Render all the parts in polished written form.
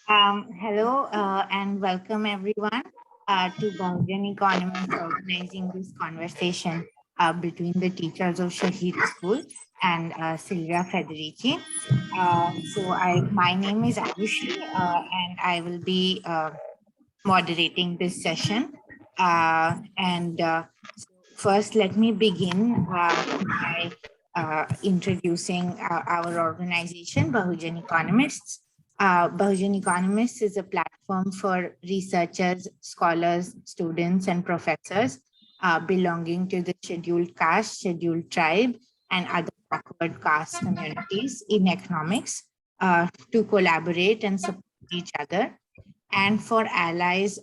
Hello and welcome everyone to Bahujan Economics organizing this conversation between the teachers of Shaheed School and Silvia Federici. My name is Arushi and I will be moderating this session. First, let me begin by introducing our organization, Bahujan Economists. Bahujan Economists is a platform for researchers, scholars, students, and professors belonging to the scheduled caste, scheduled tribe, and other backward caste communities in economics to collaborate and support each other, and for allies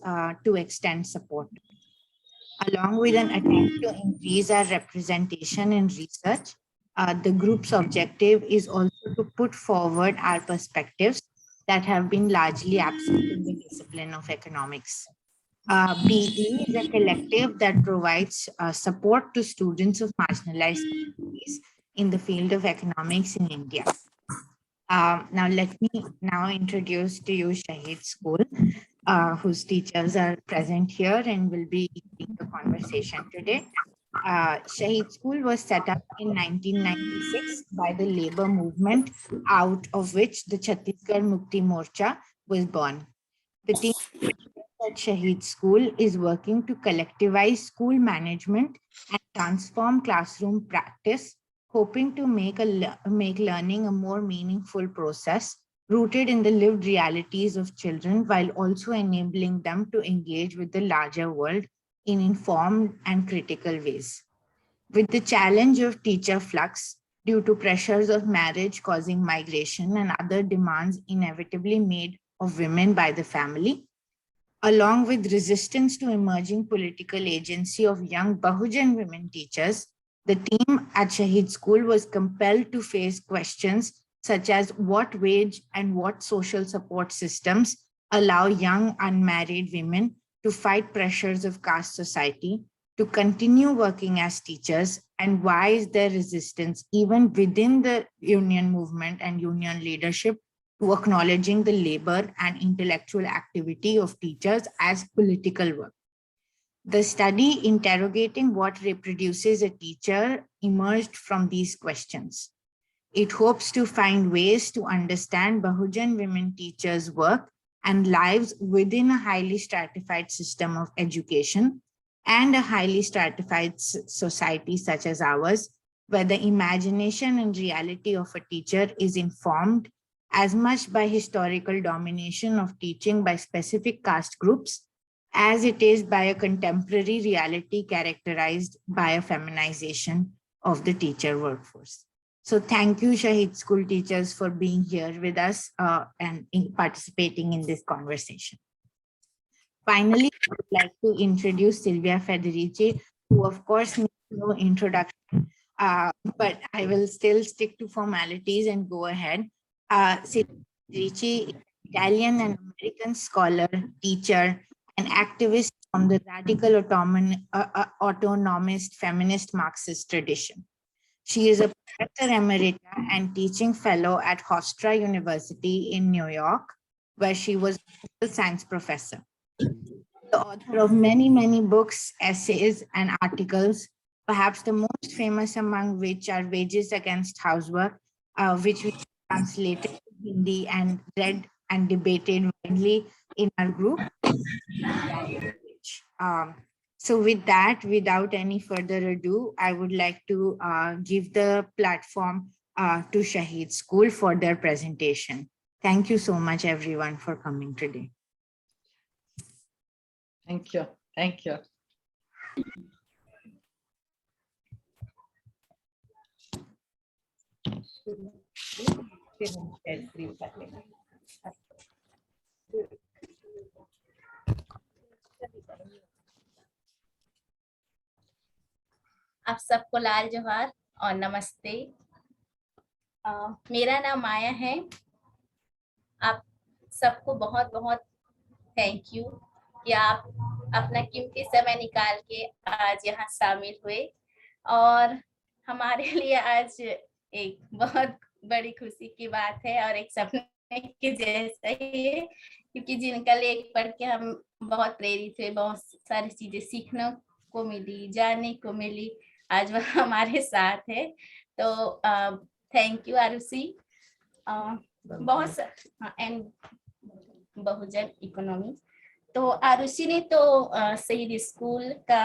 to extend support. Along with an attempt to increase our representation in research, the group's objective is also to put forward our perspectives that have been largely absent in the discipline of economics. BE is a collective that provides support to students of marginalized communities in the field of economics in India. Now, let me now introduce to you Shaheed School, whose teachers are present here and will be leading the conversation today. Shaheed School was set up in 1996 by the labor movement, out of which the Chhattisgarh Mukti Morcha was born. The team at Shaheed School is working to collectivize school management and transform classroom practice, hoping to make learning a more meaningful process rooted in the lived realities of children, while also enabling them to engage with the larger world in informed and critical ways. With the challenge of teacher flux due to pressures of marriage causing migration and other demands inevitably made of women by the family, along with resistance to emerging political agency of young Bahujan women teachers, the team at Shaheed School was compelled to face questions such as what wage and what social support systems allow young unmarried women to fight pressures of caste society, to continue working as teachers, and why is there resistance even within the union movement and union leadership to acknowledging the labor and intellectual activity of teachers as political work. The study interrogating what reproduces a teacher emerged from these questions. It hopes to find ways to understand Bahujan women teachers' work and lives within a highly stratified system of education and a highly stratified society such as ours, where the imagination and reality of a teacher is informed as much by historical domination of teaching by specific caste groups as it is by a contemporary reality characterized by a feminization of the teacher workforce. So thank you, Shaheed School teachers, for being here with us and participating in this conversation. Finally, I would like to introduce Silvia Federici, who of course needs no introduction, but I will still stick to formalities and go ahead. Silvia Federici is an Italian and American scholar, teacher, and activist from the radical autonomist feminist Marxist tradition. She is a professor emerita and teaching fellow at Hofstra University in New York, where she was a political science professor. The author of many, many books, essays, and articles, perhaps the most famous among which are Wages Against Housework, which we translated to Hindi and read and debated widely in our group. So with that, without any further ado, I would like to give the platform to Shaheed School for their presentation. Thank you so much, everyone, for coming today. Thank you. Thank you. आप सबको लाल जोहार और नमस्ते। मेरा नाम माया है। आप सबको बहुत बहुत थैंक यू कि आप अपना कीमती समय निकाल के आज यहाँ शामिल हुए और हमारे लिए आज एक बहुत बड़ी खुशी की बात है और एक सपने के जैसा ही है, क्योंकि जिनका लेख पढ़ के हम बहुत प्रेरित हुए, बहुत सारी चीजें सीखने को मिली, जानने को मिली। आज वह हमारे साथ है। तो थैंक यू आरुषि। बहुत एंड बहुजन इकोनॉमी। तो आरुषि ने तो शहीद स्कूल का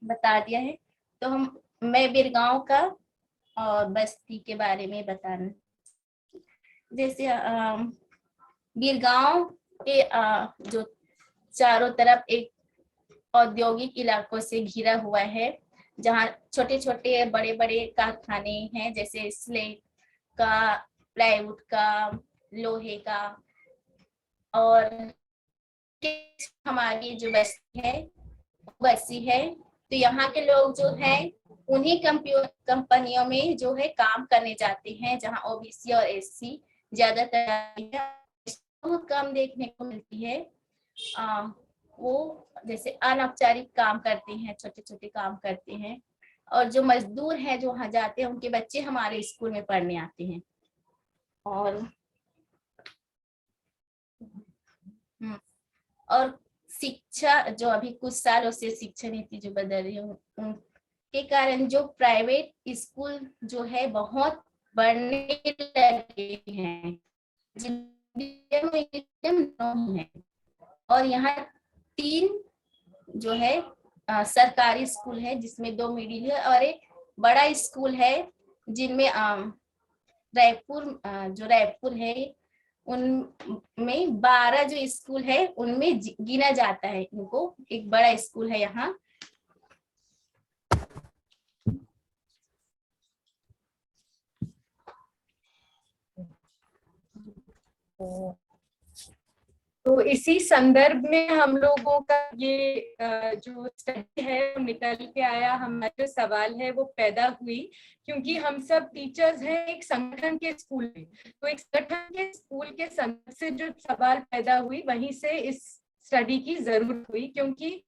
बता दिया है। तो मैं बिरगांव का और बस्ती के बारे में बताना। जैसे बिरगांव के जो चारों तरफ एक औद्योगिक इलाकों से घिरा हुआ है, जहाँ छोटे छोटे बड़े बड़े कारखाने हैं, जैसे स्लेट का, प्लाईवुड का, लोहे का। और हमारी जो बस्ती है, तो यहाँ के लोग जो हैं उन्हीं कंपनियों में जो है काम करने जाते हैं, जहाँ ओबीसी और एससी ज्यादातर कम देखने को मिलती है। वो जैसे अनौपचारिक काम करते हैं, छोटे छोटे काम करते हैं। और जो मजदूर हैं जो वहाँ जाते हैं, उनके बच्चे हमारे स्कूल में पढ़ने आते हैं। और शिक्षा जो अभी कुछ सालों से शिक्षा नीति जो बदल रही है, उनके कारण जो प्राइवेट स्कूल जो है बहुत बढ़ने लगे हैं, है। और यहाँ 3 जो है सरकारी स्कूल है, जिसमें 2 मिडिल है, और एक बड़ा स्कूल है, जिनमें रायपुर है, उनमें 12 जो स्कूल है उनमें गिना जाता है इनको। एक बड़ा स्कूल है यहाँ। तो इसी संदर्भ में हम लोगों का ये जो स्टडी है वो निकल के आया। हमारा जो सवाल है वो पैदा हुई क्योंकि हम सब टीचर्स हैं एक संगठन के स्कूल में। तो एक संगठन के स्कूल के संदर्भ से जो सवाल पैदा हुई, वहीं से इस स्टडी की जरूरत हुई, क्योंकि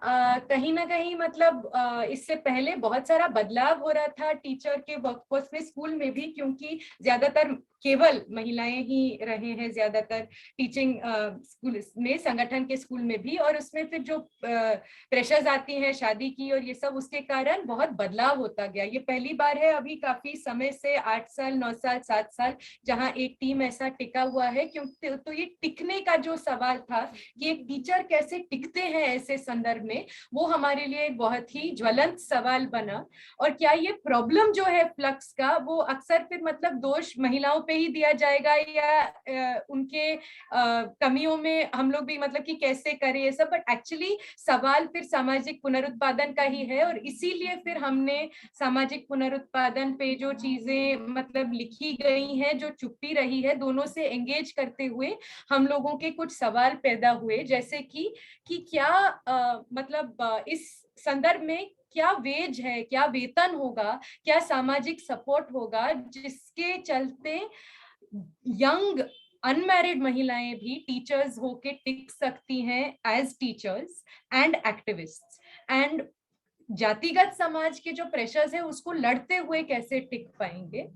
कहीं ना कहीं मतलब इससे पहले बहुत सारा बदलाव हो रहा था टीचर के वर्कफोर्स में, स्कूल में भी, क्योंकि ज्यादातर केवल महिलाएं ही रहे हैं ज्यादातर टीचिंग स्कूल में, संगठन के स्कूल में भी। और उसमें फिर जो प्रेशर्स आती हैं शादी की और ये सब, उसके कारण बहुत बदलाव होता गया। ये पहली बार है अभी काफी समय से, 8 साल 9 साल 7 साल, जहां एक टीम ऐसा टिका हुआ है। क्योंकि तो ये टिकने का जो सवाल था कि एक टीचर कैसे टिकते हैं ऐसे संदर्भ में, वो हमारे लिए एक बहुत ही ज्वलंत सवाल बना। और क्या ये प्रॉब्लम जो है फ्लक्स का, वो अक्सर फिर मतलब दोष महिलाओं पे ही दिया जाएगा, या उनके कमियों में हम लोग भी मतलब कि कैसे करें ये सब। बट एक्चुअली सवाल फिर सामाजिक पुनरुत्पादन का ही है। और इसीलिए फिर हमने सामाजिक पुनरुत्पादन पे जो चीजें मतलब लिखी गई हैं, जो चुपती रही है, दोनों से एंगेज करते हुए हम लोगों के कुछ सवाल पैदा हुए, जैसे कि क्या मतलब इस संदर्भ में क्या वेज है, क्या वेतन होगा, क्या सामाजिक सपोर्ट होगा, जिसके चलते यंग अनमैरिड महिलाएं भी टीचर्स होके टिक सकती हैं as teachers and activists. And जातिगत समाज के जो प्रेशर्स है उसको लड़ते हुए कैसे टिक पाएंगे।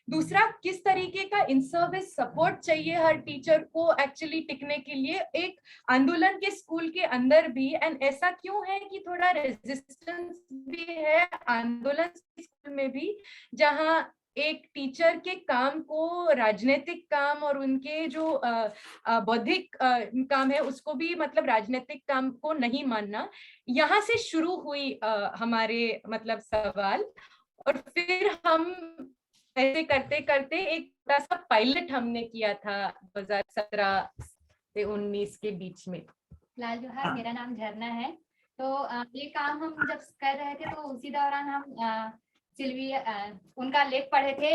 दूसरा, किस तरीके का इन सर्विस सपोर्ट चाहिए हर टीचर को एक्चुअली टिकने के लिए एक आंदोलन के स्कूल के अंदर भी। एंड ऐसा क्यों है कि थोड़ा रेजिस्टेंस भी है आंदोलन स्कूल में भी, जहां एक टीचर के काम को राजनीतिक काम और उनके जो बौद्धिक काम है उसको भी मतलब राजनीतिक काम को नहीं मानना। यहाँ से शुरू हुई हमारे मतलब सवाल। और फिर हम ऐसे करते करते एक छोटा सा पायलट हमने किया था 2017 से 19 के बीच में। लाल जोहार, मेरा नाम झरना है। तो ये काम हम जब कर रहे थे तो उसी दौरान हम सिल्विया उनका लेख पढ़े थे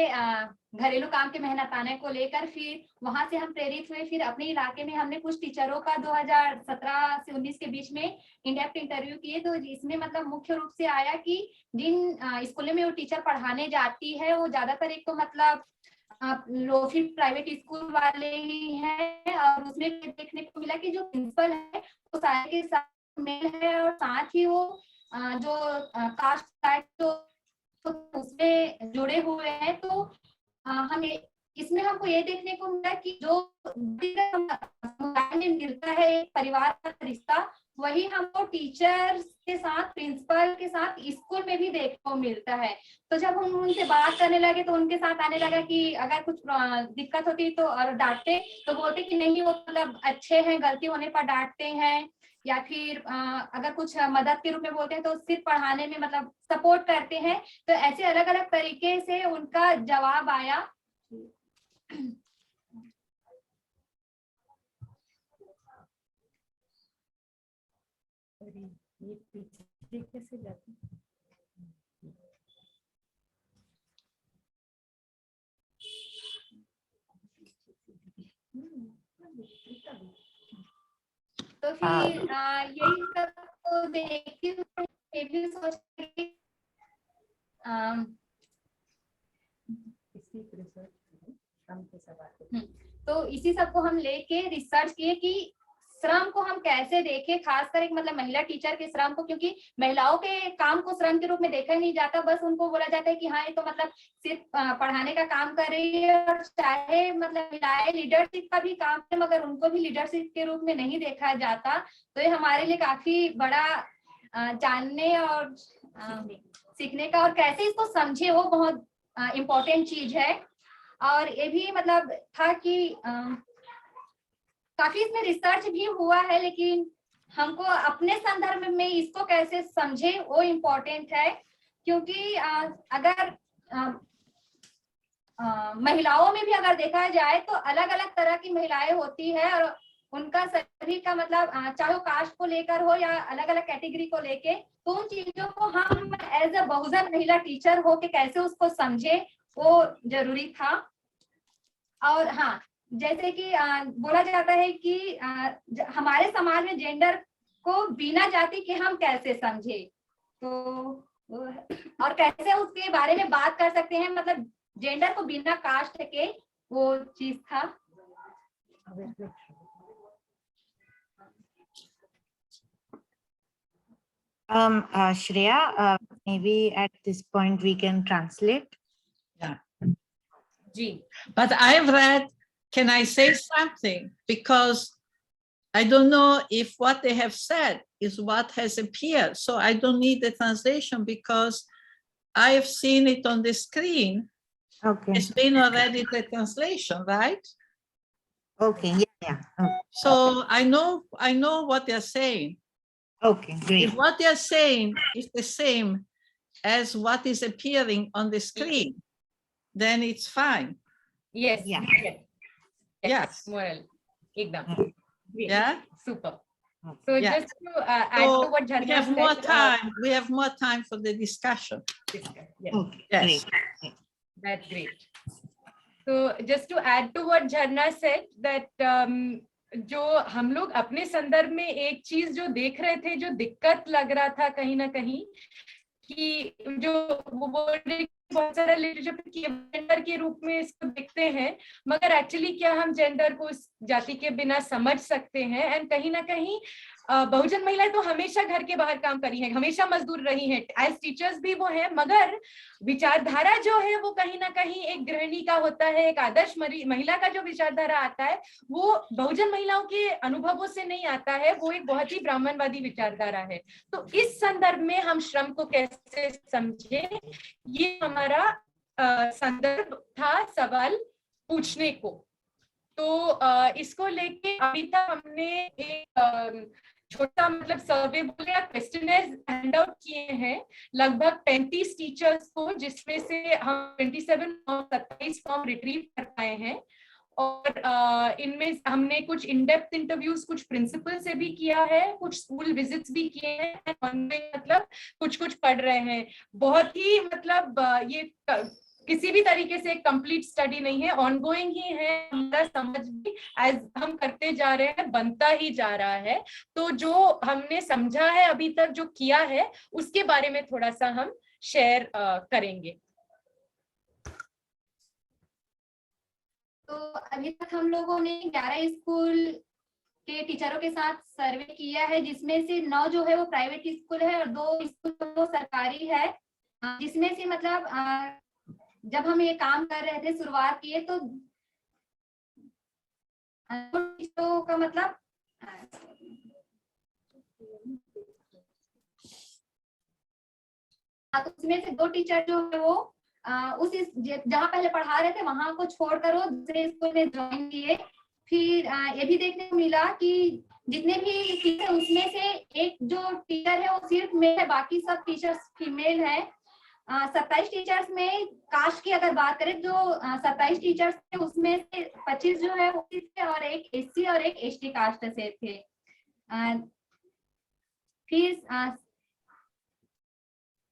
घरेलू काम के मेहनताने को लेकर। फिर वहां से हम प्रेरित हुए। फिर अपने इलाके में हमने कुछ टीचरों का 2017 से 19 के बीच में इन-डेप्थ इंटरव्यू किए। तो इसमें मतलब मुख्य रूप से आया कि जिन स्कूलों में वो टीचर पढ़ाने जाती है वो ज्यादातर एक तो मतलब लोफी प्राइवेट स्कूल वाले ही हैं। और उसमें देखने को मिला कि जो प्रिंसिपल है वो सारे के साथ मेल है, और साथ ही वो जो कास्ट जो उसमें जुड़े हुए हैं। तो हमें इसमें हमको ये देखने को मिला कि जो समुदाय में मिलता है एक परिवार का रिश्ता, वही हमको टीचर्स के साथ, प्रिंसिपल के साथ स्कूल में भी देखने को मिलता है। तो जब हम उनसे बात करने लगे तो उनके साथ आने लगा कि अगर कुछ दिक्कत होती तो और डांटते तो बोलते कि नहीं वो मतलब अच्छे हैं, गलती होने पर डांटते हैं, या फिर अगर कुछ मदद के रूप में बोलते हैं तो सिर्फ पढ़ाने में मतलब सपोर्ट करते हैं। तो ऐसे अलग अलग तरीके से उनका जवाब आया। ये पीछे कैसे जाते हैं? तो फिर यही सब को देखती हूँ, ये भी सोचती तो इसी सब को हम लेके रिसर्च किए कि श्रम को हम कैसे देखें, खासकर एक मतलब महिला टीचर के श्रम को, क्योंकि महिलाओं के काम को श्रम के रूप में देखा ही नहीं जाता। बस उनको बोला जाता है कि हाँ ये तो मतलब सिर्फ पढ़ाने का काम कर रही है, और चाहे मतलब महिलाएं लीडरशिप का भी काम है मगर उनको भी लीडरशिप के रूप में नहीं देखा जाता। तो ये हमारे लिए काफी बड़ा जानने और सीखने का, और कैसे इसको समझे वो बहुत इम्पोर्टेंट चीज है। और ये भी मतलब था कि काफी इसमें रिसर्च भी हुआ है, लेकिन हमको अपने संदर्भ में इसको कैसे समझे वो इम्पोर्टेंट है। क्योंकि अगर महिलाओं में भी अगर देखा जाए तो अलग अलग तरह की महिलाएं होती है, और उनका सभी का मतलब चाहे वो कास्ट को लेकर हो या अलग अलग कैटेगरी को लेके, तो उन चीजों को हम एज अ बहुजन महिला टीचर हो के कैसे उसको समझे वो जरूरी था। और हाँ, जैसे कि बोला जाता है कि हमारे समाज में जेंडर को बिना जाति के हम कैसे समझे, तो और कैसे उसके बारे में बात कर सकते हैं, मतलब जेंडर को बिना कास्ट के, वो चीज था। Shreya, maybe at this point we can translate. Yeah. Ji, But I've read, can I say something? Because I don't know if what they have said is what has appeared. So I don't need the translation because I've seen it on the screen. Okay. It's been already the translation, right? Okay. Yeah. Okay. So I know what they're saying. Okay. Great. If what they're saying is the same as what is appearing on the screen, then it's fine. yes, Yeah. Yes. moral, एकदम, Yeah. super. So Yeah. just to add So to what we Jharna have more said, time. We have more time for the discussion. yes. Okay. Yes. Great. That's great. So just to add to what Jharna said, that जो हम लोग अपने संदर्भ में एक चीज जो देख रहे थे, जो दिक्कत लग रहा था कहीं ना कहीं, कि जो वो बोल रहे बहुत सारा लिटरेचर जेंडर के रूप में इसको देखते हैं, मगर एक्चुअली क्या हम जेंडर को जाति के बिना समझ सकते हैं? एंड कहीं ना कहीं बहुजन महिलाएं तो हमेशा घर के बाहर काम करी हैं, हमेशा मजदूर रही हैं, एज टीचर्स भी वो हैं, मगर विचारधारा जो है वो कहीं ना कहीं एक गृहिणी का होता है, एक आदर्श महिला का जो विचारधारा आता है वो बहुजन महिलाओं के अनुभवों से नहीं आता है, वो एक बहुत ही ब्राह्मणवादी विचारधारा है। तो इस संदर्भ में हम श्रम को कैसे समझे, ये हमारा संदर्भ था सवाल पूछने को। तो इसको लेके अभी तक हमने एक छोटा मतलब सर्वे बोले या क्वेश्चनर हैंड आउट किए हैं लगभग 35 टीचर्स को, जिसमें से हम 27 फॉर्म रिट्रीव कर पाए हैं। और इनमें हमने कुछ इन डेप्थ इंटरव्यूज कुछ प्रिंसिपल से भी किया है, कुछ स्कूल विजिट्स भी किए हैं, मतलब कुछ पढ़ रहे हैं। बहुत ही मतलब ये किसी भी तरीके से कंप्लीट स्टडी नहीं है, ऑनगोइंग ही है। हमारा समझ भी एज हम करते जा रहे हैं बनता ही जा रहा है। तो जो हमने समझा है अभी तक, जो किया है, उसके बारे में थोड़ा सा हम शेयर करेंगे। तो अभी तक हम लोगों ने 11 स्कूल के टीचरों के साथ सर्वे किया है, जिसमें से 9 जो है वो प्राइवेट स्कूल है और 2 स्कूल वो सरकारी है, जिसमें से मतलब जब हम ये काम कर रहे थे शुरुआत किए तो का मतलब तो उसमें से 2 टीचर जो है वो उस जहाँ पहले पढ़ा रहे थे वहां को छोड़कर वो दूसरे स्कूल में ज्वाइन किए। फिर ये भी देखने को मिला कि जितने भी टीचर उसमें से एक जो टीचर है वो सिर्फ मेल है, बाकी सब टीचर्स फीमेल है। 27 टीचर्स में कास्ट की अगर बात करें जो 27 टीचर्स थे उसमें से 25 जो है वो थे और एक एससी और एक एसटी कास्ट से थे। फिर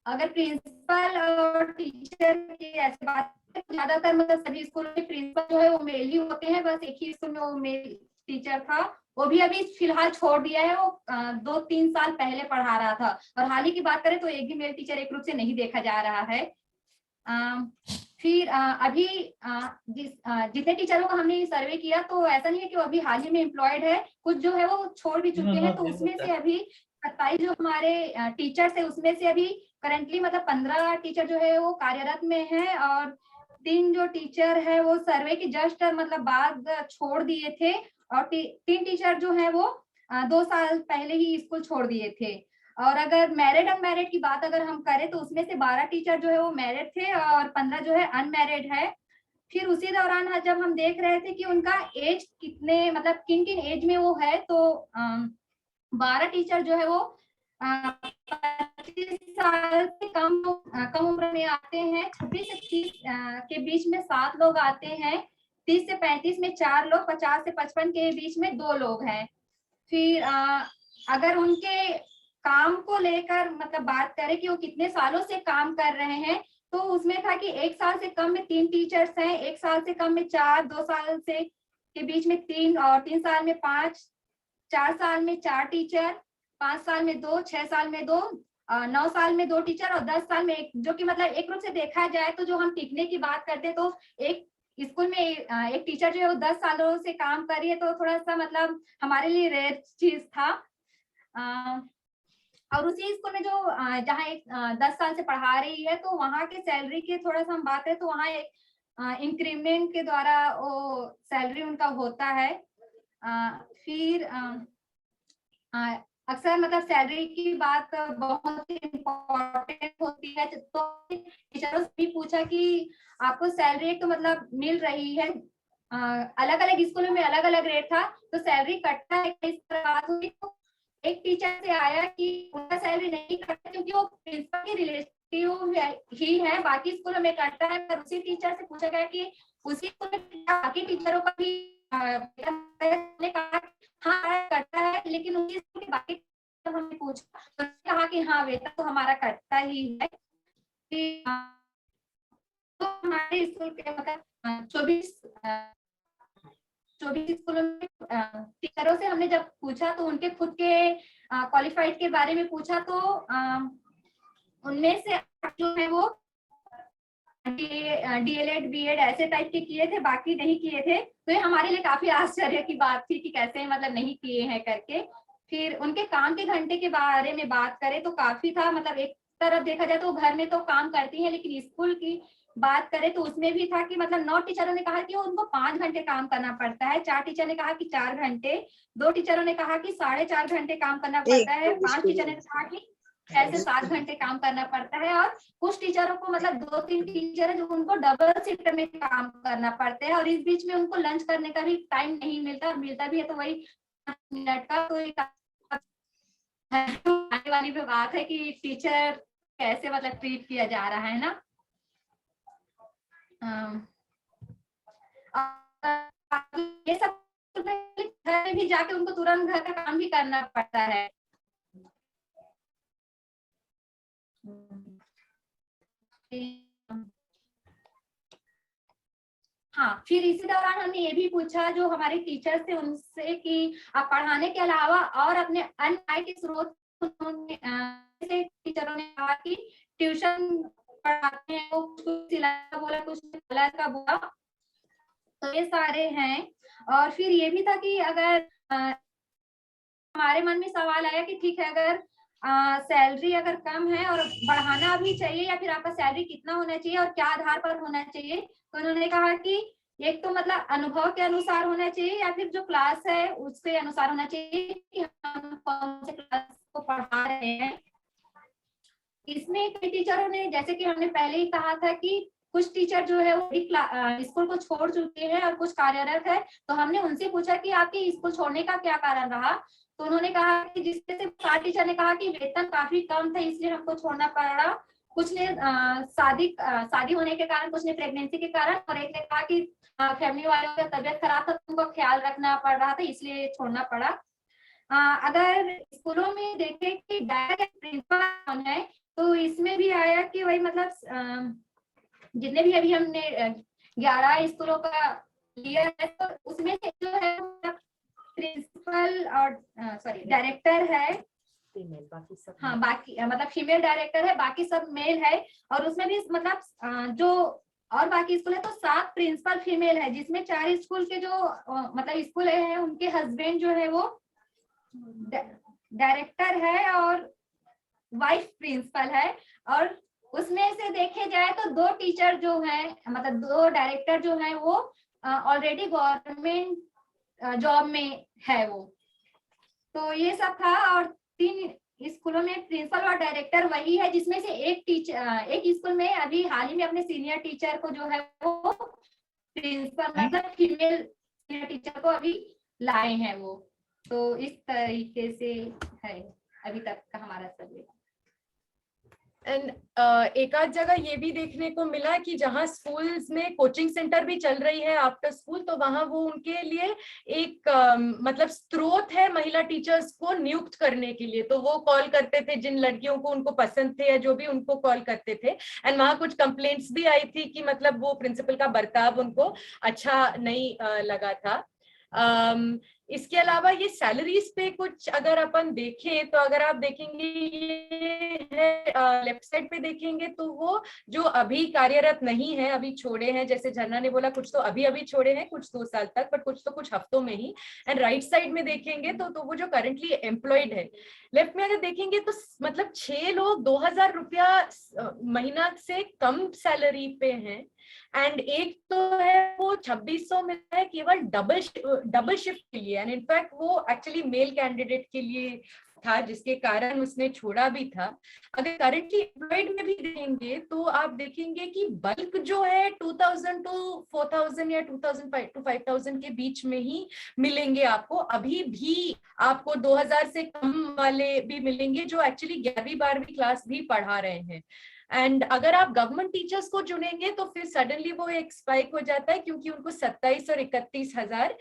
अगर प्रिंसिपल और टीचर की ऐसे बात करें ज्यादातर मतलब सभी स्कूलों में प्रिंसिपल जो है वो मेल ही होते हैं, बस एक ही स्कूल में वो मेल टीचर था, वो भी अभी फिलहाल छोड़ दिया है, वो 2-3 साल पहले पढ़ा रहा था। और हाल ही की बात करें तो एक भी मेल टीचर एक रूप से नहीं देखा जा रहा है। फिर अभी जितने टीचरों का हमने सर्वे किया तो ऐसा नहीं है कि वो अभी हाल ही में एम्प्लॉयड है, कुछ जो है वो छोड़ भी चुके हैं। तो उसमें से अभी 27 जो हमारे टीचर्स है उसमें से अभी करंटली मतलब 15 टीचर जो है वो कार्यरत में है और 3 जो टीचर है वो सर्वे की जस्ट मतलब बाद छोड़ दिए थे और 3 टीचर जो है वो 2 साल पहले ही स्कूल छोड़ दिए थे। और अगर मैरिड अनमैरिड की बात अगर हम करें तो उसमें से 12 टीचर जो है वो मैरिड थे और 15 जो है अनमैरिड है। फिर उसी दौरान जब हम देख रहे थे कि उनका एज कितने मतलब किन किन एज में वो है तो 12 टीचर जो है वो 25 साल से कम उम्र में आते हैं, 26 से 30 के बीच में 7 लोग आते हैं, 30 से 35 में 4 लोग, 50 से 55 के बीच में 2 लोग हैं। फिर अगर उनके काम को लेकर मतलब बात करें कि वो कितने सालों से काम कर रहे हैं तो उसमें था कि 1 साल से कम में 3 टीचर्स हैं, 1 साल से कम में 4, 2 साल से के बीच में 3 और 3 साल में 5, 4 साल में 4 टीचर, 5 साल में 2, 6 साल में 2, 9 साल में 2 टीचर और 10 साल में 1, जो कि मतलब एक रूप से देखा जाए तो जो हम टिकने की बात करते तो एक स्कूल में एक टीचर जो है वो 10 सालों से काम कर रही है तो थोड़ा सा मतलब हमारे लिए रेयर चीज था। और उसी स्कूल में जो जहाँ एक 10 साल से पढ़ा रही है तो वहाँ के सैलरी के थोड़ा सा हम बात करें तो वहाँ एक इंक्रीमेंट के द्वारा वो सैलरी उनका होता है। फिर अक्सर मतलब सैलरी की बात बहुत इम्पोर्टेंट होती है तो टीचरों से भी पूछा कि आपको सैलरी तो मतलब मिल रही है, अलग अलग स्कूलों में अलग अलग रेट था तो सैलरी कटता है, इस तरह बात हुई तो एक टीचर से आया कि उनका सैलरी नहीं कटता क्योंकि वो प्रिंसिपल के रिलेटिव ही है, बाकी स्कूलों में कटता है। पर उसी टीचर से पूछा गया कि उसी स्कूल में बाकी टीचरों का भी ने कहा हाँ कटता है, लेकिन उसी स्कूल के बाकी हमने पूछा तो कहा कि हाँ वेतन तो हमारा कटता ही है। तो हमारे स्कूल के मतलब 24 स्कूलों में टीचरों से हमने जब पूछा तो उनके खुद के क्वालिफाइड के बारे में पूछा तो उनमें से जो है वो डीएलएड बीएड ऐसे टाइप के किए थे, बाकी नहीं किए थे। तो ये हमारे लिए काफी आश्चर्य की बात थी कि कैसे मतलब नहीं किए हैं करके। फिर उनके काम के घंटे के बारे में बात करें तो काफी था, मतलब एक तरफ देखा जाए तो घर में तो काम करती है लेकिन स्कूल की बात करें तो उसमें भी था कि मतलब 9 टीचरों ने कहा कि उनको 5 घंटे काम करना पड़ता है, 4 टीचर ने कहा कि 4 घंटे, 2 टीचरों ने कहा कि 4.5 घंटे काम करना पड़ता है, 5 टीचर ने कहा कि 6 से 7 घंटे काम करना पड़ता है और कुछ टीचरों को मतलब 2-3 टीचर है जो उनको डबल शिफ्ट में काम करना पड़ता है और इस बीच में उनको लंच करने का भी टाइम नहीं मिलता, मिलता भी है तो वही 5 मिनट का। तो एक आने वाली भी बात है कि टीचर कैसे मतलब ट्रीट किया जा रहा है ना। ये सब घर में भी जाके उनको तुरंत घर का काम भी करना पड़ता है। हाँ, फिर इसी दौरान हमने ये भी पूछा जो हमारे टीचर्स थे उनसे कि आप पढ़ाने के अलावा और अपने अन्य आय के स्रोत टीचरों ने कहा कि ट्यूशन पढ़ाते हैं, वो कुछ सिलाई का बोला, कुछ कलर का बोला, तो ये सारे हैं। और फिर ये भी था कि अगर हमारे मन में सवाल आया कि ठीक है अगर सैलरी अगर कम है और बढ़ाना भी चाहिए या फिर आपका सैलरी कितना होना चाहिए और क्या आधार पर होना चाहिए, तो उन्होंने कहा कि एक तो मतलब अनुभव के अनुसार होना चाहिए या फिर जो क्लास है उसके अनुसार होना चाहिए कि हम कौन से क्लास को पढ़ा रहे हैं। इसमें कई टीचरों ने, जैसे कि हमने पहले ही कहा था कि कुछ टीचर जो है वो स्कूल को छोड़ चुके हैं और कुछ कार्यरत है, तो हमने उनसे पूछा कि आपके स्कूल छोड़ने का क्या कारण रहा, तो उन्होंने कहा कि जिसमें से 4 टीचर ने कहा कि वेतन काफी कम था इसलिए हमको छोड़ना पड़ा, कुछ ने शादी होने के कारण, कुछ ने प्रेगनेंसी के कारण, और एक ने कहा कि फैमिली वालों का तबियत खराब था, उनको ख्याल रखना पड़ रहा था इसलिए छोड़ना पड़ा। अगर स्कूलों में देखें कि डायरेक्ट प्रिंसिपल कौन है, तो इसमें भी आया कि वही मतलब जितने भी अभी हमने 11 स्कूलों का लिया है, तो उसमें से जो है प्रिंसिपल और डायरेक्टर है फीमेल, बाकी सब हाँ बाकी मतलब फीमेल डायरेक्टर है, बाकी सब मेल है। और उसमें भी मतलब जो और बाकी स्कूल है तो 7 प्रिंसिपल फीमेल है, जिसमें 4 स्कूल के जो मतलब स्कूल है उनके हस्बैंड जो है वो डायरेक्टर है और वाइस प्रिंसिपल है। और उसमें से देखे जाए तो 2 टीचर जो है मतलब 2 डायरेक्टर जो है वो ऑलरेडी गवर्नमेंट जॉब में है वो। तो ये सब था। और 3 स्कूलों में प्रिंसिपल और डायरेक्टर वही है, जिसमें से एक टीचर एक स्कूल में अभी हाल ही में अपने सीनियर टीचर को जो है वो प्रिंसिपल मतलब फीमेल सीनियर टीचर को अभी लाए हैं वो। तो इस तरीके से है अभी तक का हमारा सर्वे। एंड एक आध जगह ये भी देखने को मिला कि जहाँ स्कूल्स में कोचिंग सेंटर भी चल रही है आफ्टर स्कूल, तो वहाँ वो उनके लिए एक मतलब स्रोत है महिला टीचर्स को नियुक्त करने के लिए। तो वो कॉल करते थे जिन लड़कियों को उनको पसंद थे या जो भी उनको कॉल करते थे। एंड वहाँ कुछ कंप्लेंट्स भी आई थी कि मतलब वो प्रिंसिपल का बर्ताव उनको अच्छा नहीं लगा था। इसके अलावा ये सैलरीज पे कुछ अगर अपन देखें तो अगर आप देखेंगे ये है लेफ्ट साइड पे देखेंगे तो वो जो अभी कार्यरत नहीं है, अभी छोड़े हैं, जैसे झरना ने बोला कुछ तो अभी छोड़े हैं, कुछ 2 साल तक, बट कुछ तो कुछ हफ्तों में ही। एंड राइट साइड में देखेंगे तो वो जो करंटली एम्प्लॉयड है। लेफ्ट में अगर देखेंगे तो मतलब 6 लोग 2000 रुपया महीना से कम सैलरी पे हैं। एंड एक तो है वो 2600 में है केवल डबल शिफ्ट के लिए। एंड इनफैक्ट वो एक्चुअली मेल कैंडिडेट के लिए था, जिसके कारण उसने छोड़ा भी था। अगर करंटली एम्प्लॉयड में भी देखेंगे तो आप देखेंगे कि बल्क जो है 2000 टू 4000 या 2005 टू 5000 के बीच में ही मिलेंगे आपको। अभी भी आपको 2000 से कम वाले भी मिलेंगे जो एक्चुअली 11वीं 12वीं क्लास भी पढ़ा रहे हैं। एंड अगर आप गवर्नमेंट टीचर्स को चुनेंगे तो फिर सडनली वो एक स्पाइक हो जाता है, क्योंकि उनको 27 और 31 हजार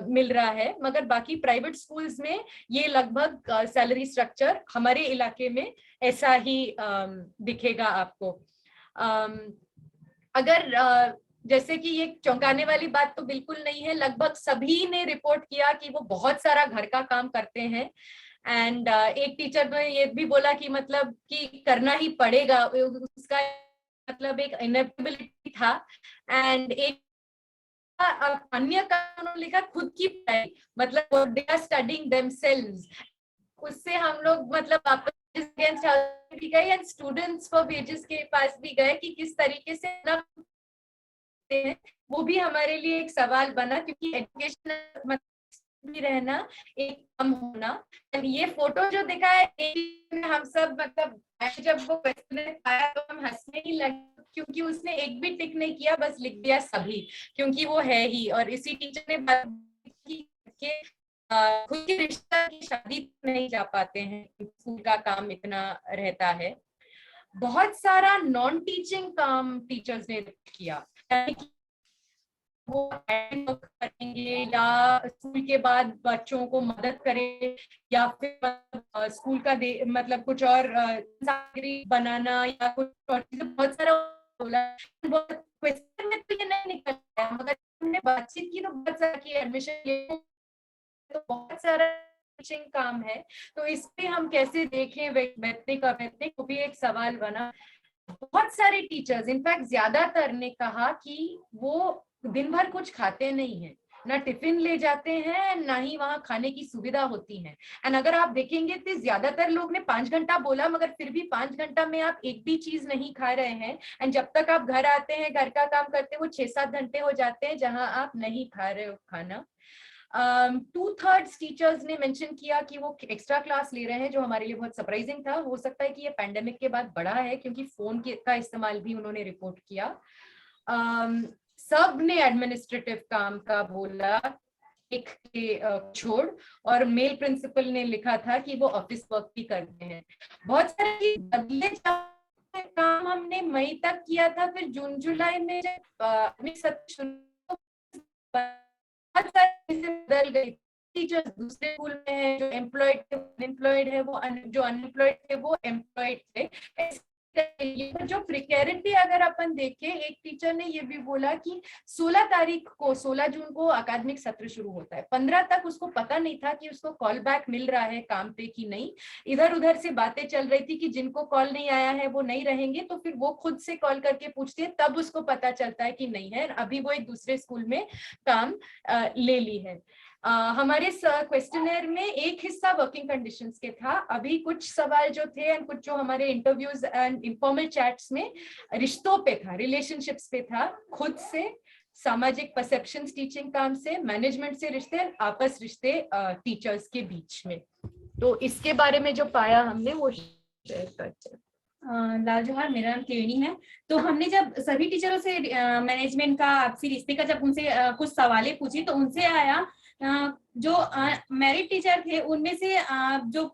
मिल रहा है। मगर बाकी प्राइवेट स्कूल्स में ये लगभग सैलरी स्ट्रक्चर हमारे इलाके में ऐसा ही दिखेगा आपको। अगर जैसे कि ये चौंकाने वाली बात तो बिल्कुल नहीं है, लगभग सभी ने रिपोर्ट किया कि वो बहुत सारा घर का काम करते हैं। एंड एक टीचर ने ये भी बोला कि मतलब कि करना ही पड़ेगा, उसका मतलब एक इनेबिलिटी था। एंड एक अन्य का उन्होंने लिखा खुद की पढ़ाई, मतलब दे आर स्टडीइंग देमसेल्व्स। उससे हम लोग मतलब वापस भी गए एंड स्टूडेंट्स फॉर वेजेस के पास भी गए कि किस तरीके से हैं। वो भी हमारे लिए एक सवाल बना, क्योंकि एजुकेशन भी रहना एक कम होना। ये फोटो जो दिखा है हम सब मतलब जब वो क्वेश्चन आया तो हम हंसने ही लगे, क्योंकि उसने एक भी टिक नहीं किया, बस लिख दिया सभी, क्योंकि वो है ही। और इसी टीचर ने बात की कि खुद के रिश्ता की शादी नहीं जा पाते हैं, स्कूल का काम इतना रहता है। बहुत सारा नॉन टीचिंग काम टीचर्स ने किया, वो करेंगे या स्कूल के बाद बच्चों को मदद करें, या फिर स्कूल का मतलब कुछ और सामग्री बनाना या कुछ और चीजें। बहुत सारा बोला, क्वेश्चन में तो ये नहीं निकलता, मगर हमने बातचीत की तो बहुत सारा की एडमिशन, तो बहुत सारा काम है। तो इस पे हम कैसे देखें वैतनिक को भी एक सवाल बना। बहुत सारे टीचर्स, इनफैक्ट ज्यादातर ने कहा कि वो दिन भर कुछ खाते नहीं है, ना टिफिन ले जाते हैं, ना ही वहाँ खाने की सुविधा होती है। एंड अगर आप देखेंगे तो ज्यादातर लोग ने 5 घंटा बोला, मगर फिर भी 5 घंटा में आप एक भी चीज नहीं खा रहे हैं। एंड जब तक आप घर आते हैं, घर का काम करते हैं, वो 6-7 घंटे हो जाते हैं जहां आप नहीं खा रहे हो खाना। 2/3 टीचर्स ने मेंशन किया कि वो एक्स्ट्रा क्लास ले रहे हैं, जो हमारे लिए बहुत सरप्राइजिंग था। हो सकता है कि ये पैंडेमिक के बाद बढ़ा है, क्योंकि फोन का इस्तेमाल भी उन्होंने रिपोर्ट किया। सब ने एडमिनिस्ट्रेटिव काम का बोला, एक के छोड़, और मेल प्रिंसिपल ने लिखा था कि वो ऑफिस वर्क भी करते हैं। बहुत सारे बदले काम हमने मई तक किया था, फिर जून जुलाई में जब बहुत सारी चीजें बदल गई। टीचर्स दूसरे स्कूल में है, जो एम्प्लॉयड थे अनएम्प्लॉयड है, वो जो अनएम्प्लॉयड थे वो एम्प्लॉयड थे। जो प्रिकेरिटी अगर अपन देखें, एक टीचर ने ये भी बोला कि 16 जून को अकादमिक सत्र शुरू होता है। 15 तक उसको पता नहीं था कि उसको कॉल बैक मिल रहा है काम पे कि नहीं। इधर उधर से बातें चल रही थी कि जिनको कॉल नहीं आया है वो नहीं रहेंगे, तो फिर वो खुद से कॉल करके पूछती है, तब उसको पता चलता है कि नहीं है, अभी वो एक दूसरे स्कूल में काम ले ली है। हमारे क्वेश्चनर में एक हिस्सा वर्किंग कंडीशंस के था। अभी कुछ सवाल जो थे एंड कुछ जो हमारे इंटरव्यूज एंड इनफॉर्मल चैट्स में रिश्तों पे था, रिलेशनशिप्स पे था, खुद से, सामाजिक परसेप्शंस टीचिंग काम से, मैनेजमेंट से रिश्ते, आपस रिश्ते टीचर्स के बीच में। तो इसके बारे में जो पाया हमने वो शेयर करते हैं। लाल जोहार, मेरा नाम त्रिवेणी है। तो हमने जब सभी टीचरों से मैनेजमेंट का, आपसी रिश्ते का जब उनसे कुछ सवालें पूछी, तो उनसे आया जो मैरिड टीचर थे उनमें से जो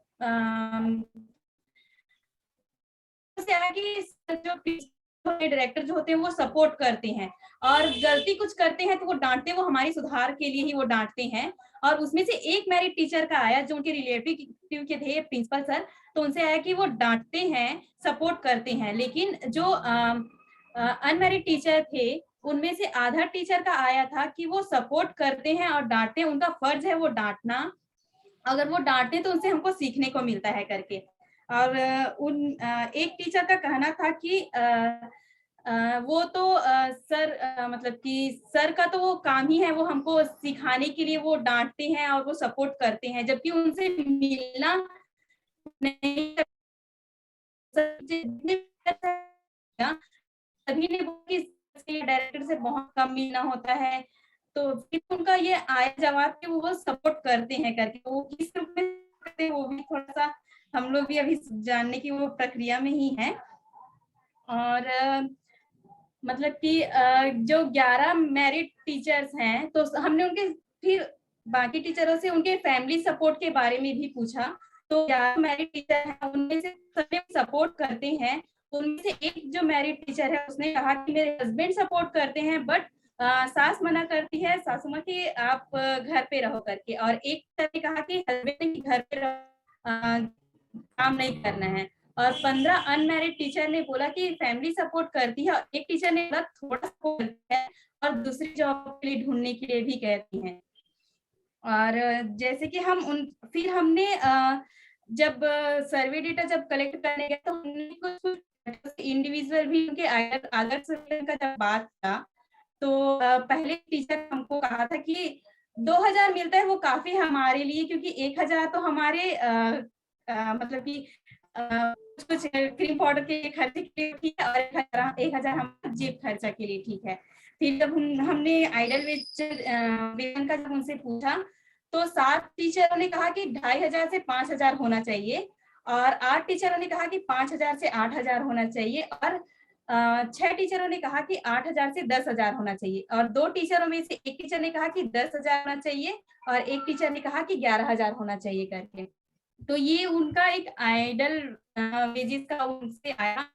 आया कि जो डायरेक्टर जो होते हैं वो सपोर्ट करते हैं, और गलती कुछ करते हैं तो वो डांटते हैं, वो हमारी सुधार के लिए ही वो डांटते हैं। और उसमें से एक मैरिड टीचर का आया जो उनके रिलेटिव के थे, प्रिंसिपल सर, तो उनसे आया कि वो डांटते हैं, सपोर्ट करते हैं। लेकिन जो अनमैरिड टीचर थे उनमें से आधा टीचर का आया था कि वो सपोर्ट करते हैं और डांटते हैं, उनका फर्ज है वो डांटना, अगर वो डांटते तो उनसे हमको सीखने को मिलता है करके। और एक टीचर का कहना था कि वो तो सर मतलब कि सर का तो वो काम ही है, वो हमको सिखाने के लिए वो डांटते हैं और वो सपोर्ट करते हैं, जबकि उनसे मिलना नहीं। सभी ने डायरेक्टर से बहुत कम मिलना होता है, तो फिर उनका ये आया जवाब कि वो सपोर्ट करते हैं करके। वो किस रूप में करते हैं वो भी थोड़ा सा हम लोग भी अभी जानने की वो प्रक्रिया में ही है। और मतलब कि जो 11 मैरिड टीचर्स हैं, तो हमने उनके फिर बाकी टीचरों से उनके फैमिली सपोर्ट के बारे में भी पूछा। तो 11 मैरिड टीचर हैं, उनमें से सभी सपोर्ट करते हैं। उनमें से एक जो मैरिड टीचर है उसने कहा कि मेरे हस्बैंड सपोर्ट करते हैं, बट सास मना करती है, सासू माँ की आप घर पे रहो करके। और एक टीचर ने कहा कि हस्बैंड घर पे काम नहीं करना है। और 15 अनमैरिड टीचर ने बोला कि फैमिली सपोर्ट करती है, और एक टीचर ने बोला थोड़ा सपोर्ट करती है और दूसरी जॉब के लिए ढूंढने के लिए भी कहती हैं। और जैसे कि फिर हमने जब सर्वे डेटा जब कलेक्ट करने गए, तो हमने कुछ इंडिविजुअल भी उनके आदर्श का जब बात था, तो पहले टीचर हमको कहा था कि 2000 मिलता है वो काफी हमारे लिए, क्योंकि 1000 तो हमारे मतलब कि कुछ क्रीम पाउडर के खर्चे के लिए ठीक है, और 1000 हमारे जेब खर्चा के लिए ठीक है। फिर जब हमने आइडल वेतन का जब उनसे पूछा, तो 7 टीचरों ने कहा कि 2500 से 5000 होना चाहिए, और 8 टीचरों ने कहा कि 5000 से 8000 होना चाहिए, और 6 टीचरों ने कहा कि 8000 से 10000 होना चाहिए, और 2 टीचरों में से एक टीचर ने कहा कि 10000 होना चाहिए, और एक टीचर ने कहा कि 11000 होना चाहिए करके। तो ये उनका एक आइडल वेजेस का उनसे आया।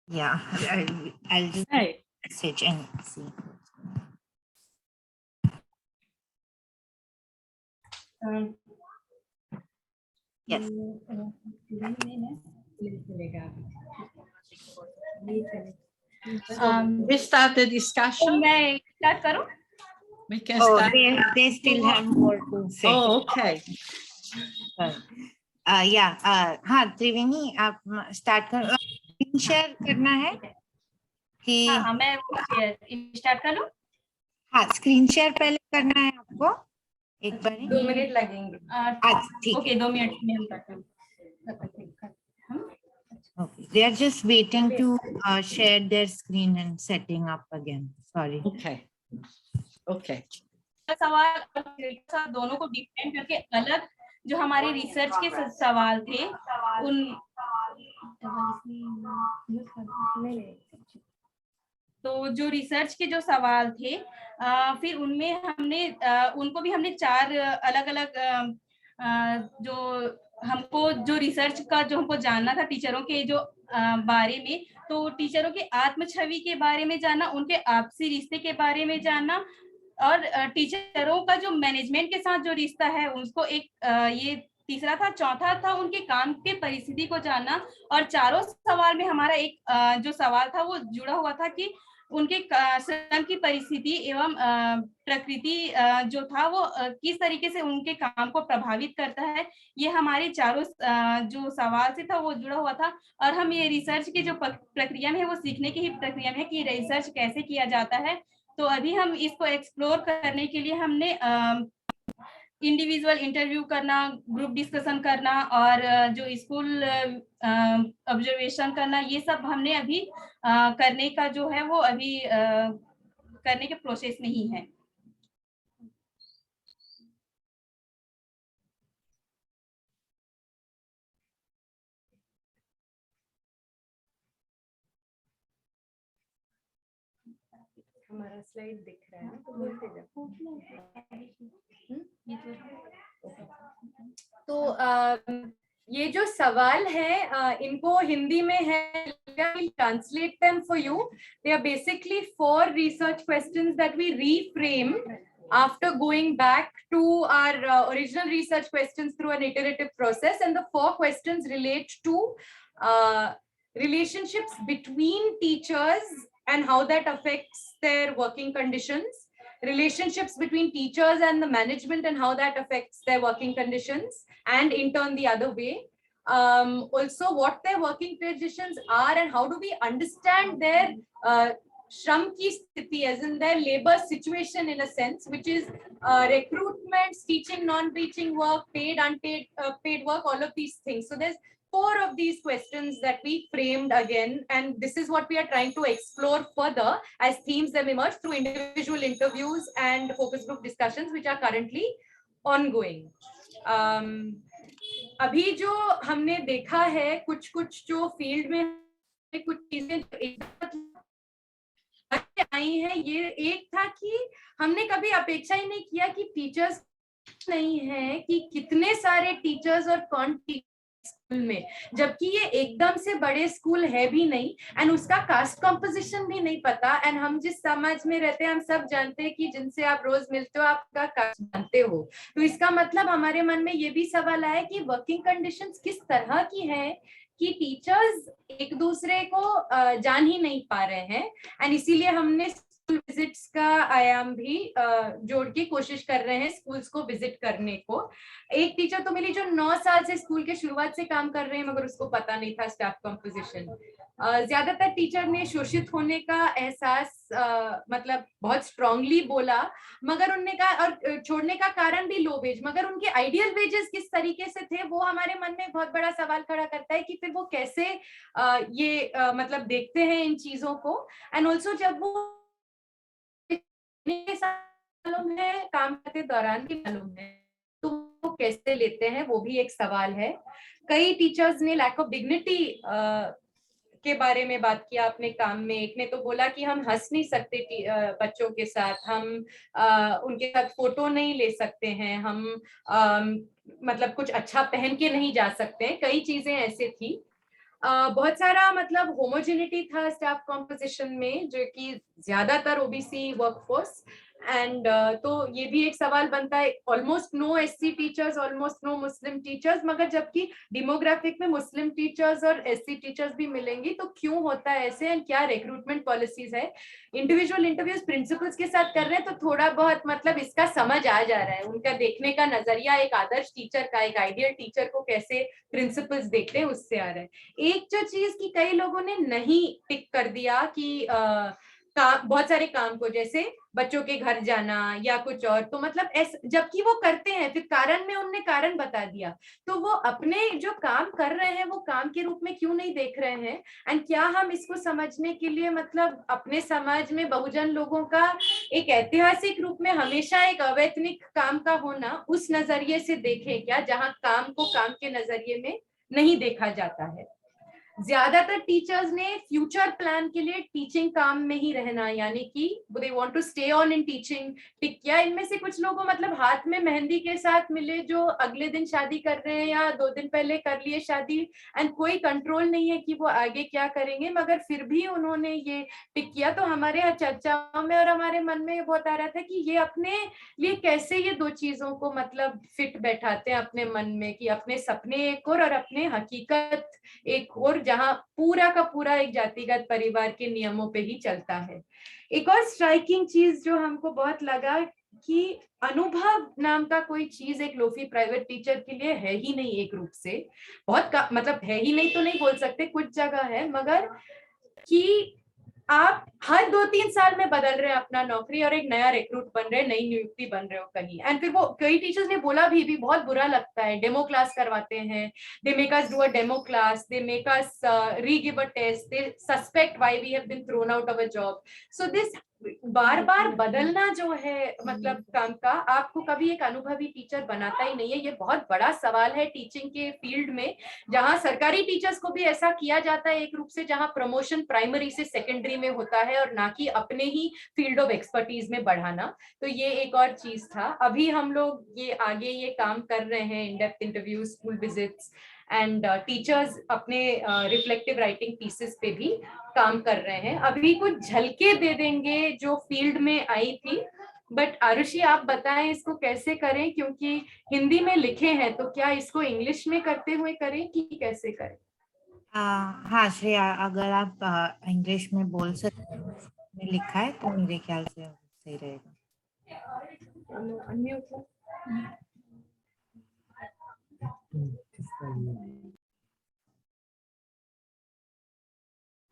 Yeah, I'll just message and see. Yes. We start the discussion. मैं स्टार्ट करूं? We can Oh, start. they still have more to say. Oh, okay. हाँ त्रिवेणी आप स्टार्ट कर, स्क्रीन शेयर करना है कि हाँ मैं स्टार्ट कर लूं? हाँ स्क्रीन शेयर पहले करना है आपको, एक बार 2 मिनट लगेंगे। ठीक ओके है। 2 मिनट में हम करते हैं। Okay, they are just waiting to share their screen and setting up again. Sorry. Okay. Okay. सवाल दोनों को डिफाइन करके अलग जो हमारे रिसर्च के सवाल थे उन तो जो रिसर्च के जो सवाल थे फिर उनमें हमने उनको भी हमने 4 अलग अलग जो हमको जो रिसर्च का जो हमको जानना था टीचरों के जो बारे में, तो टीचरों के आत्म छवि के बारे में जानना, उनके आपसी रिश्ते के बारे में जानना और टीचरों का जो मैनेजमेंट के साथ जो रिश्ता है उसको एक ये तीसरा था। चौथा था उनके काम के परिस्थिति को जानना और चारों सवाल में हमारा एक जो सवाल था वो जुड़ा हुआ था कि उनके श्रम की परिस्थिति एवं प्रकृति जो था वो किस तरीके से उनके काम को प्रभावित करता है। ये हमारे चारों जो सवाल से था वो जुड़ा हुआ था और हम ये रिसर्च की जो प्रक्रिया में है वो सीखने की ही प्रक्रिया में है कि रिसर्च कैसे किया जाता है। तो अभी हम इसको एक्सप्लोर करने के लिए हमने इंडिविजुअल इंटरव्यू करना, ग्रुप डिस्कशन करना और जो स्कूल ऑब्जर्वेशन करना, ये सब हमने अभी करने का जो है वो अभी करने के प्रोसेस में ही है। हमारा स्लाइड दिख रहा है ना, तो बोलते जाओ। तो ये जो सवाल है इनको हिंदी में है, translate them for you. They are basically 4 research questions that we reframed after going back to our original research questions through an iterative process, and the 4 questions relate to relationships between teachers and how that affects their working conditions, relationships between teachers and the management and how that affects their working conditions, and in turn the other way. Also what their working conditions are and how do we understand their shram ki sthiti, as in their labor situation in a sense, which is recruitments, teaching, non-teaching work, paid, unpaid, paid work, all of these things. So there's 4 of these questions that we framed again, and this is what we are trying to explore further as themes that emerge through individual interviews and focus group discussions, which are currently ongoing. अभी जो हमने देखा है कुछ जो field में कुछ चीजें आई है, ये एक था कि हमने कभी अपेक्षा ही नहीं किया कि टीचर्स नहीं है कि कितने सारे टीचर्स और कौन स्कूल में, जबकि ये एकदम से बड़े स्कूल है भी नहीं एंड उसका कास्ट कंपोजिशन भी नहीं पता। एंड हम जिस समाज में रहते हैं हम सब जानते हैं कि जिनसे आप रोज मिलते हो आपका कास्ट जानते हो, तो इसका मतलब हमारे मन में ये भी सवाल आया कि वर्किंग कंडीशंस किस तरह की है कि टीचर्स एक दूसरे को जान ही नहीं पा रहे हैं। एंड इसीलिए हमने स्कूल विजिट्स का आयाम भी जोड़ के कोशिश कर रहे हैं स्कूल्स को विजिट करने को। एक टीचर तो मिली जो 9 साल से स्कूल के शुरुआत से काम कर रहे हैं मगर उसको पता नहीं था स्टाफ कंपोजिशन। ज्यादातर टीचर ने शोषित होने का एहसास मतलब बहुत स्ट्रांगली बोला, मगर उनने कहा और छोड़ने का कारण भी लो वेज, मगर उनके आइडियल वेजेस किस तरीके से थे वो हमारे मन में बहुत बड़ा सवाल खड़ा करता है कि फिर वो कैसे ये मतलब देखते हैं इन चीजों को। एंड ऑल्सो जब वो मालूम है काम करते दौरान भी मालूम है तो वो कैसे लेते हैं, वो भी एक सवाल है। कई टीचर्स ने लैक ऑफ डिग्निटी के बारे में बात किया अपने काम में। एक ने तो बोला कि हम हंस नहीं सकते बच्चों के साथ, हम उनके साथ फोटो नहीं ले सकते हैं, हम मतलब कुछ अच्छा पहन के नहीं जा सकते हैं, कई चीजें ऐसे थी। बहुत सारा मतलब होमोजेनिटी था स्टाफ कॉम्पोजिशन में, जो कि ज्यादातर ओबीसी वर्कफोर्स एंड तो ये भी एक सवाल बनता है, almost no SC teachers, almost no Muslim teachers, मगर जबकि डेमोग्राफिक में मुस्लिम टीचर्स और एससी टीचर्स भी मिलेंगी, तो क्यों होता है ऐसे एंड क्या रिक्रूटमेंट पॉलिसीज है? इंडिविजुअल इंटरव्यूज प्रिंसिपल्स के साथ कर रहे हैं तो थोड़ा बहुत मतलब इसका समझ आ जा रहा है, उनका देखने का नजरिया एक आदर्श टीचर का, एक आइडियल टीचर को कैसे प्रिंसिपल्स देखते हैं उससे आ रहा है। एक जो चीज की कई लोगों ने नहीं टिक कर दिया कि बहुत सारे काम को, जैसे बच्चों के घर जाना या कुछ और, तो मतलब जबकि वो करते हैं, फिर कारण में उनने कारण बता दिया, तो वो अपने जो काम कर रहे हैं वो काम के रूप में क्यों नहीं देख रहे हैं? एंड क्या हम इसको समझने के लिए मतलब अपने समाज में बहुजन लोगों का एक ऐतिहासिक रूप में हमेशा एक अवैतनिक काम का होना उस नजरिए से देखें क्या, जहां काम को काम के नजरिए में नहीं देखा जाता है? ज्यादातर टीचर्स ने फ्यूचर प्लान के लिए टीचिंग काम में ही रहना, यानी कि they want to stay on in teaching tick किया। इनमें से कुछ लोगों मतलब हाथ में मेहंदी के साथ मिले, जो अगले दिन शादी कर रहे हैं या 2 दिन पहले कर लिए शादी, एंड कोई कंट्रोल नहीं है कि वो आगे क्या करेंगे, मगर फिर भी उन्होंने ये टिक किया। तो हमारे यहाँ चर्चाओं में और हमारे मन में ये बहुत आ रहा था कि ये अपने लिए कैसे ये दो चीजों को मतलब फिट बैठाते हैं अपने मन में, कि अपने सपने एक और अपने हकीकत एक और, जहां पूरा का पूरा एक जातिगत परिवार के नियमों पे ही चलता है। एक और स्ट्राइकिंग चीज जो हमको बहुत लगा कि अनुभव नाम का कोई चीज एक लोफी प्राइवेट टीचर के लिए है ही नहीं, एक रूप से बहुत मतलब है ही नहीं तो नहीं बोल सकते, कुछ जगह है, मगर कि आप हर 2-3 साल में बदल रहे हैं अपना नौकरी और एक नया रिक्रूट बन रहे हैं, नई नियुक्ति बन रहे हो कहीं, एंड फिर वो कई टीचर्स ने बोला भी बहुत बुरा लगता है, डेमो क्लास करवाते हैं, they make us do a demo class, they make us re-give a test, they suspect why we have been thrown out of a job. So this बार बार बदलना जो है मतलब काम का, आपको कभी एक अनुभवी टीचर बनाता ही नहीं है। ये बहुत बड़ा सवाल है टीचिंग के फील्ड में, जहां सरकारी टीचर्स को भी ऐसा किया जाता है एक रूप से, जहां प्रमोशन प्राइमरी से सेकेंडरी में होता है और ना कि अपने ही फील्ड ऑफ एक्सपर्टीज में बढ़ाना। तो ये एक और चीज था। अभी हम लोग ये आगे ये काम कर रहे हैं, in depth interview, school visits, and teachers अपने रिफ्लेक्टिव राइटिंग पीसेस पे भी काम कर रहे हैं। अभी कुछ झलके दे देंगे जो फील्ड में आई थी, बट आरुषि आप बताएं इसको कैसे करें, क्योंकि हिंदी में लिखे हैं, तो क्या इसको इंग्लिश में करते हुए करें कि कैसे करें? हाँ श्रेया, अगर आप इंग्लिश में बोल सकते हैं, में लिखा है तो मेरे ख्याल से सही रहेगा।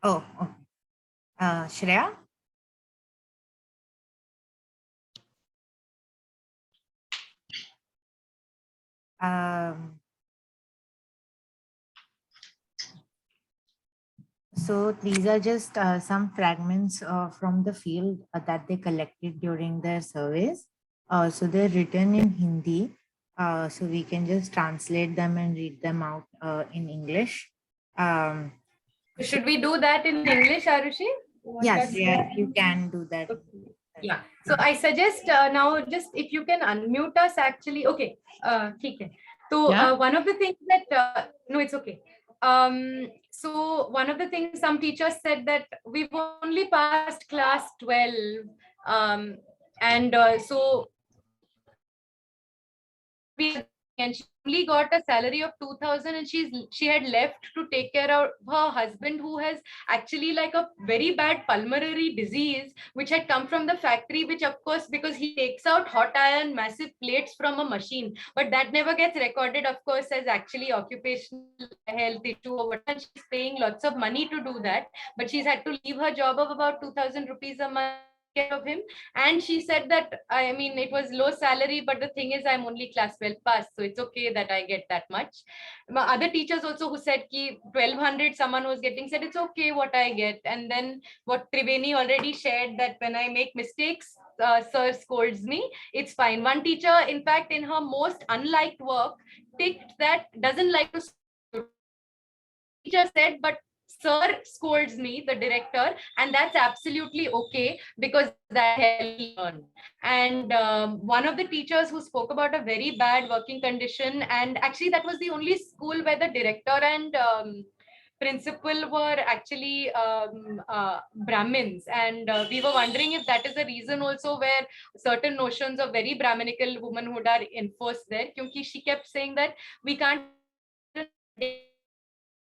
ओह, Shreya. So these are just some fragments from the field that they collected during their surveys. So they're written in Hindi, so we can just translate them and read them out in English. Should we do that in English, Arushi? Yes, yeah, you can do that. Okay. Yeah. So I suggest now just if you can unmute us actually. Okay. ठीक है. So one of the things that no, it's okay. So one of the things some teachers said that we've only passed class 12, and so and she only got a salary of 2,000, and she had left to take care of her husband, who has actually like a very bad pulmonary disease which had come from the factory, which of course, because he takes out hot iron massive plates from a machine, but that never gets recorded of course as actually occupational health issue or whatever. She's paying lots of money to do that, but she's had to leave her job of about 2,000 rupees a month care of him. And she said that, I mean, it was low salary, but the thing is I'm only class 12 pass, so it's okay that I get that much. My other teachers also who said ki 1,200 someone was getting, said it's okay what I get. And then what Triveni already shared, that when I make mistakes, sir scolds me, it's fine. One teacher, in fact, in her most unliked work, ticked that doesn't like to teacher said, but sir scolds me, the director, and that's absolutely okay because that helps me learn. And one of the teachers who spoke about a very bad working condition, and actually that was the only school where the director and principal were actually Brahmins, and we were wondering if that is the reason also where certain notions of very Brahminical womanhood are enforced there. Because she kept saying that we can't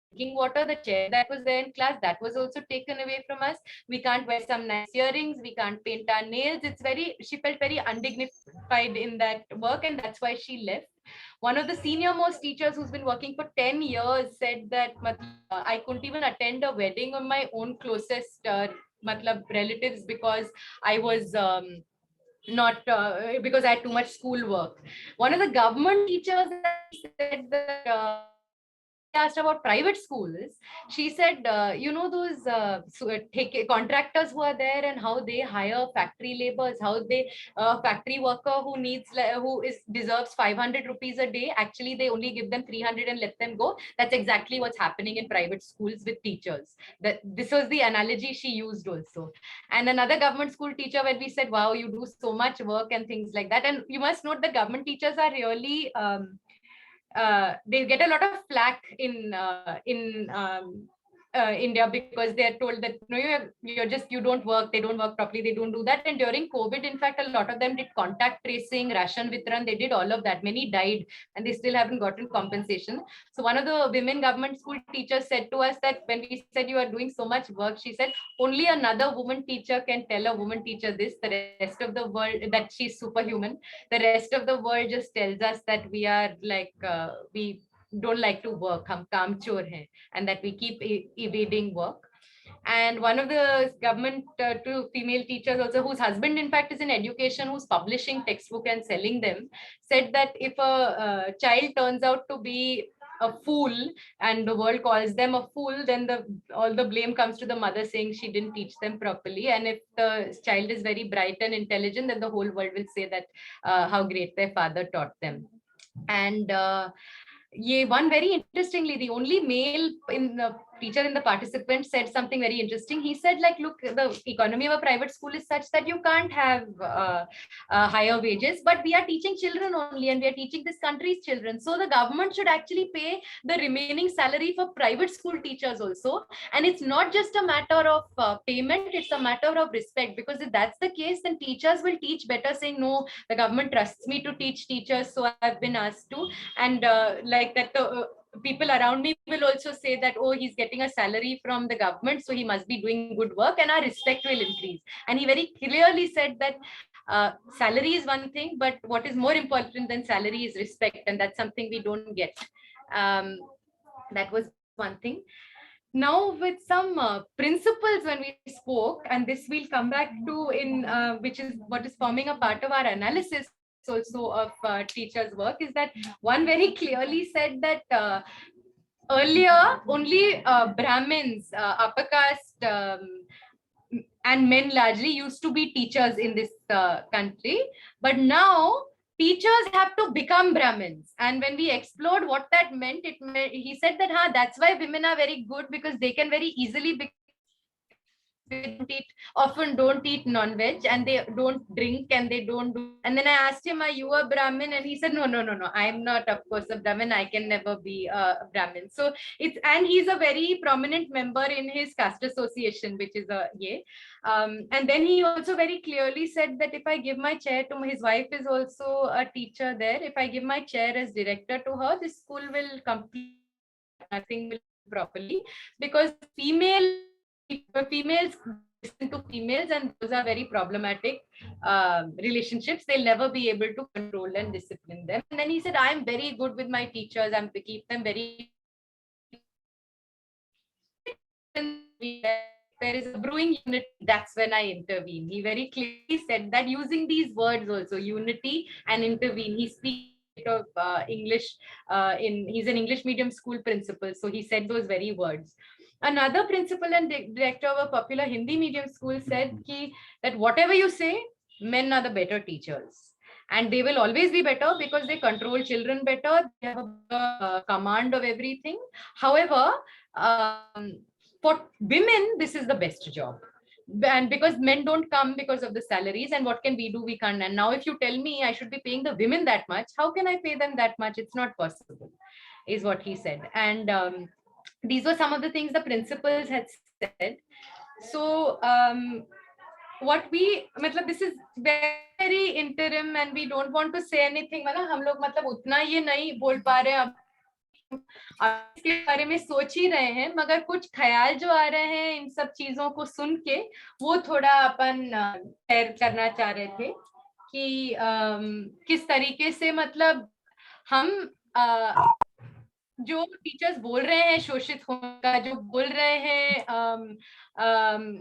drinking water, the chair that was there in class, that was also taken away from us. We can't wear some nice earrings, we can't paint our nails. She felt very undignified in that work, and that's why she left. One of the senior most teachers who's been working for 10 years said that I couldn't even attend a wedding of my own closest relatives because I was not because I had too much school work. One of the government teachers said that asked about private schools, she said, those contractors who are there and how they hire factory laborers, how they factory worker who deserves 500 rupees a day, actually they only give them 300 and let them go. That's exactly what's happening in private schools with teachers. This was the analogy she used also. And another government school teacher, when we said, wow, you do so much work and things like that. And you must note the government teachers are really they get a lot of flack in India because they are told that you don't work, they don't work properly, they don't do that. And during COVID, in fact, a lot of them did contact tracing, ration vitran, they did all of that. Many died and they still haven't gotten compensation. So one of the women government school teachers said to us that when we said you are doing so much work, she said only another woman teacher can tell a woman teacher this, the rest of the world, that she's superhuman. The rest of the world just tells us that we are like we don't like to work, hum kaam chor hain, and that we keep evading work. And one of the government two female teachers also, whose husband in fact is in education, who's publishing textbook and selling them, said that if a child turns out to be a fool and the world calls them a fool, then all the blame comes to the mother, saying she didn't teach them properly. And if the child is very bright and intelligent, then the whole world will say that how great their father taught them. And one very interestingly, the only male in the teacher in the participant said something very interesting. He said, like, look, the economy of a private school is such that you can't have higher wages, but we are teaching children only, and we are teaching this country's children. So the government should actually pay the remaining salary for private school teachers also. And it's not just a matter of payment, it's a matter of respect, because if that's the case, then teachers will teach better, saying, no, the government trusts me to teach teachers, so I've been asked to. And like that, people around me will also say that, oh, he's getting a salary from the government, so he must be doing good work, and our respect will increase. And he very clearly said that salary is one thing, but what is more important than salary is respect, and that's something we don't get. That was one thing. Now, with some principles when we spoke, and this we'll come back to in which is what is forming a part of our analysis also of teachers' work, is that one very clearly said that earlier only Brahmins, upper caste and men largely used to be teachers in this country, but now teachers have to become Brahmins. And when we explored what that meant, he said that that's why women are very good, because they can very easily become, often don't eat non-veg, and they don't drink, and they don't do. And then I asked him, are you a Brahmin? And he said, no, I'm not, of course, a Brahmin. I can never be a Brahmin. So and he's a very prominent member in his caste association, which is and then he also very clearly said that if I give my chair to his wife is also a teacher there, if I give my chair as director to her, this school will complete, nothing will properly, because females listen to females, and those are very problematic relationships. They'll never be able to control and discipline them. And then he said, I'm very good with my teachers, I'm to keep them very. There is a brewing unit, that's when I intervene. He very clearly said that, using these words also, unity and intervene. He speaks of English he's an English medium school principal, so he said those very words. Another principal and director of a popular Hindi medium school said that whatever you say, men are the better teachers, and they will always be better because they control children better, they have a command of everything. However, for women, this is the best job. And because men don't come because of the salaries, and what can we do? We can't. And now if you tell me I should be paying the women that much, how can I pay them that much? It's not possible, is what he said. And these were some of the things the principals had said. So what we, मतलब this is very interim and we don't want to say anything. मतलब हम लोग मतलब उतना ये नहीं बोल पा रहे अब इसके बारे में सोच ही रहे हैं, मगर कुछ ख्याल जो आ रहे हैं इन सब चीजों को सुन के वो थोड़ा अपन शेयर करना चाह रहे थे कि किस तरीके से मतलब हम जो टीचर्स बोल रहे हैं शोषित होने का, जो बोल रहे हैं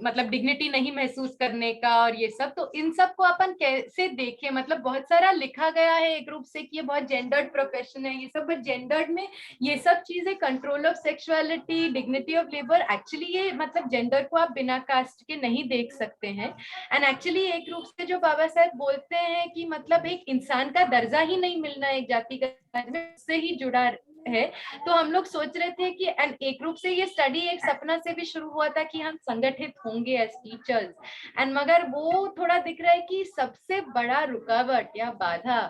मतलब डिग्निटी नहीं महसूस करने का और ये सब, तो इन सब को अपन कैसे देखें? मतलब बहुत सारा लिखा गया है एक रूप से कि ये बहुत जेंडर्ड प्रोफेशन है ये सब, बट जेंडर्ड में ये सब चीजें, control of sexuality, dignity of labour, actually ये मतलब जेंडर को आप बिना कास्ट के नहीं देख सकते हैं। एंड एक्चुअली एक रूप से जो बाबा साहब बोलते हैं कि मतलब एक इंसान का दर्जा ही नहीं मिलना एक जाति का, उससे ही जुड़ा है। तो हम लोग सोच रहे थे कि एक रूप से ये स्टडी एक सपना से भी शुरू हुआ था कि हम संगठित होंगे एज टीचर्स, एंड मगर वो थोड़ा दिख रहा है कि सबसे बड़ा रुकावट या बाधा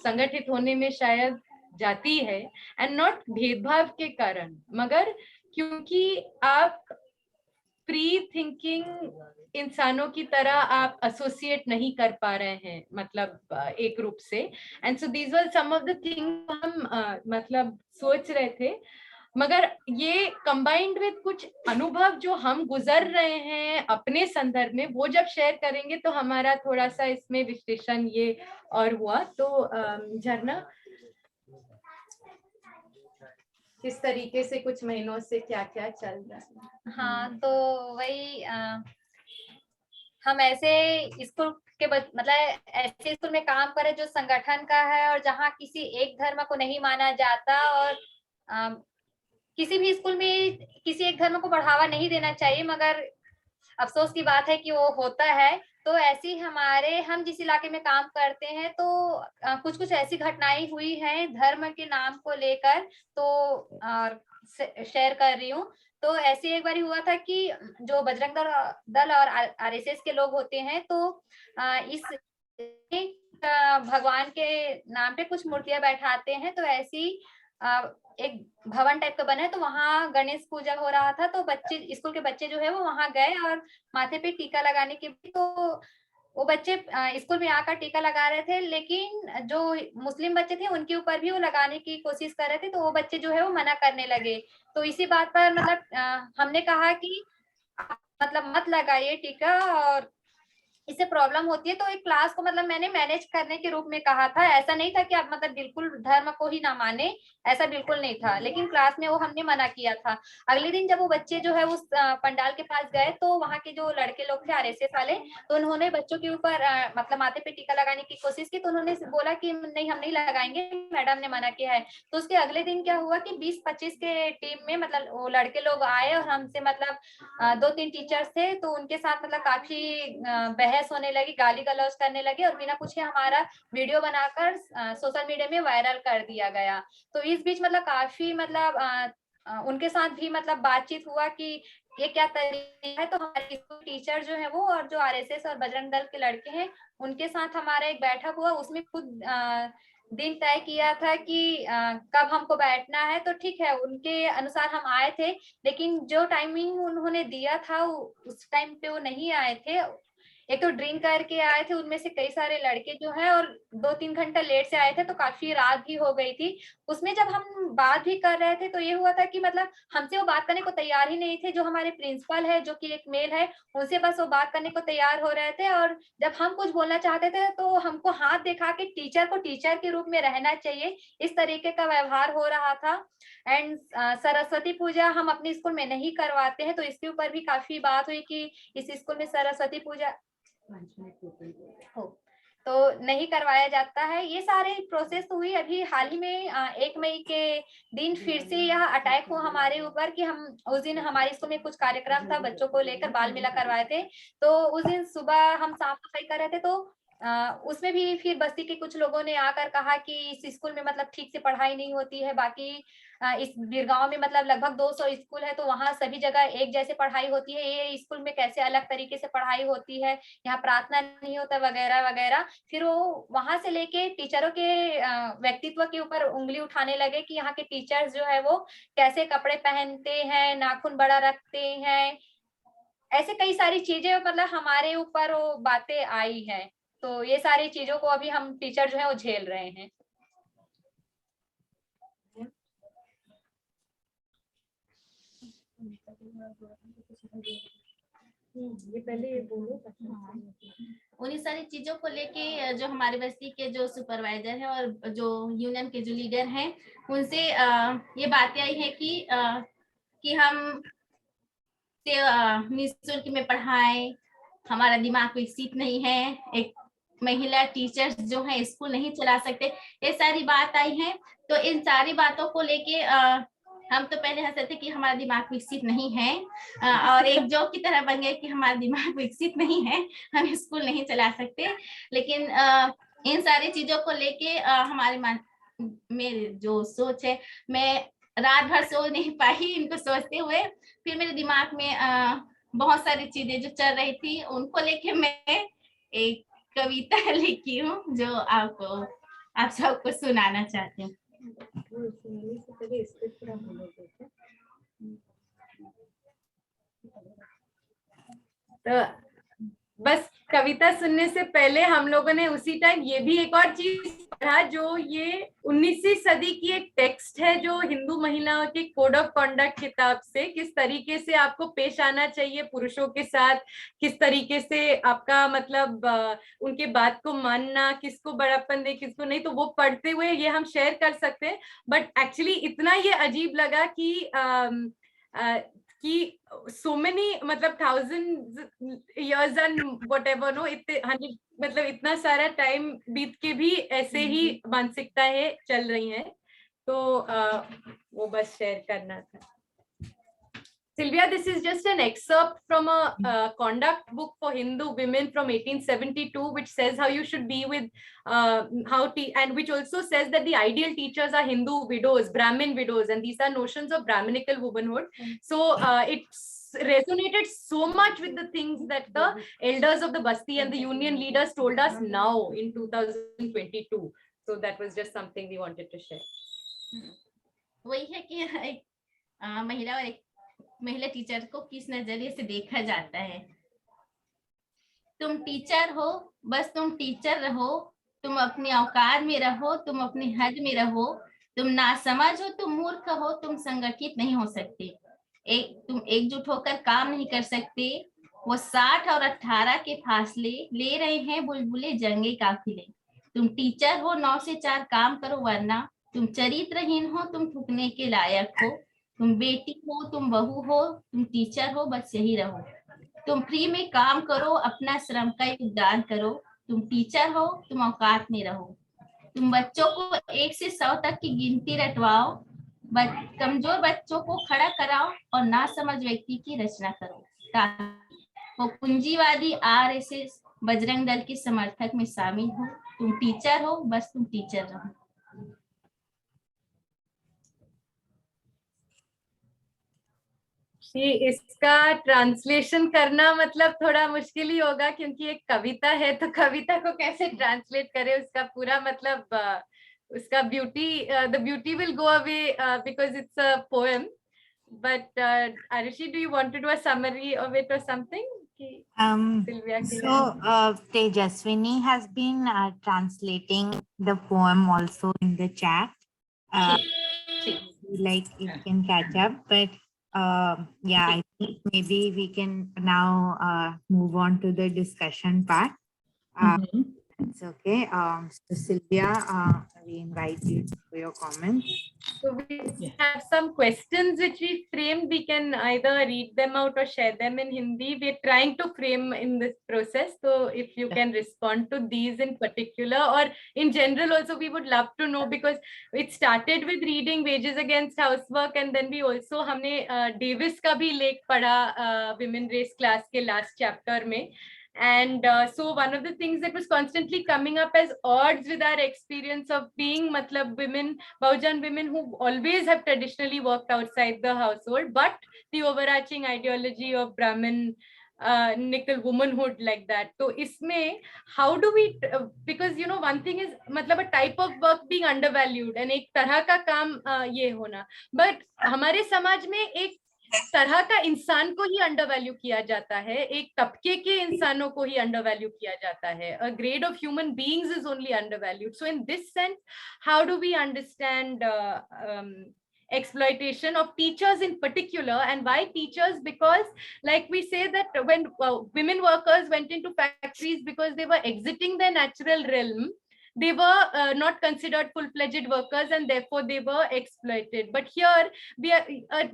संगठित होने में शायद जाती है, एंड नॉट भेदभाव के कारण, मगर क्योंकि आप फ्री थिंकिंग इंसानों की तरह आप एसोसिएट नहीं कर पा रहे हैं, मतलब एक रूप से। And so these were some of the thing हम मतलब सोच रहे थे, मगर ये कंबाइंड विद कुछ अनुभव जो हम गुजर रहे हैं अपने संदर्भ में, वो जब शेयर करेंगे तो हमारा थोड़ा सा इसमें विश्लेषण ये और हुआ। तो झरना, किस तरीके से कुछ महीनों से क्या क्या चल रहा है? हाँ, तो वही हम ऐसे स्कूल के मतलब ऐसे स्कूल में काम करें जो संगठन का है और जहाँ किसी एक धर्म को नहीं माना जाता, और किसी भी स्कूल में किसी एक धर्म को बढ़ावा नहीं देना चाहिए, मगर अफसोस की बात है कि वो होता है। तो ऐसी हम जिस इलाके में काम करते हैं तो कुछ कुछ ऐसी घटनाएं हुई हैं धर्म के नाम को लेकर, तो शेयर कर रही हूँ। तो ऐसे एक बार हुआ था कि जो बजरंग दल और आरएसएस के लोग होते हैं, तो इस भगवान के नाम पे कुछ मूर्तियां बैठाते हैं। तो ऐसी एक भवन टाइप का बना है, तो वहाँ गणेश पूजा हो रहा था, तो बच्चे, स्कूल के बच्चे जो है वो वहां गए और माथे पे टीका लगाने के, तो वो बच्चे स्कूल में आकर टीका लगा रहे थे, लेकिन जो मुस्लिम बच्चे थे उनके ऊपर भी वो लगाने की कोशिश कर रहे थे, तो वो बच्चे जो है वो मना करने लगे। तो इसी बात पर मतलब हमने कहा कि मतलब मत लगाइए टीका और इससे प्रॉब्लम होती है। तो एक क्लास को मतलब मैंने मैनेज करने के रूप में कहा था, ऐसा नहीं था कि आप मतलब बिल्कुल धर्म को ही ना माने, ऐसा बिल्कुल नहीं था, लेकिन क्लास में वो हमने मना किया था। अगले दिन जब वो बच्चे जो है उस पंडाल के पास गए, तो वहाँ के जो लड़के लोग थे आरएसएस वाले, तो उन्होंने बच्चों के ऊपर मतलब माथे पे टीका लगाने की कोशिश की, तो उन्होंने बोला कि नहीं हम नहीं लगाएंगे, मैडम ने मना किया है। तो उसके अगले दिन क्या हुआ कि 20-25 के टीम में मतलब वो लड़के लोग आए और हमसे मतलब 2-3 टीचर्स थे, तो उनके साथ मतलब काफी बहस होने लगी, गाली गलौज करने लगे, और बिना पूछे हमारा वीडियो बनाकर सोशल मीडिया में वायरल कर दिया गया। तो इस बीच मतलब काफी मतलब उनके साथ भी मतलब बातचीत हुआ कि ये क्या तरीका है। तो हमारे टीचर जो है वो और जो आरएसएस और बजरंग दल के लड़के हैं उनके साथ हमारा एक बैठक हुआ, उसमें खुद दिन तय किया था कि कब हमको बैठना है। तो ठीक है, उनके अनुसार हम आए थे, लेकिन जो टाइमिंग उन्होंने दिया था उस टाइम पे वो नहीं आए थे। एक तो ड्रिंक करके आए थे उनमें से कई सारे लड़के जो है, और 2-3 घंटा लेट से आए थे, तो काफी रात भी हो गई थी। उसमें जब हम बात भी कर रहे थे तो ये हुआ था कि मतलब हमसे वो बात करने को तैयार ही नहीं थे। जो हमारे प्रिंसिपल है जो कि एक मेल है, उनसे बस वो बात करने को तैयार हो रहे थे, और जब हम कुछ बोलना चाहते थे तो हमको हाथ दिखा के टीचर को टीचर के रूप में रहना चाहिए, इस तरीके का व्यवहार हो रहा था। एंड सरस्वती पूजा हम अपने स्कूल में नहीं करवाते हैं, तो इसके ऊपर भी काफी बात हुई कि इस स्कूल में सरस्वती पूजा हो तो नहीं करवाया जाता है। ये सारे प्रोसेस हुई। अभी हाल ही में 1 मई के दिन फिर से यह अटैक हुआ हमारे ऊपर कि हम उस दिन हमारे स्कूल में कुछ कार्यक्रम था, बच्चों को लेकर बाल मेला करवाए थे। तो उस दिन सुबह हम साफ सफाई कर रहे थे, तो उसमें भी फिर बस्ती के कुछ लोगों ने आकर कहा कि इस स्कूल में मतलब ठीक से पढ़ाई नहीं होती है, बाकी इस बिरगांव में मतलब लगभग 200 स्कूल है तो वहाँ सभी जगह एक जैसे पढ़ाई होती है, ये स्कूल में कैसे अलग तरीके से पढ़ाई होती है, यहाँ प्रार्थना नहीं होता वगैरह वगैरह। फिर वो वहां से लेके टीचरों के व्यक्तित्व के ऊपर उंगली उठाने लगे कि यहाँ के टीचर्स जो है वो कैसे कपड़े पहनते हैं, नाखून बड़ा रखते हैं, ऐसे कई सारी चीजें मतलब हमारे ऊपर वो बातें आई हैं। तो ये सारी चीजों को अभी हम टीचर जो है वो झेल रहे हैं। ये पहले बोलो। उन्हीं सारी चीजों को लेके जो हमारे बस्ती के जो सुपरवाइजर है और जो यूनियन के जो लीडर हैं उनसे ये बातें आई है कि हम निःशुल्क में पढ़ाएं, हमारा दिमाग विकसित नहीं है, एक महिला टीचर्स जो है स्कूल नहीं चला सकते, ये सारी बात आई है। तो इन सारी बातों को लेके हम तो पहले हंसते थे कि हमारा दिमाग विकसित नहीं है और एक जोक की तरह बन गया कि हमारा दिमाग विकसित नहीं है, हम स्कूल नहीं चला सकते। लेकिन इन सारी चीजों को लेके हमारे मेरे जो सोच है, मैं रात भर सो नहीं पाई इनको सोचते हुए। फिर मेरे दिमाग में बहुत सारी चीजें जो चल रही थी उनको लेके मैं एक कविता लिखी हूँ जो आप सबको सुनाना चाहती हूँ। तो बस कविता सुनने से पहले हम लोगों ने उसी टाइम ये भी एक और चीज पढ़ा, जो ये 19वीं सदी की एक टेक्स्ट है जो हिंदू महिलाओं के कोड ऑफ कॉन्डक्ट किताब से, किस तरीके से आपको पेश आना चाहिए पुरुषों के साथ, किस तरीके से आपका मतलब उनके बात को मानना, किसको बड़ापन दे किसको नहीं, तो वो पढ़ते हुए ये हम शेयर कर सकते हैं। बट एक्चुअली इतना ये अजीब लगा कि so many मतलब thousands years and whatever no इतने 100 मतलब इतना सारा टाइम बीत के भी ऐसे ही मानसिकता है चल रही है। तो वो बस शेयर करना था। Silvia, this is just an excerpt from a conduct book for Hindu women from 1872, which says how you should be with and which also says that the ideal teachers are Hindu widows, Brahmin widows, and these are notions of Brahminical womanhood. So it's resonated so much with the things that the elders of the Basti and the union leaders told us now in 2022. So that was just something we wanted to share. वही है कि महिला और एक महिला teacher को किस नजरिए से देखा जाता है। तुम टीचर हो, बस तुम टीचर रहो, तुम अपनी औकात में रहो, तुम अपनी हद में रहो, तुम नासमझ हो, तुम मूर्ख हो, तुम संगठित नहीं हो सकते, तुम एकजुट होकर काम नहीं कर सकते। वो 60 और 18 के फासले ले रहे हैं बुलबुले जंगे काफिले। तुम टीचर हो, 9 से 4 काम करो वरना तुम चरित्रहीन हो, तुम थूकने के लायक हो। तुम बेटी हो, तुम बहू हो, तुम टीचर हो, बस यही रहो। तुम फ्री में काम करो, अपना श्रम का योगदान करो। तुम टीचर हो, तुम औकात में रहो। तुम बच्चों को 1 से 100 तक की गिनती रटवाओ, कमजोर बच्चों को खड़ा कराओ और नासमझ व्यक्ति की रचना करो ताकि वो पूंजीवादी आरएसएस बजरंग दल के समर्थक में शामिल हो। तुम टीचर हो, बस तुम टीचर रहो। इसका ट्रांसलेशन करना मतलब थोड़ा मुश्किल ही होगा क्योंकि एक कविता है, तो कविता को कैसे ट्रांसलेट करें, उसका पूरा मतलब उसका the beauty will go away because it's a poem. But Arishi, do you want to do a summary of it or something? Silvia, so Tejaswini has been translating the poem also in the chat. Like you can catch up, but yeah, I think maybe we can now move on to the discussion part. It's okay. So Silvia, we invite you for your comments. So we have some questions which we framed. We can either read them out or share them in Hindi. We're trying to frame in this process. So if you can respond to these in particular or in general also, we would love to know, because it started with reading Wages Against Housework, and then we also हमने Davis का भी लेख पढ़ा women race class के last chapter में. And so one of the things that was constantly coming up as odds with our experience of being women, Bahujan women who always have traditionally worked outside the household, but the overarching ideology of Brahmin nickel womanhood like that. So isme, how do we, because one thing is a type of work being undervalued and एक तरह का काम ये होना, but हमारे समाज में एक तरह का इंसान को ही अंडरवैल्यू किया जाता है, एक तबके के इंसानों को ही अंडरवैल्यू किया जाता है. A grade of human beings is only undervalued. So in this sense, how do we understand exploitation of teachers in particular, and why teachers? Because like we say that when women workers went into factories because they were exiting their natural realm, they were not considered full-fledged workers and therefore they were exploited. But here we are,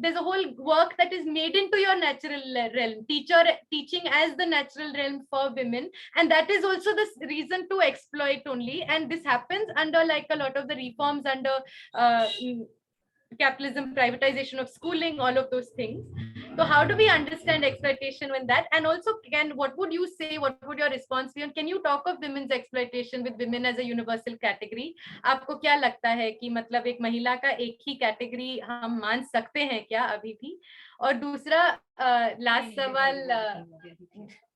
there's a whole work that is made into your natural realm, teaching as the natural realm for women, and that is also the reason to exploit only. And this happens under like a lot of the reforms under capitalism, privatization of schooling, all of those things. So how do we understand exploitation when that? And also, what would you say, what would your response be? And can you talk of women's exploitation with women as a universal category? आपको क्या लगता है कि मतलब एक महिला का एक ही कैटेगरी हम मान सकते हैं क्या अभी भी? और दूसरा लास्ट सवाल,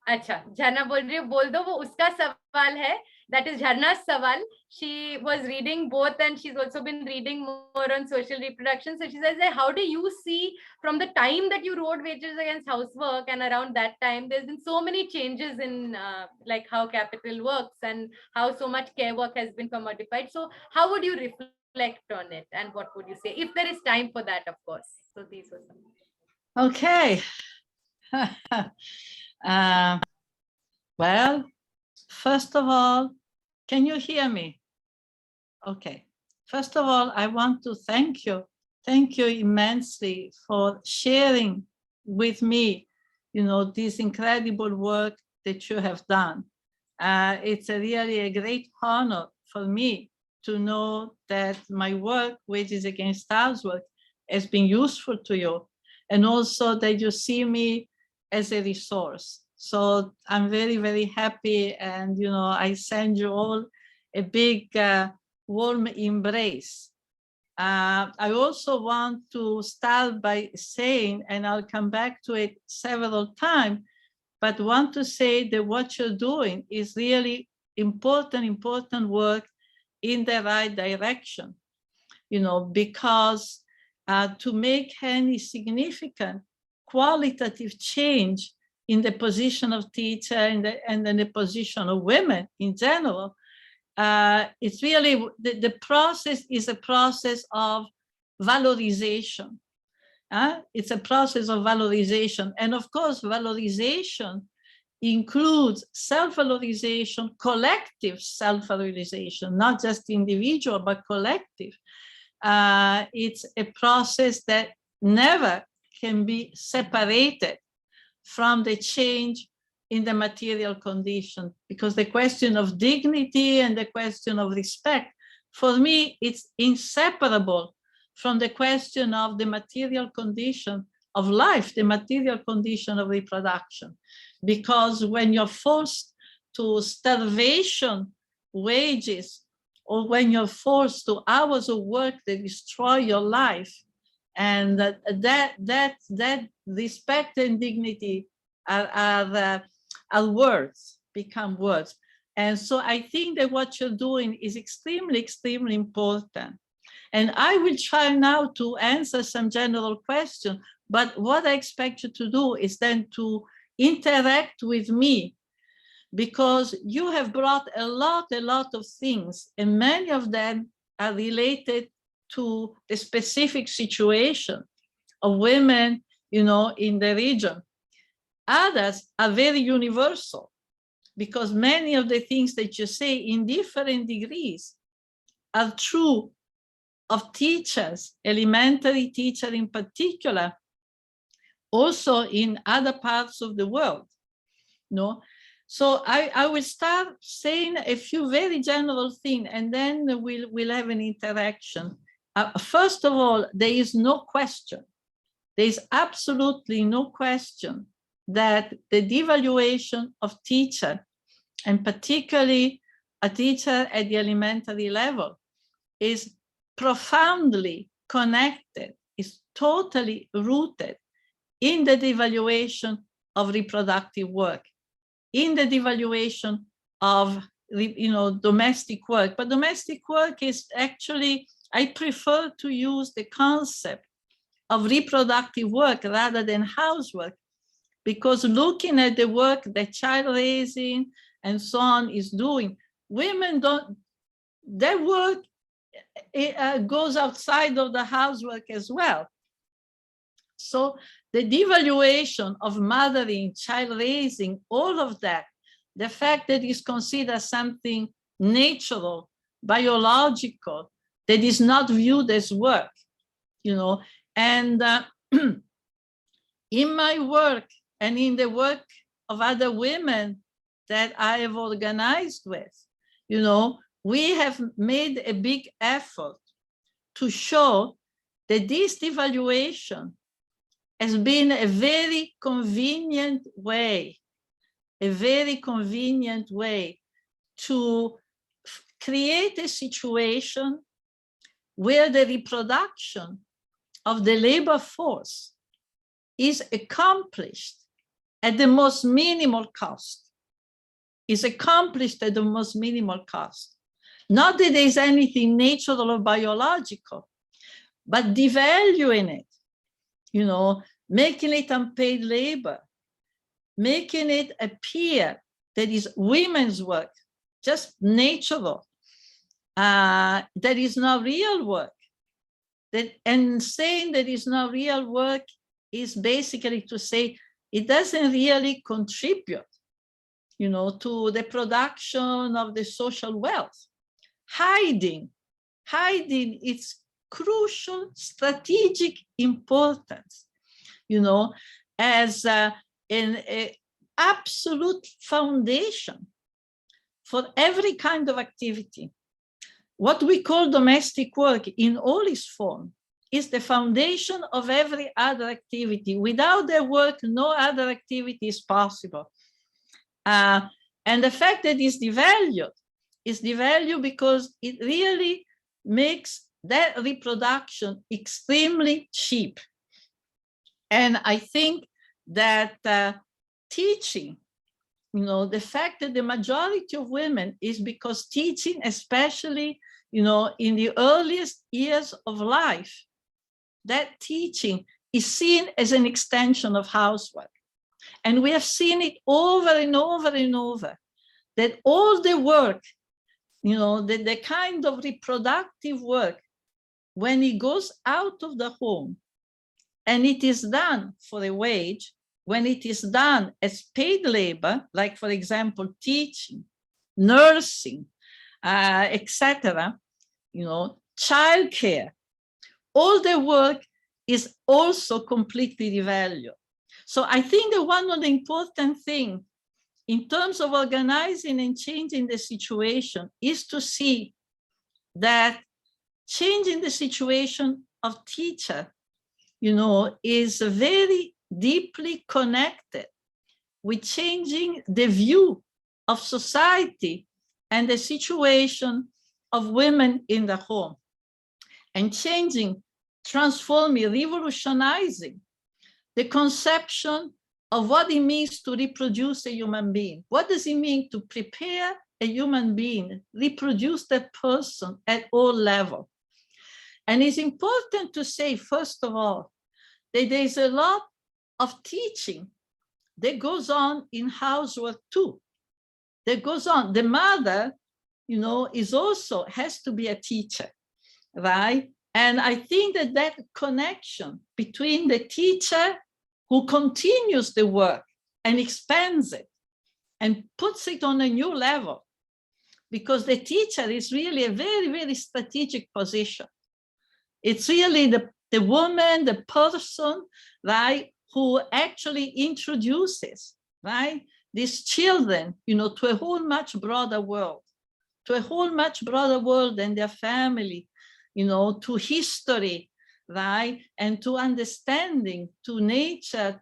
अच्छा झरना बोल रही है, बोल दो, वो उसका सवाल है. That is Jharna's sawal. She was reading both and she's also been reading more on social reproduction. So she says, how do you see from the time that you wrote Wages Against Housework and around that time, there's been so many changes in like how capital works and how so much care work has been commodified. So how would you reflect on it and what would you say? If there is time for that, of course. So these were some. Okay. Well, first of all, can you hear me? Okay. First of all, I want to thank you. Thank you immensely for sharing with me, this incredible work that you have done. It's really a great honor for me to know that my work, Wages Against Housework, has been useful to you, and also that you see me as a resource. So I'm very, very happy, and I send you all a big warm embrace. I also want to start by saying, and I'll come back to it several times, but want to say that what you're doing is really important work in the right direction, because to make any significant qualitative change in the position of teacher and in the position of women in general, it's really, the process is a process of valorization. It's a process of valorization. And of course, valorization includes self-valorization, collective self-valorization, not just individual, but collective. It's a process that never can be separated from the change in the material condition, because the question of dignity and the question of respect, for me, it's inseparable from the question of the material condition of life, the material condition of reproduction. Because when you're forced to starvation wages, or when you're forced to hours of work that destroy your life, and that respect and dignity are words, become words. And so I think that what you're doing is extremely important. And I will try now to answer some general questions, but what I expect you to do is then to interact with me, because you have brought a lot of things, and many of them are related to the specific situation of women, in the region. Others are very universal, because many of the things that you say in different degrees are true of teachers, elementary teachers in particular, also in other parts of the world. So I will start saying a few very general things, and then we'll have an interaction. First of all, there is no question. There is absolutely no question that the devaluation of teacher, and particularly a teacher at the elementary level, is profoundly connected, is totally rooted in the devaluation of reproductive work, in the devaluation of domestic work. But domestic work is actually, I prefer to use the concept of reproductive work rather than housework, because looking at the work that child raising and so on is doing, women don't, their work goes outside of the housework as well. So the devaluation of mothering, child raising, all of that, the fact that it's considered something natural, biological, that is not viewed as work, and in my work and in the work of other women that I have organized with, we have made a big effort to show that this devaluation has been a very convenient way to create a situation where the reproduction of the labor force is accomplished at the most minimal cost. Not that there's anything natural or biological, but devaluing it, making it unpaid labor, making it appear that is women's work, just natural, that is not real work. And saying that it's not real work is basically to say it doesn't really contribute, to the production of the social wealth. Hiding its crucial strategic importance, as an absolute foundation for every kind of activity. What we call domestic work in all its form is the foundation of every other activity. Without their work, no other activity is possible. And the fact that it's devalued because it really makes that reproduction extremely cheap. And I think that teaching, the fact that the majority of women is because teaching, especially, in the earliest years of life, that teaching is seen as an extension of housework. And we have seen it over and over and over, that all the work, the kind of reproductive work, when it goes out of the home and it is done for a wage, when it is done as paid labor, like, for example, teaching, nursing, etc., childcare, all the work is also completely devalued. So I think that one of the important things in terms of organizing and changing the situation is to see that changing the situation of teacher, is very deeply connected with changing the view of society and the situation of women in the home, and transforming, revolutionizing the conception of what it means to reproduce a human being. What does it mean to prepare a human being, reproduce that person at all levels? And it's important to say, first of all, that there's a lot of teaching that goes on in housework too. That goes on. The mother, is also has to be a teacher, right? And I think that connection between the teacher who continues the work and expands it and puts it on a new level, because the teacher is really a very, very strategic position. It's really the woman, the person, right, who actually introduces, right, these children, to a whole much broader world, than their family, to history, right, and to understanding, to nature,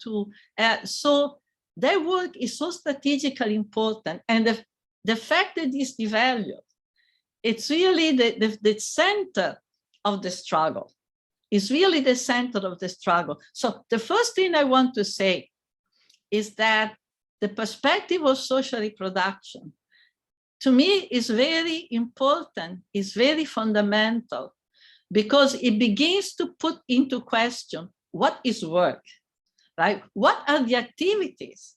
so their work is so strategically important. And the fact that it's devalued, it's really the center of the struggle. It's really the center of the struggle. So the first thing I want to say is that the perspective of social reproduction, to me, is very important, is very fundamental, because it begins to put into question what is work, right? What are the activities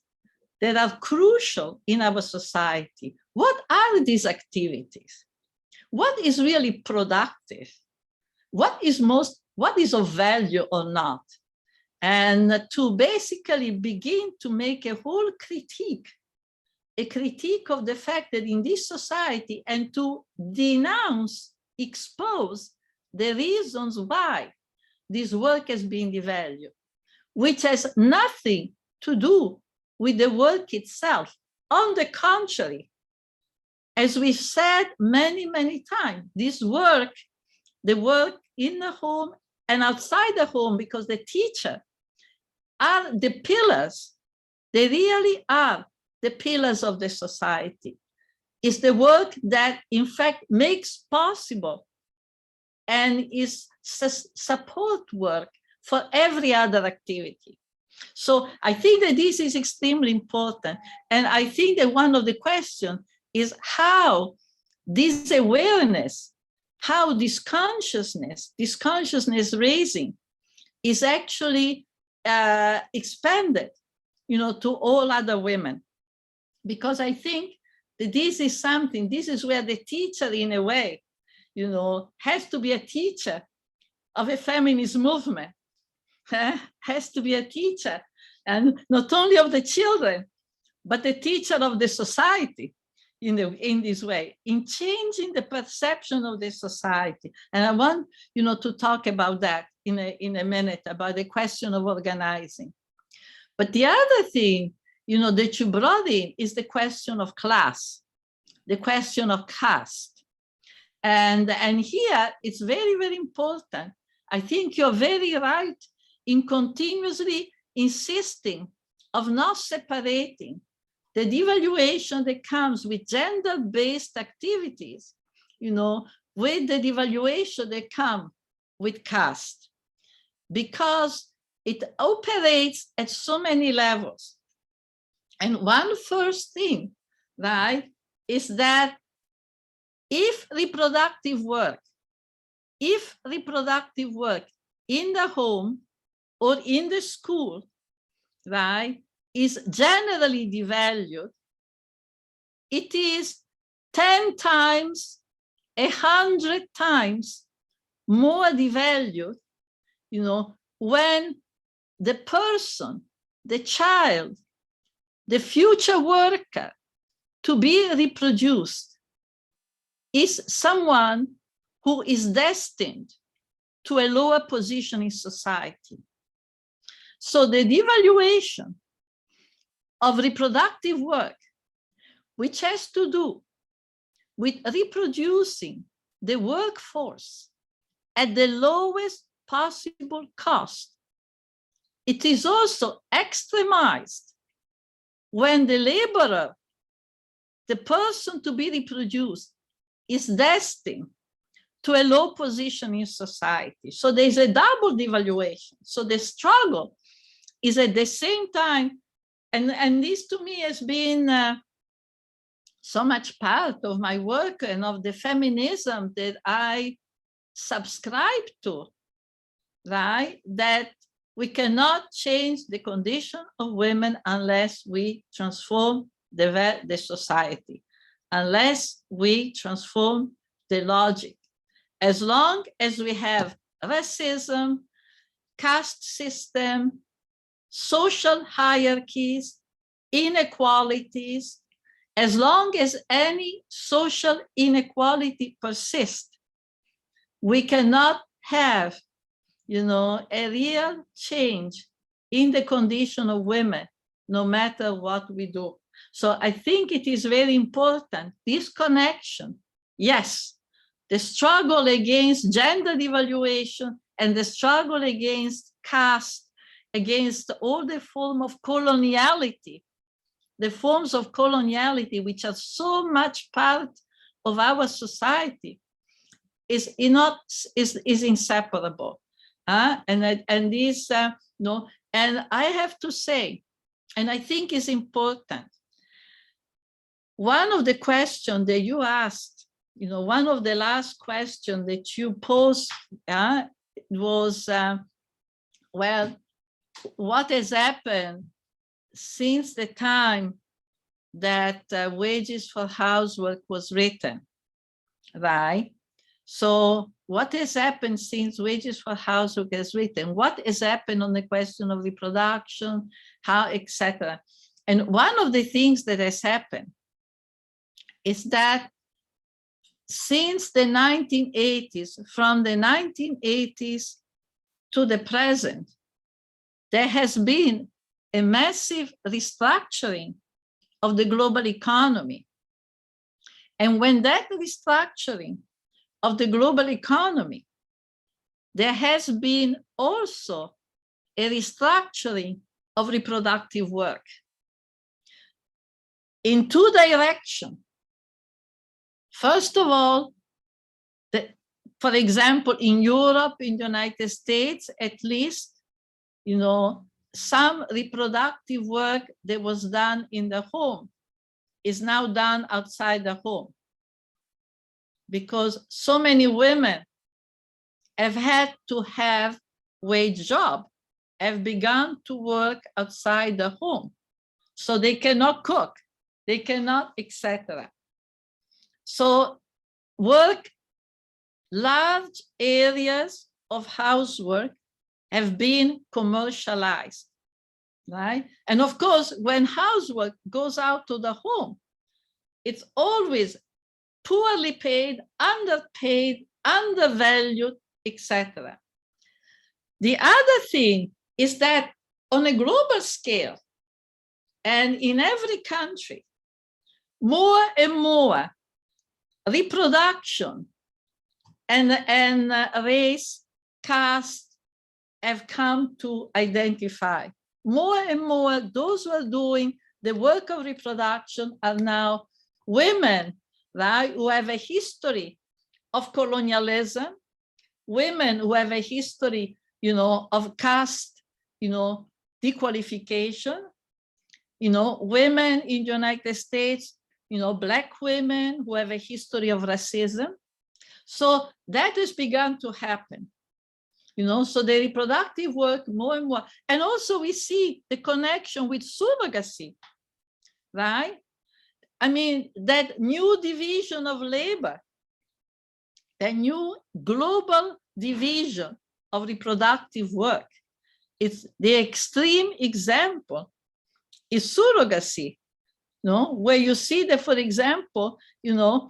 that are crucial in our society? What are these activities? What is really productive? What is of value or not? And to basically begin to make a whole critique, a critique of the fact that in this society, and to denounce, expose the reasons why this work has been devalued, which has nothing to do with the work itself. On the contrary, as we've said many, many times, this work, the work in the home and outside the home, because the teacher are the pillars, they really are the pillars of the society. It's the work that, in fact, makes possible and is support work for every other activity. So I think that this is extremely important. And I think that one of the questions is how this awareness, how this consciousness raising is actually expanded, to all other women. Because I think that this is something, this is where the teacher, in a way, has to be a teacher of a feminist movement, has to be a teacher, and not only of the children, but a teacher of the society in this way, in changing the perception of the society. And I want, to talk about that in a minute, about the question of organizing. But the other thing, that you brought in is the question of class, the question of caste. And here it's very, very important. I think you're very right in continuously insisting of not separating the devaluation that comes with gender-based activities, with the devaluation that comes with caste, because it operates at so many levels. And one first thing, right, is that if reproductive work in the home or in the school, right, is generally devalued, it is 10 times, 100 times more devalued, when the person, the child, the future worker to be reproduced is someone who is destined to a lower position in society. So the devaluation of reproductive work, which has to do with reproducing the workforce at the lowest possible cost, it is also extremized when the laborer, the person to be reproduced, is destined to a low position in society. So there's a double devaluation. So the struggle is at the same time, and this to me has been so much part of my work and of the feminism that I subscribe to, right? That we cannot change the condition of women unless we transform the society, unless we transform the logic. As long as we have racism, caste system, social hierarchies, inequalities, as long as any social inequality persists, we cannot have, a real change in the condition of women, no matter what we do. So I think it is very important, this connection. Yes, the struggle against gender devaluation and the struggle against caste, against all the form of coloniality the forms of coloniality, which are so much part of our society, is inseparable. And this, no, and I have to say, and I think is important, one of the questions that you asked, one of the last questions that you posed was, well, what has happened since the time that Wages for Housework was written, right? So what has happened since Wages for Housework has written? What has happened on the question of reproduction, how, etc. And one of the things that has happened is that since the 1980s, from the 1980s to the present, there has been a massive restructuring of the global economy. And when that restructuring of the global economy, there has been also a restructuring of reproductive work in two directions. First of all, for example, in Europe, in the United States, at least, some reproductive work that was done in the home is now done outside the home, because so many women have had to have wage job, have begun to work outside the home. So they cannot cook, they cannot, etc. So large areas of housework have been commercialized, right? And of course, when housework goes out to the home, it's always poorly paid, underpaid, undervalued, etc. The other thing is that on a global scale, and in every country, more and more reproduction and race, caste have come to identify. More and more, those who are doing the work of reproduction are now women, right, who have a history of colonialism, women who have a history, of caste, dequalification, women in the United States, Black women who have a history of racism. So that has begun to happen. So the reproductive work more and more. And also we see the connection with surrogacy, right? I mean, that new division of labor, that new global division of reproductive work, it's the extreme example is surrogacy, where you see that, for example, you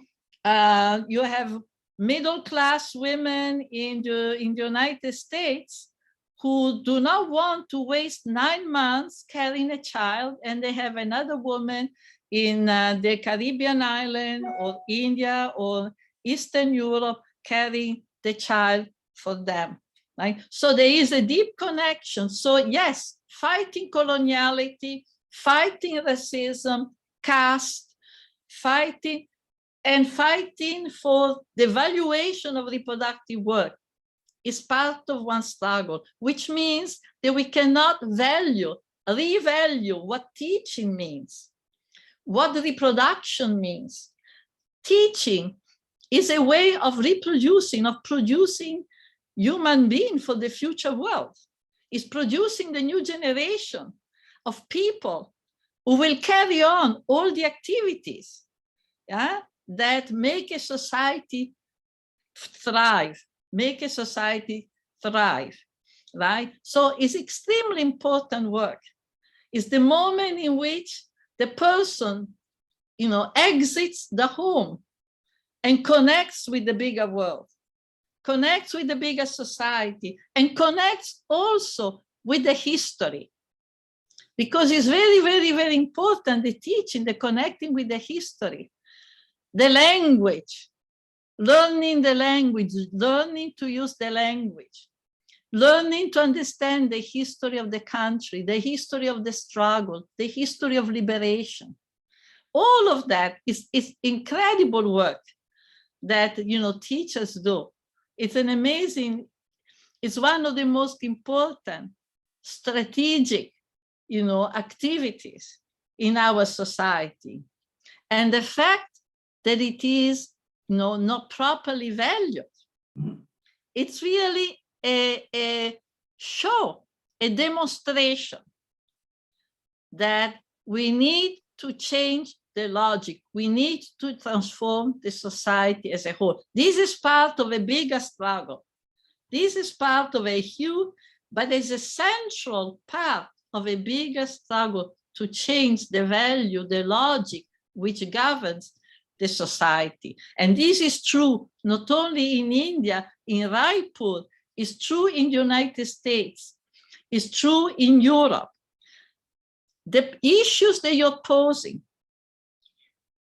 have middle-class women in the United States who do not want to waste 9 months carrying a child, and they have another woman in the Caribbean island or India or Eastern Europe carrying the child for them, right? So there is a deep connection. So yes, fighting coloniality, fighting racism, caste, fighting for the valuation of reproductive work is part of one struggle, which means that we cannot revalue what teaching means, what reproduction means. Teaching is a way of reproducing, of producing human beings for the future world. It's producing the new generation of people who will carry on all the activities, that make a society thrive, right? So it's extremely important work. It's the moment in which the person, exits the home and connects with the bigger world, connects with the bigger society, and connects also with the history. Because it's very, very, very important, the teaching, the connecting with the history, the language, learning the language, learning to use the language. learning to understand the history of the country, the history of the struggle, the history of liberation. All of that is incredible work that, you know, teachers do. It's an amazing, it's one of the most important strategic, you know, activities in our society. And the fact that it is, you know, not properly valued, it's really a show, a demonstration that we need to change the logic. We need to transform the society as a whole. This is part of a bigger struggle. This is part of a huge, but it's a central part of a bigger struggle to change the value, the logic which governs the society. And this is true not only in India, in Raipur, it's true in the United States, it's true in Europe. The issues that you're posing,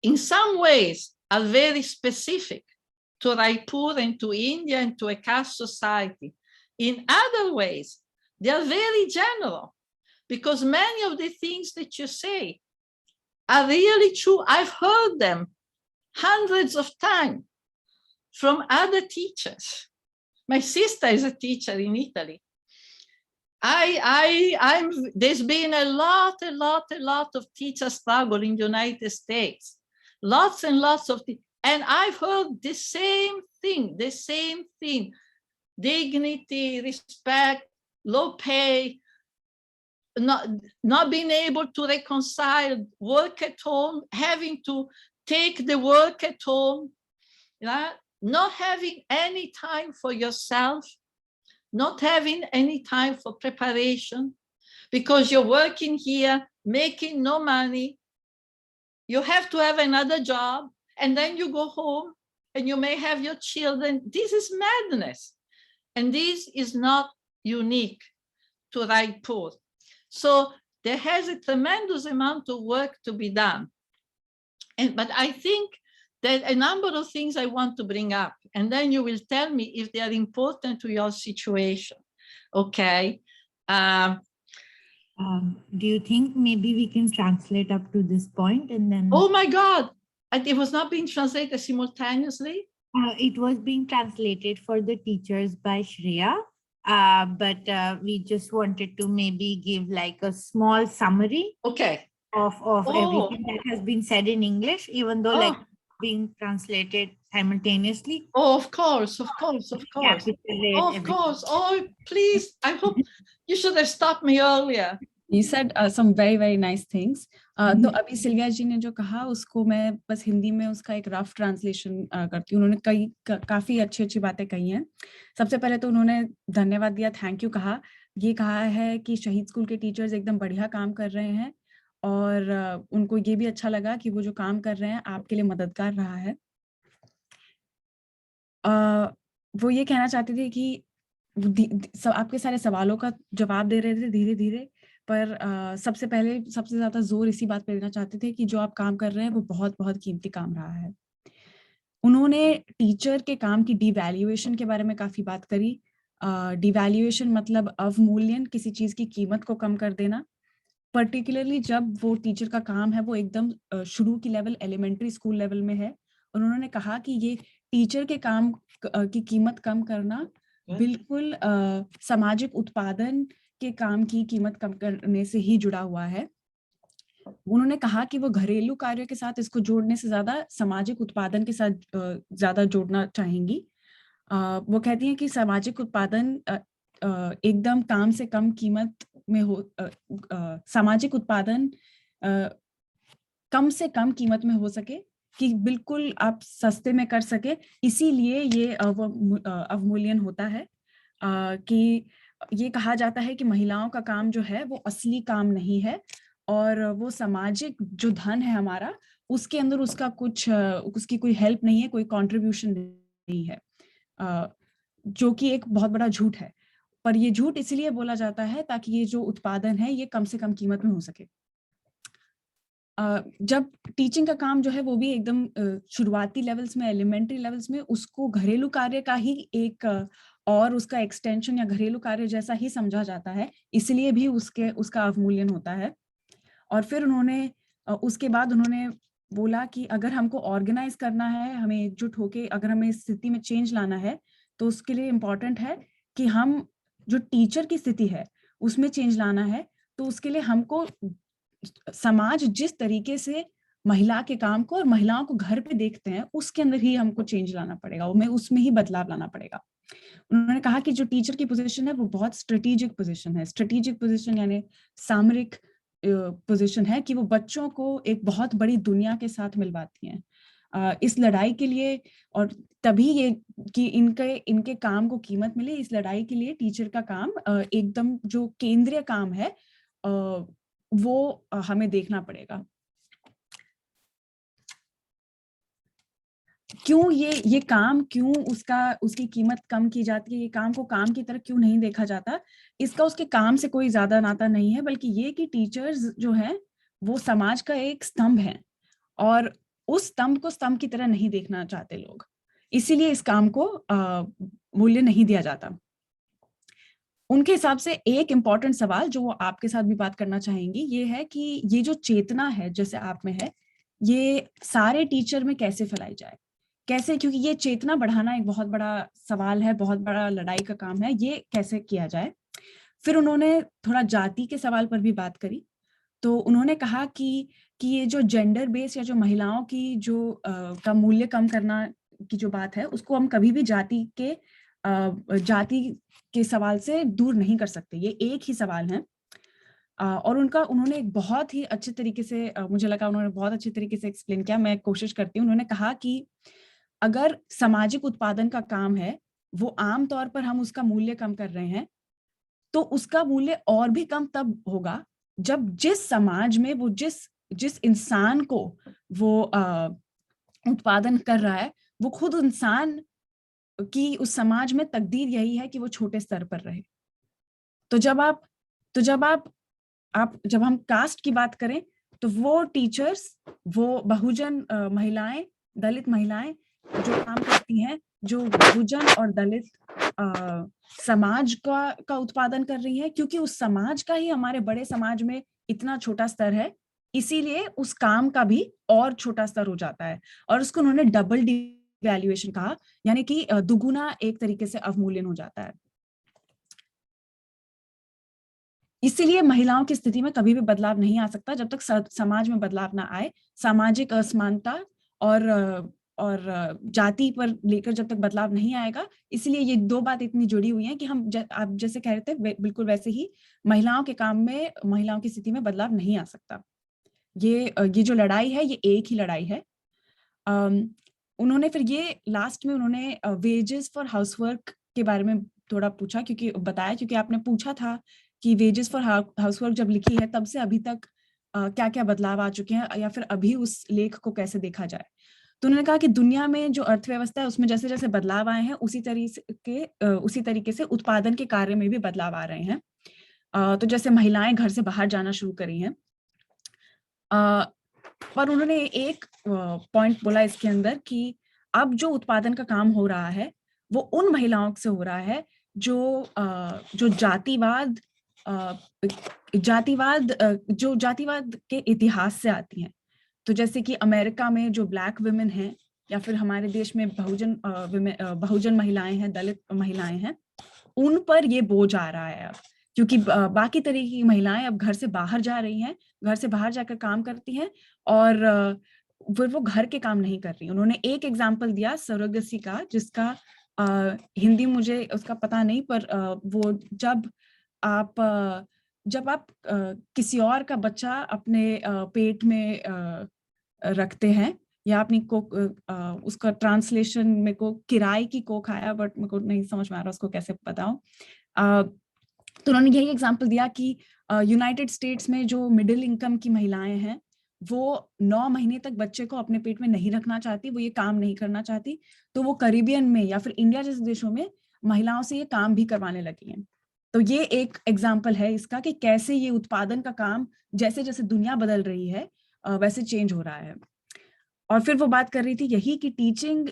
in some ways, are very specific to Raipur and to India and to a caste society. In other ways, they are very general, because many of the things that you say are really true. I've heard them hundreds of times from other teachers. My sister is a teacher in Italy. There's been a lot of teacher struggle in the United States. Lots and lots of things. And I've heard the same thing. Dignity, respect, low pay, not being able to reconcile work at home, having to take the work at home, not having any time for yourself, not having any time for preparation, because you're working here, making no money. You have to have another job, and then you go home and you may have your children. This is madness. And this is not unique to Raipur. So there has a tremendous amount of work to be done. But I think that a number of things I want to bring up, and then you will tell me if they are important to your situation. Okay. Do you think maybe we can translate up to this point and then? Oh my God, it was not being translated simultaneously? It was being translated for the teachers by Shreya, but we just wanted to maybe give like a small summary. Okay. Of everything that has been said in English, even though like being translated simultaneously. Oh, of course. Of course. Oh, please. I hope you should have stopped me earlier. You said some very, very nice things. तो अभी Sylvia जी ने जो कहा उसको मैं बस हिंदी में उसका एक रफ ट्रांसलेशन करती हूँ. उन्होंने काफी अच्छी बातें कही हैं. सबसे पहले तो उन्होंने धन्यवाद दिया, थैंक यू कहा. ये कहा है कि शहीद स्कूल के टीचर्स एकदम बढ़िया काम कर रहे हैं और उनको ये भी अच्छा लगा कि वो जो काम कर रहे हैं आपके लिए मददगार रहा है. वो ये कहना चाहते थे कि आपके सारे सवालों का जवाब दे रहे थे धीरे धीरे, पर सबसे ज्यादा जोर इसी बात पे देना चाहते थे कि जो आप काम कर रहे हैं वो बहुत बहुत कीमती काम रहा है. उन्होंने टीचर के काम की डिवैल्यूएशन के बारे में काफी बात करी. डिवैल्यूएशन मतलब अवमूल्यन, किसी चीज की कीमत को कम कर देना. पर्टिकुलरली जब वो टीचर का काम है वो एकदम शुरू की लेवल, एलिमेंट्री स्कूल लेवल में है. उन्होंने कहा कि ये टीचर के काम की कीमत कम करना बिल्कुल सामाजिक उत्पादन के काम की कीमत कम करने से ही जुड़ा हुआ है. उन्होंने कहा कि वो घरेलू कार्यों के साथ इसको जोड़ने से ज्यादा सामाजिक उत्पादन के साथ ज्यादा जोड़ना चाहेंगी. वो कहती हैं कि सामाजिक उत्पादन एकदम काम से कम कीमत में हो, सामाजिक उत्पादन कम से कम कीमत में हो सके, कि बिल्कुल आप सस्ते में कर सके. इसीलिए ये अवमूल्यन होता है. कि ये कहा जाता है कि महिलाओं का काम जो है वो असली काम नहीं है और वो सामाजिक जो धन है हमारा, उसके अंदर उसका कुछ उसकी कोई हेल्प नहीं है, कोई कंट्रीब्यूशन नहीं है, जो कि एक बहुत बड़ा झूठ है. पर ये झूठ इसलिए बोला जाता है ताकि ये जो उत्पादन है ये कम से कम कीमत में हो सके. जब टीचिंग का काम जो है वो भी एकदम शुरुआती लेवल्स में, एलिमेंट्री लेवल्स में, उसको घरेलू कार्य का ही एक और उसका एक्सटेंशन या घरेलू कार्य जैसा ही समझा जाता है, इसलिए भी उसका अवमूल्यन होता है। और फिर उसके बाद उन्होंने बोला कि अगर हमको ऑर्गेनाइज करना है, हमें एकजुट होके अगर हमें इस स्थिति में चेंज लाना है, तो उसके लिए इम्पोर्टेंट है कि हम जो टीचर की स्थिति है उसमें चेंज लाना है, तो उसके लिए हमको समाज जिस तरीके से महिला के काम को और महिलाओं को घर पे देखते हैं उसके अंदर ही हमको चेंज लाना पड़ेगा, उसमें ही बदलाव लाना पड़ेगा। उन्होंने कहा कि जो टीचर की पोजीशन है वो बहुत स्ट्रेटेजिक पोजीशन है। स्ट्रेटेजिक पोजीशन यानी सामरिक पोजीशन है कि वो बच्चों को एक बहुत बड़ी दुनिया के साथ मिलवाती हैं। इस लड़ाई के लिए, और तभी ये कि इनके काम को कीमत मिले, इस लड़ाई के लिए टीचर का काम एकदम जो केंद्रीय काम है वो हमें देखना पड़ेगा। क्यों ये काम, क्यों उसकी कीमत कम की जाती है, ये काम को काम की तरह क्यों नहीं देखा जाता, इसका उसके काम से कोई ज्यादा नाता नहीं है, बल्कि ये कि टीचर्स जो हैं वो समाज का एक स्तंभ है और उस स्तंभ को स्तंभ की तरह नहीं देखना चाहते लोग, इसीलिए इस काम को मूल्य नहीं दिया जाता। उनके हिसाब से एक इम्पॉर्टेंट सवाल जो वो आपके साथ भी बात करना चाहेंगी ये है कि ये जो चेतना है जैसे आप में है, ये सारे टीचर में कैसे फैलाई जाए, कैसे, क्योंकि ये चेतना बढ़ाना एक बहुत बड़ा सवाल है, बहुत बड़ा लड़ाई का काम है, ये कैसे किया जाए। फिर उन्होंने थोड़ा जाति के सवाल पर भी बात करी, तो उन्होंने कहा कि ये जो जेंडर बेस या जो महिलाओं की जो का मूल्य कम करना की जो बात है उसको हम कभी भी जाति के सवाल से दूर नहीं कर सकते, ये एक ही सवाल है। और उन्होंने एक बहुत ही अच्छे तरीके से मुझे लगा उन्होंने बहुत अच्छे तरीके से एक्सप्लेन किया, मैं कोशिश करती हूँ। उन्होंने कहा कि अगर सामाजिक उत्पादन का काम है वो आम तौर पर हम उसका मूल्य कम कर रहे हैं, तो उसका मूल्य और भी कम तब होगा जब जिस समाज में वो जिस इंसान को वो उत्पादन कर रहा है वो खुद इंसान की उस समाज में तकदीर यही है कि वो छोटे स्तर पर रहे। तो जब हम कास्ट की बात करें तो वो टीचर्स, वो बहुजन महिलाएं, दलित महिलाएं जो काम करती हैं, जो बहुजन और दलित समाज का उत्पादन कर रही है, क्योंकि उस समाज का ही हमारे बड़े समाज में इतना छोटा स्तर है, इसीलिए उस काम का भी और छोटा स्तर हो जाता है। और उसको उन्होंने डबल डिवैल्यूएशन कहा, यानी कि दुगुना एक तरीके से अवमूल्यन हो जाता है। इसीलिए महिलाओं की स्थिति में कभी भी बदलाव नहीं आ सकता जब तक समाज में बदलाव ना आए। सामाजिक असमानता और जाति पर लेकर जब तक बदलाव नहीं आएगा, इसलिए ये दो बात इतनी जुड़ी हुई हैं कि आप जैसे कह रहे थे बिल्कुल वैसे ही महिलाओं के काम में, महिलाओं की स्थिति में बदलाव नहीं आ सकता। ये जो लड़ाई है ये एक ही लड़ाई है। उन्होंने फिर ये लास्ट में उन्होंने वेजेस फॉर हाउसवर्क के बारे में थोड़ा पूछा, क्योंकि आपने पूछा था कि वेजेस फॉर हाउसवर्क जब लिखी है तब से अभी तक क्या क्या बदलाव आ चुके हैं, या फिर अभी उस लेख को कैसे देखा जाए। तो उन्होंने कहा कि दुनिया में जो अर्थव्यवस्था है उसमें जैसे जैसे बदलाव आए हैं उसी तरीके से उत्पादन के कार्य में भी बदलाव आ रहे हैं। तो जैसे महिलाएं घर से बाहर जाना शुरू करी हैं, पर उन्होंने एक पॉइंट बोला इसके अंदर कि अब जो उत्पादन का काम हो रहा है वो उन महिलाओं से हो रहा है जो जातिवाद के इतिहास से आती हैं। तो जैसे कि अमेरिका में जो ब्लैक वुमेन हैं, या फिर हमारे देश में बहुजन महिलाएं हैं, दलित महिलाएं हैं, उन पर ये बोझ आ रहा है अब, क्योंकि बाकी तरीके की महिलाएं अब घर से बाहर जा रही हैं, घर से बाहर जाकर काम करती हैं और फिर वो घर के काम नहीं कर रही। उन्होंने एक एग्जाम्पल दिया सरोगेसी का, जिसका हिंदी मुझे उसका पता नहीं, पर वो जब आप किसी और का बच्चा अपने पेट में रखते हैं, या अपनी उसका ट्रांसलेशन मेरे को किराए की कोख आया, बट मेरे को नहीं समझ में आ रहा उसको कैसे बताऊं। तो उन्होंने यही एग्जांपल दिया कि यूनाइटेड स्टेट्स में जो मिडिल इनकम की महिलाएं हैं वो 9 महीने तक बच्चे को अपने पेट में नहीं रखना चाहती, वो ये काम नहीं करना चाहती, तो वो कैरिबियन में या फिर इंडिया जैसे देशों में महिलाओं से ये काम भी करवाने लगी हैं। तो ये एक एग्जाम्पल है इसका कि कैसे ये उत्पादन का काम जैसे जैसे दुनिया बदल रही है वैसे चेंज हो रहा है। और फिर वो बात कर रही थी यही कि टीचिंग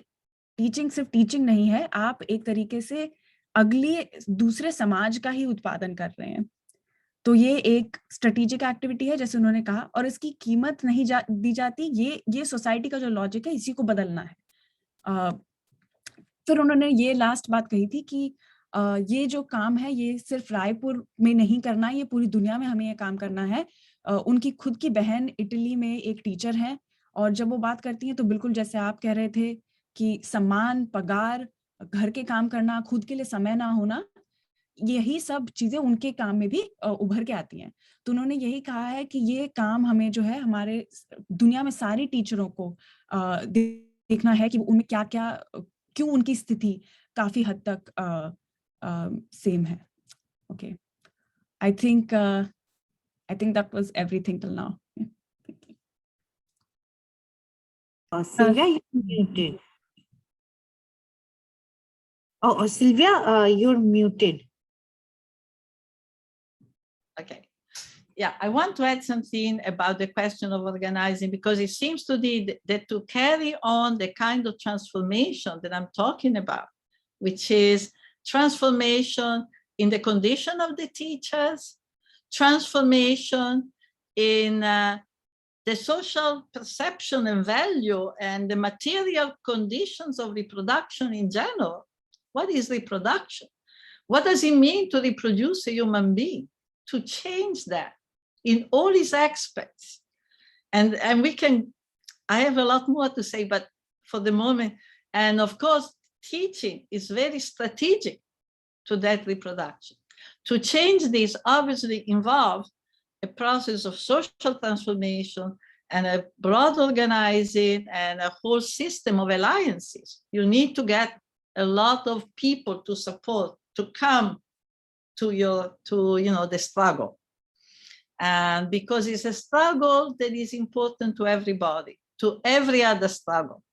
सिर्फ टीचिंग नहीं है, आप एक तरीके से अगले दूसरे समाज का ही उत्पादन कर रहे हैं। तो ये एक स्ट्रेटेजिक एक्टिविटी है जैसे उन्होंने कहा, और इसकी कीमत नहीं दी जाती। ये सोसाइटी का जो लॉजिक है, इसी को बदलना है। फिर उन्होंने ये लास्ट बात कही थी कि ये जो काम है ये सिर्फ रायपुर में नहीं करना, ये पूरी दुनिया में हमें ये काम करना है। उनकी खुद की बहन इटली में एक टीचर है, और जब वो बात करती हैं तो बिल्कुल जैसे आप कह रहे थे कि सम्मान, पगार, घर के काम करना, खुद के लिए समय ना होना, यही सब चीजें उनके काम में भी उभर के आती हैं। तो उन्होंने यही कहा है कि ये काम हमें जो है हमारे दुनिया में सारी टीचरों को देखना है कि उनमें क्या क्या, क्यों उनकी स्थिति काफी हद तक सेम है। Okay, I think that was everything till now. Silvia, you're muted. Oh, Silvia, you're muted. Okay. Yeah, I want to add something about the question of organizing, because it seems to me that to carry on the kind of transformation that I'm talking about, which is transformation in the condition of the teachers, transformation in the social perception and value and the material conditions of reproduction in general. What is reproduction? What does it mean to reproduce a human being? To change that in all its aspects. And I have a lot more to say, but for the moment, and of course, teaching is very strategic to that reproduction. To change this obviously involves a process of social transformation and a broad organizing and a whole system of alliances. You need to get a lot of people to support, to come to the struggle. And because it's a struggle that is important to everybody, to every other struggle.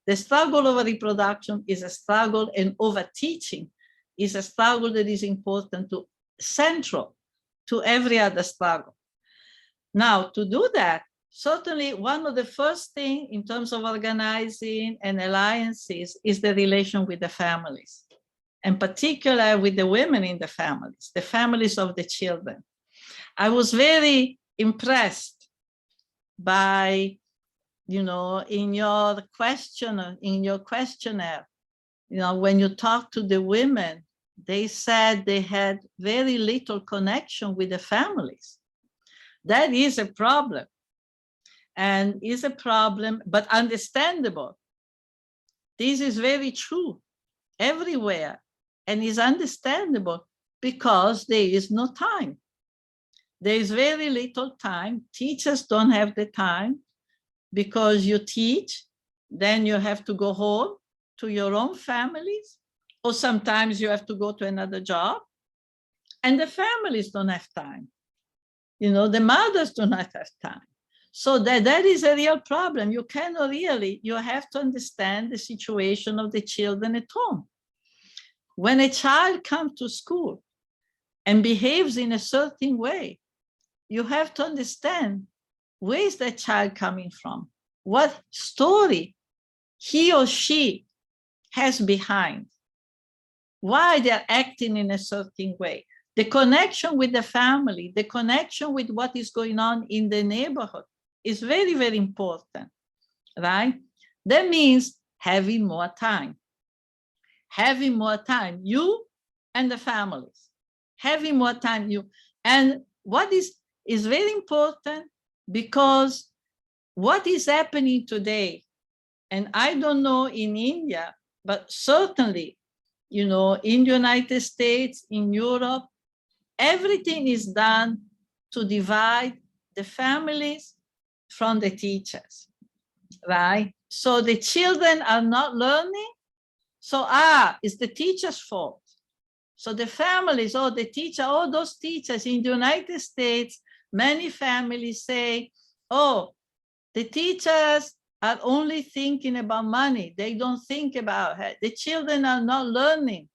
The struggle over reproduction is a struggle, and over teaching is a struggle that is important to central to every other struggle. Now, to do that, certainly one of the first things in terms of organizing and alliances is the relation with the families, and particularly with the women in the families of the children. I was very impressed by, in your questionnaire, when you talk to the women, they said they had very little connection with the families. That is a problem, and is a problem, but understandable. This is very true everywhere, and is understandable because there is no time. There is very little time. Teachers don't have the time, because you teach, then you have to go home to your own families, or sometimes you have to go to another job, and the families don't have time. The mothers do not have time. So that is a real problem. You cannot really, you have to understand the situation of the children at home. When a child comes to school and behaves in a certain way, you have to understand, where is that child coming from? What story he or she has behind? Why they're acting in a certain way? The connection with the family, the connection with what is going on in the neighborhood is very, very important, right? That means having more time. Having more time, you and the families. Having more time, you. And what is very important, because what is happening today, and I don't know in India, but certainly, in the United States, in Europe, everything is done to divide the families from the teachers, right? So the children are not learning. So, it's the teacher's fault. So the families, the teacher, all those teachers in the United States, many families say, the teachers are only thinking about money. They don't think about it. The children are not learning.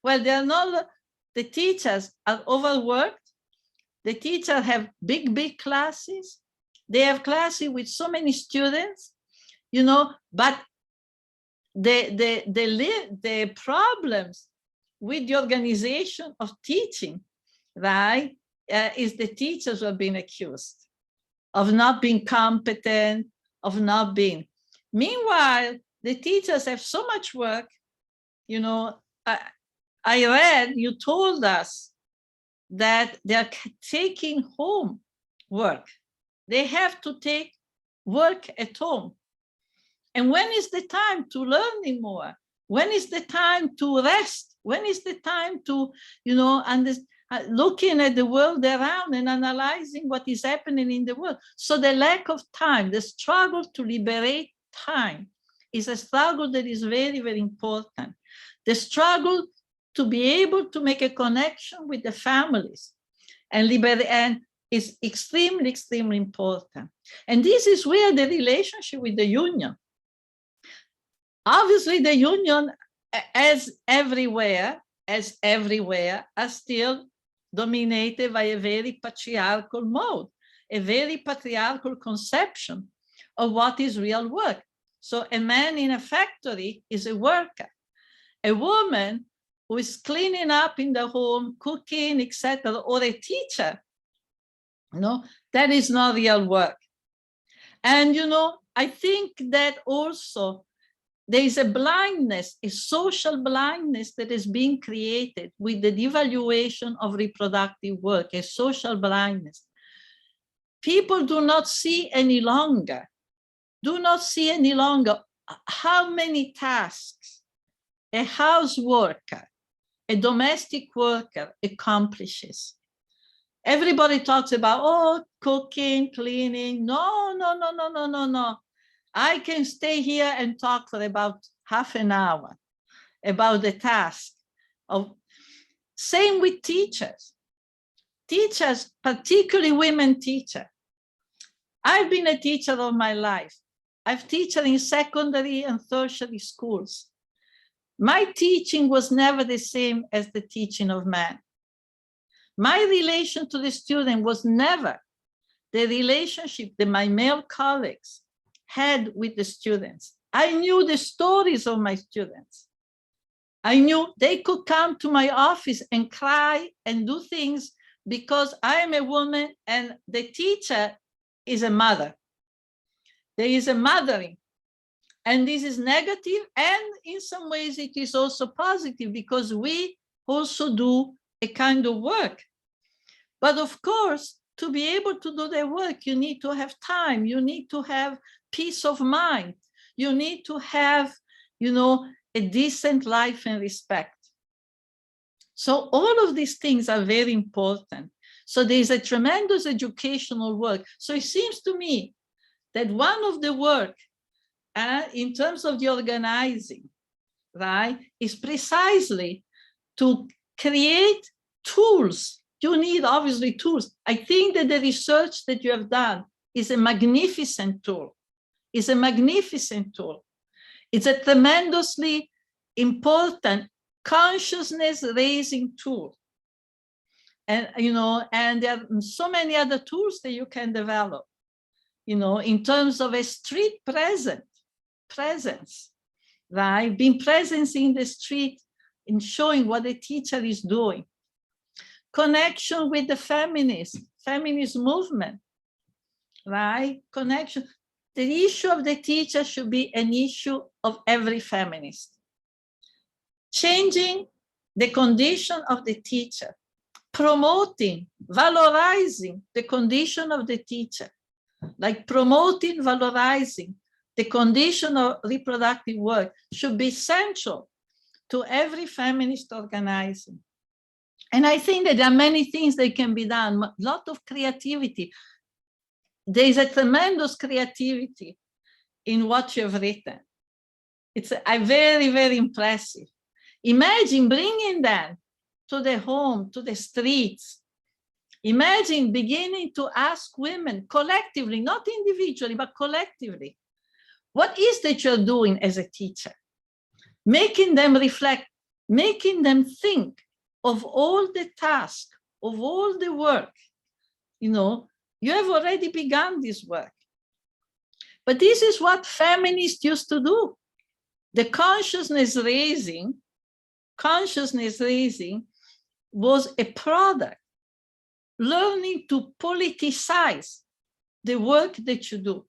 Well, they are not. The teachers are overworked. The teachers have big classes. They have classes with so many students, but the problems with the organization of teaching, right, is the teachers who have been accused of not being competent, of not being. Meanwhile, the teachers have so much work. You know, I read, you told us that they're taking home work. They have to take work at home. And when is the time to learn more? When is the time to rest? When is the time to, you know, looking at the world around and analyzing what is happening in the world? So the lack of time, the struggle to liberate time is a struggle that is very, very important. The struggle to be able to make a connection with the families and is extremely, extremely important. And this is where the relationship with the union. Obviously, the union, as everywhere, are still dominated by a very patriarchal mode, a very patriarchal conception of what is real work. So a man in a factory is a worker. A woman who is cleaning up in the home, cooking, etc., or a teacher, no, that is not real work. And, you know, I think that also there is a blindness, a social blindness that is being created with the devaluation of reproductive work, a social blindness. People do not see any longer how many tasks a house worker, a domestic worker accomplishes. Everybody talks about, oh, cooking, cleaning. No. I can stay here and talk for about half an hour about the task of, same with teachers. Teachers, particularly women teachers. I've been a teacher all my life. I've taught in secondary and tertiary schools. My teaching was never the same as the teaching of men. My relation to the student was never the relationship that my male colleagues had with the students. I knew the stories of my students. I knew they could come to my office and cry and do things because I am a woman and the teacher is a mother. There is a mothering. And this is negative, and in some ways it is also positive because we also do a kind of work. But of course, to be able to do the work, you need to have time, you need to have peace of mind, you need to have, you know, a decent life and respect. So all of these things are very important. So there's a tremendous educational work. So it seems to me that one of the work in terms of the organizing, right, is precisely to create tools. You need obviously tools. I think that the research that you have done is a magnificent tool. It's a magnificent tool. It's a tremendously important consciousness raising tool. And, you know, and there are so many other tools that you can develop, you know, in terms of a street presence, right? Being present in the street and showing what the teacher is doing. Connection with the feminist movement, right? Connection. The issue of the teacher should be an issue of every feminist. Changing the condition of the teacher, promoting, valorizing the condition of the teacher, like promoting, valorizing the condition of reproductive work should be central to every feminist organizing. And I think that there are many things that can be done, a lot of creativity. There is a tremendous creativity in what you have written. It's very, very impressive. Imagine bringing them to the home, to the streets. Imagine beginning to ask women collectively, not individually, but collectively, what is that you're doing as a teacher? Making them reflect, making them think of all the tasks, of all the work. You know, you have already begun this work. But this is what feminists used to do. The consciousness raising consciousness raising was a product, learning to politicize the work that you do,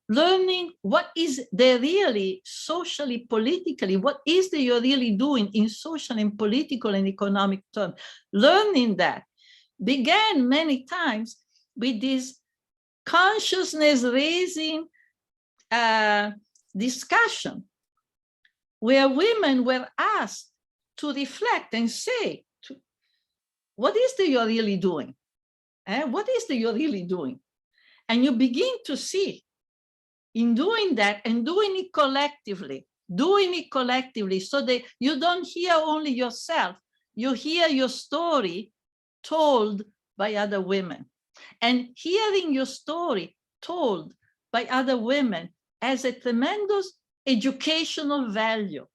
learning what is the really socially, politically, what is that you're really doing in social and political and economic terms. Learning that began many times with this consciousness raising discussion where women were asked to reflect and say, what is that you're really doing? What is that you're really doing? And you begin to see in doing that and doing it collectively, so that you don't hear only yourself, you hear your story told by other women. And hearing your story told by other women has a tremendous educational value,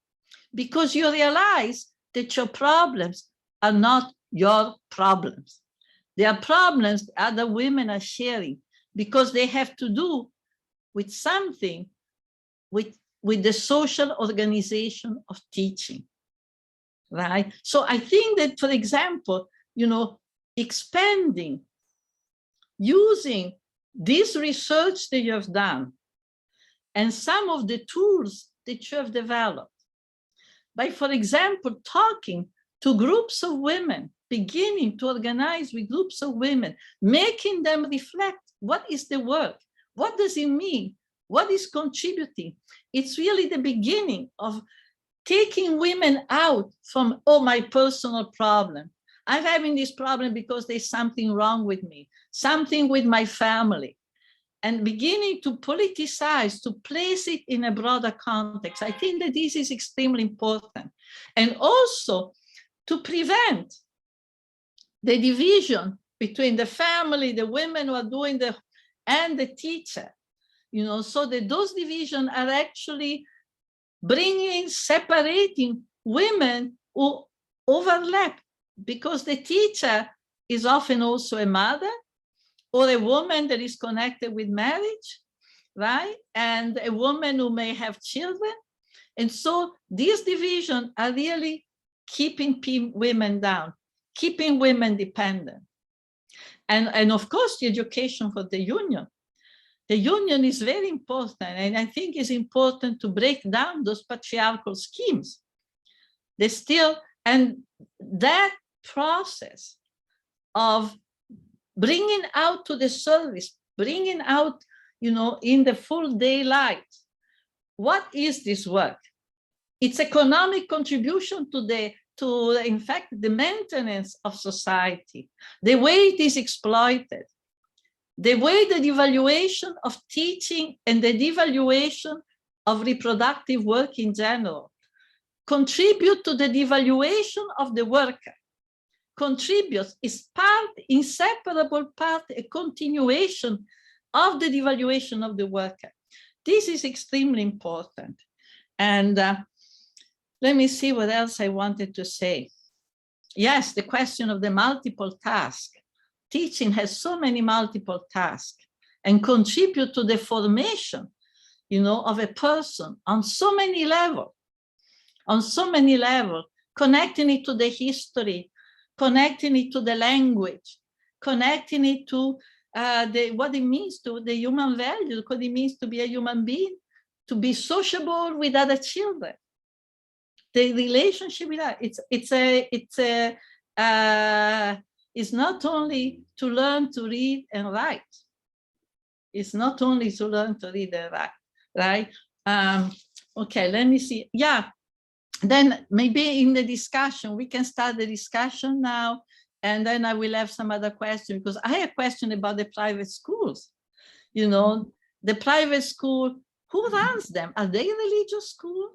because you realize that your problems are not your problems. They are problems other women are sharing, because they have to do with something with the social organization of teaching, right? So I think that, for example, expanding, using this research that you have done and some of the tools that you have developed by, for example, talking to groups of women, beginning to organize with groups of women, making them reflect, what is the work? What does it mean? What is contributing? It's really the beginning of taking women out from, oh, my personal problem. I'm having this problem because there's something wrong with me, something with my family, and beginning to politicize, to place it in a broader context. I think that this is extremely important. And also to prevent the division between the family, the women who are doing and the teacher, so that those divisions are actually separating women who overlap, because the teacher is often also a mother or a woman that is connected with marriage, right? And a woman who may have children. And so these divisions are really keeping women down, keeping women dependent. And of course, the education for the union. The union is very important, and I think it's important to break down those patriarchal schemes. And that process of bringing out to the service, bringing out, in the full daylight, what is this work? It's economic contribution to, in fact, the maintenance of society, the way it is exploited, the way the devaluation of teaching and the devaluation of reproductive work in general contribute to the devaluation of the worker, is inseparable part, a continuation of the devaluation of the worker. This is extremely important. And let me see what else I wanted to say. Yes, the question of the multiple task. Teaching has so many multiple tasks and contribute to the formation, of a person on so many levels, connecting it to the history, connecting it to the language, connecting it to what it means to the human value, what it means to be a human being, to be sociable with other children. The relationship with that, it's not only to learn to read and write. It's not only to learn to read and write, right? Okay, let me see. Yeah, then maybe in the discussion, we can start the discussion now, and then I will have some other questions, because I have a question about the private schools. The private school, who runs them? Are they religious schools?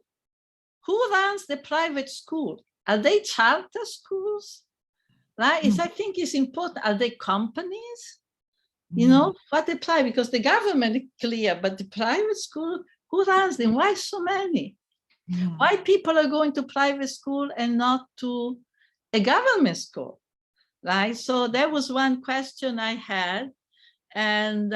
Who runs the private school? Are they charter schools? Right? I think it's important. Are they companies? What apply? Because the government is clear, but the private school, who runs them? Why so many? Why people are going to private school and not to a government school? Right? So that was one question I had. And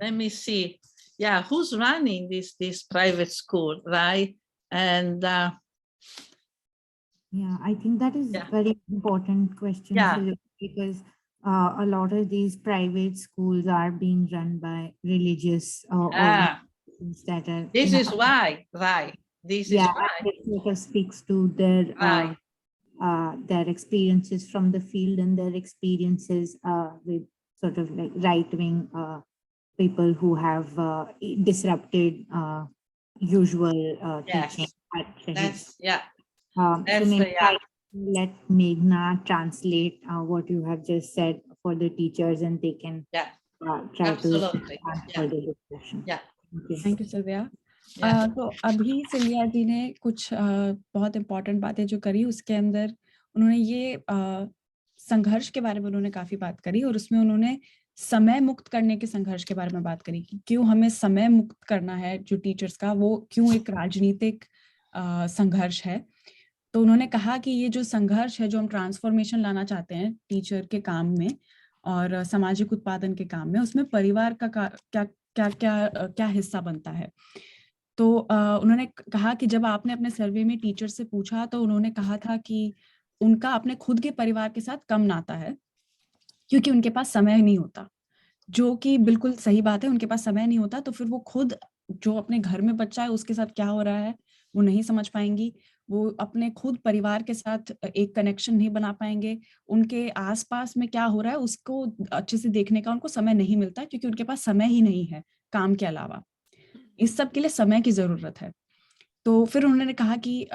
let me see. Yeah, who's running this private school, right? And Yeah, I think that is Yeah. very important question, Yeah. Silvia, because a lot of these private schools are being run by religious organizations that are. this is why, right? This is Yeah, why, and it sort of speaks to right? their experiences from the field and their experiences with sort of like right-wing people who have disrupted usual Yes, teaching at Shaheed. that's yeah. So That's maybe yeah. let Meghna translate what you have just said for the teachers, and they can Yeah. try Absolutely. to answer Yeah. the discussion. Yeah. Thank you Silvia. Yeah. तो अभी Sylvia जी ने कुछ बहुत important बातें जो करी, उसके अंदर उन्होंने ये संघर्ष के बारे में उन्होंने काफी बात करी, और उसमें उन्होंने समय मुक्त करने के संघर्ष के बारे में बात करी कि क्यों हमें समय मुक्त करना है जो टीचर्स का, वो क्यों एक राजनीतिक संघर्ष है। तो उन्होंने कहा कि ये जो संघर्ष है, जो हम ट्रांसफॉर्मेशन लाना चाहते हैं टीचर के काम में और सामाजिक उत्पादन के काम में, उसमें परिवार का क्या क्या क्या क्या हिस्सा बनता है। तो उन्होंने कहा कि जब आपने अपने सर्वे में टीचर से पूछा तो उन्होंने कहा था कि उनका अपने खुद के परिवार के साथ कम नाता है क्योंकि उनके पास समय नहीं होता, जो कि बिल्कुल सही बात है। उनके पास समय नहीं होता तो फिर वो खुद जो अपने घर में बच्चा है उसके साथ क्या हो रहा है वो नहीं समझ पाएंगी, वो अपने खुद परिवार के साथ एक कनेक्शन नहीं बना पाएंगे, उनके आसपास में क्या हो रहा है उसको अच्छे से देखने का उनको समय नहीं मिलता क्योंकि उनके पास समय ही नहीं है काम के अलावा। इस सब के लिए समय की जरूरत है। तो फिर उन्होंने कहा कि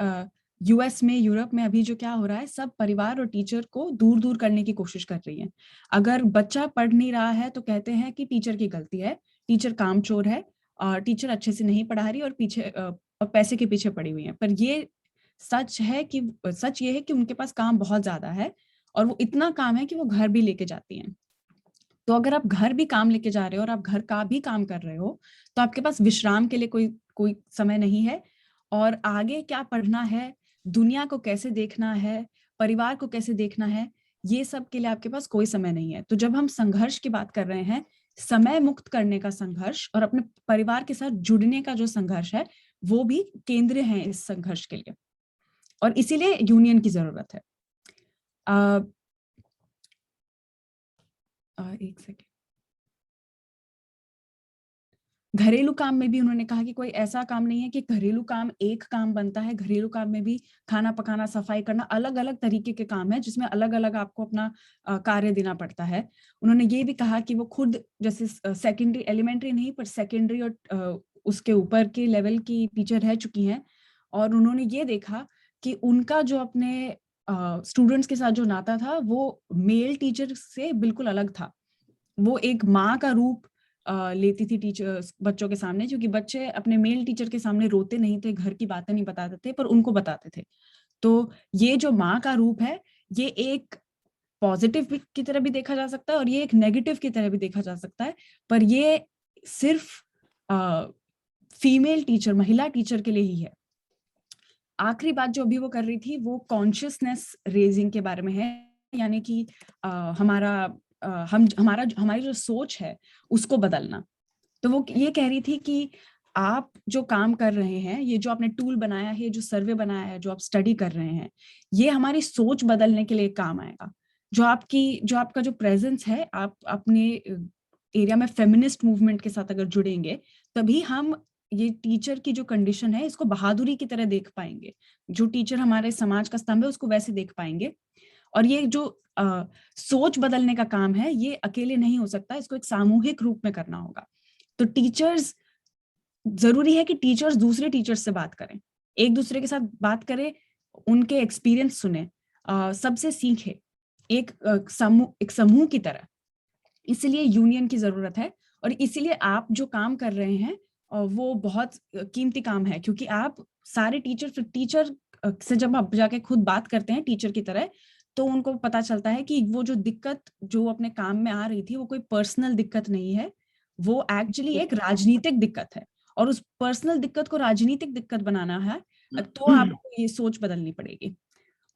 यूएस में, यूरोप में अभी जो क्या हो रहा है, सब परिवार और टीचर को दूर दूर करने की कोशिश कर रही है। अगर बच्चा पढ़ नहीं रहा है तो कहते हैं कि टीचर की गलती है, टीचर कामचोर है, टीचर अच्छे से नहीं पढ़ा रही और पीछे पैसे के पीछे पड़ी हुई है। पर ये सच ये है कि उनके पास काम बहुत ज्यादा है और वो इतना काम है कि वो घर भी लेके जाती हैं। तो अगर आप घर भी काम लेके जा रहे हो और आप घर का भी काम कर रहे हो तो आपके पास विश्राम के लिए कोई समय नहीं है, और आगे क्या पढ़ना है, दुनिया को कैसे देखना है, परिवार को कैसे देखना है, ये सब के लिए आपके पास कोई समय नहीं है। तो जब हम संघर्ष की बात कर रहे हैं, समय मुक्त करने का संघर्ष और अपने परिवार के साथ जुड़ने का जो संघर्ष है वो भी केंद्र है इस संघर्ष के लिए, और इसीलिए यूनियन की जरूरत है। एक सेकेंड। घरेलू काम में भी उन्होंने कहा कि कोई ऐसा काम नहीं है कि घरेलू काम एक काम बनता है। घरेलू काम में भी खाना पकाना, सफाई करना, अलग अलग तरीके के काम है जिसमें अलग अलग आपको अपना कार्य देना पड़ता है। उन्होंने ये भी कहा कि वो खुद जैसे सेकेंडरी, एलिमेंट्री नहीं पर सेकेंडरी और उसके ऊपर के लेवल की टीचर रह चुकी हैं, और उन्होंने ये देखा कि उनका जो अपने स्टूडेंट्स के साथ जो नाता था वो मेल टीचर से बिल्कुल अलग था। वो एक माँ का रूप लेती थी टीचर बच्चों के सामने, क्योंकि बच्चे अपने मेल टीचर के सामने रोते नहीं थे, घर की बातें नहीं बताते थे, पर उनको बताते थे। तो ये जो माँ का रूप है, ये एक पॉजिटिव की तरह भी देखा जा सकता है और ये एक नेगेटिव की तरह भी देखा जा सकता है, पर ये सिर्फ फीमेल टीचर, महिला टीचर के लिए ही है। आखिरी बात जो अभी वो कर रही थी वो कॉन्शियसनेस रेजिंग के बारे में है, यानी कि हमारी जो सोच है उसको बदलना। तो वो ये कह रही थी कि आप जो काम कर रहे हैं, ये जो आपने टूल बनाया है, जो सर्वे बनाया है, जो आप स्टडी कर रहे हैं, ये हमारी सोच बदलने के लिए काम आएगा। जो आपका जो प्रेजेंस है, आप अपने एरिया में फेमिनिस्ट मूवमेंट के साथ अगर जुड़ेंगे तभी हम ये टीचर की जो कंडीशन है इसको बहादुरी की तरह देख पाएंगे। जो टीचर हमारे समाज का स्तंभ है उसको वैसे देख पाएंगे। और ये जो सोच बदलने का काम है ये अकेले नहीं हो सकता, इसको एक सामूहिक रूप में करना होगा। तो टीचर्स, जरूरी है कि टीचर्स दूसरे टीचर्स से बात करें, एक दूसरे के साथ बात करें, उनके एक्सपीरियंस सुने, सबसे सीखे, एक समूह की तरह। इसलिए यूनियन की जरूरत है, और इसीलिए आप जो काम कर रहे हैं वो बहुत कीमती काम है, क्योंकि आप सारे टीचर से जब आप जाके खुद बात करते हैं टीचर की तरह, तो उनको पता चलता है कि वो जो दिक्कत जो अपने काम में आ रही थी वो कोई पर्सनल दिक्कत नहीं है, वो एक्चुअली एक राजनीतिक दिक्कत है, और उस पर्सनल दिक्कत को राजनीतिक दिक्कत बनाना है तो आपको ये सोच बदलनी पड़ेगी।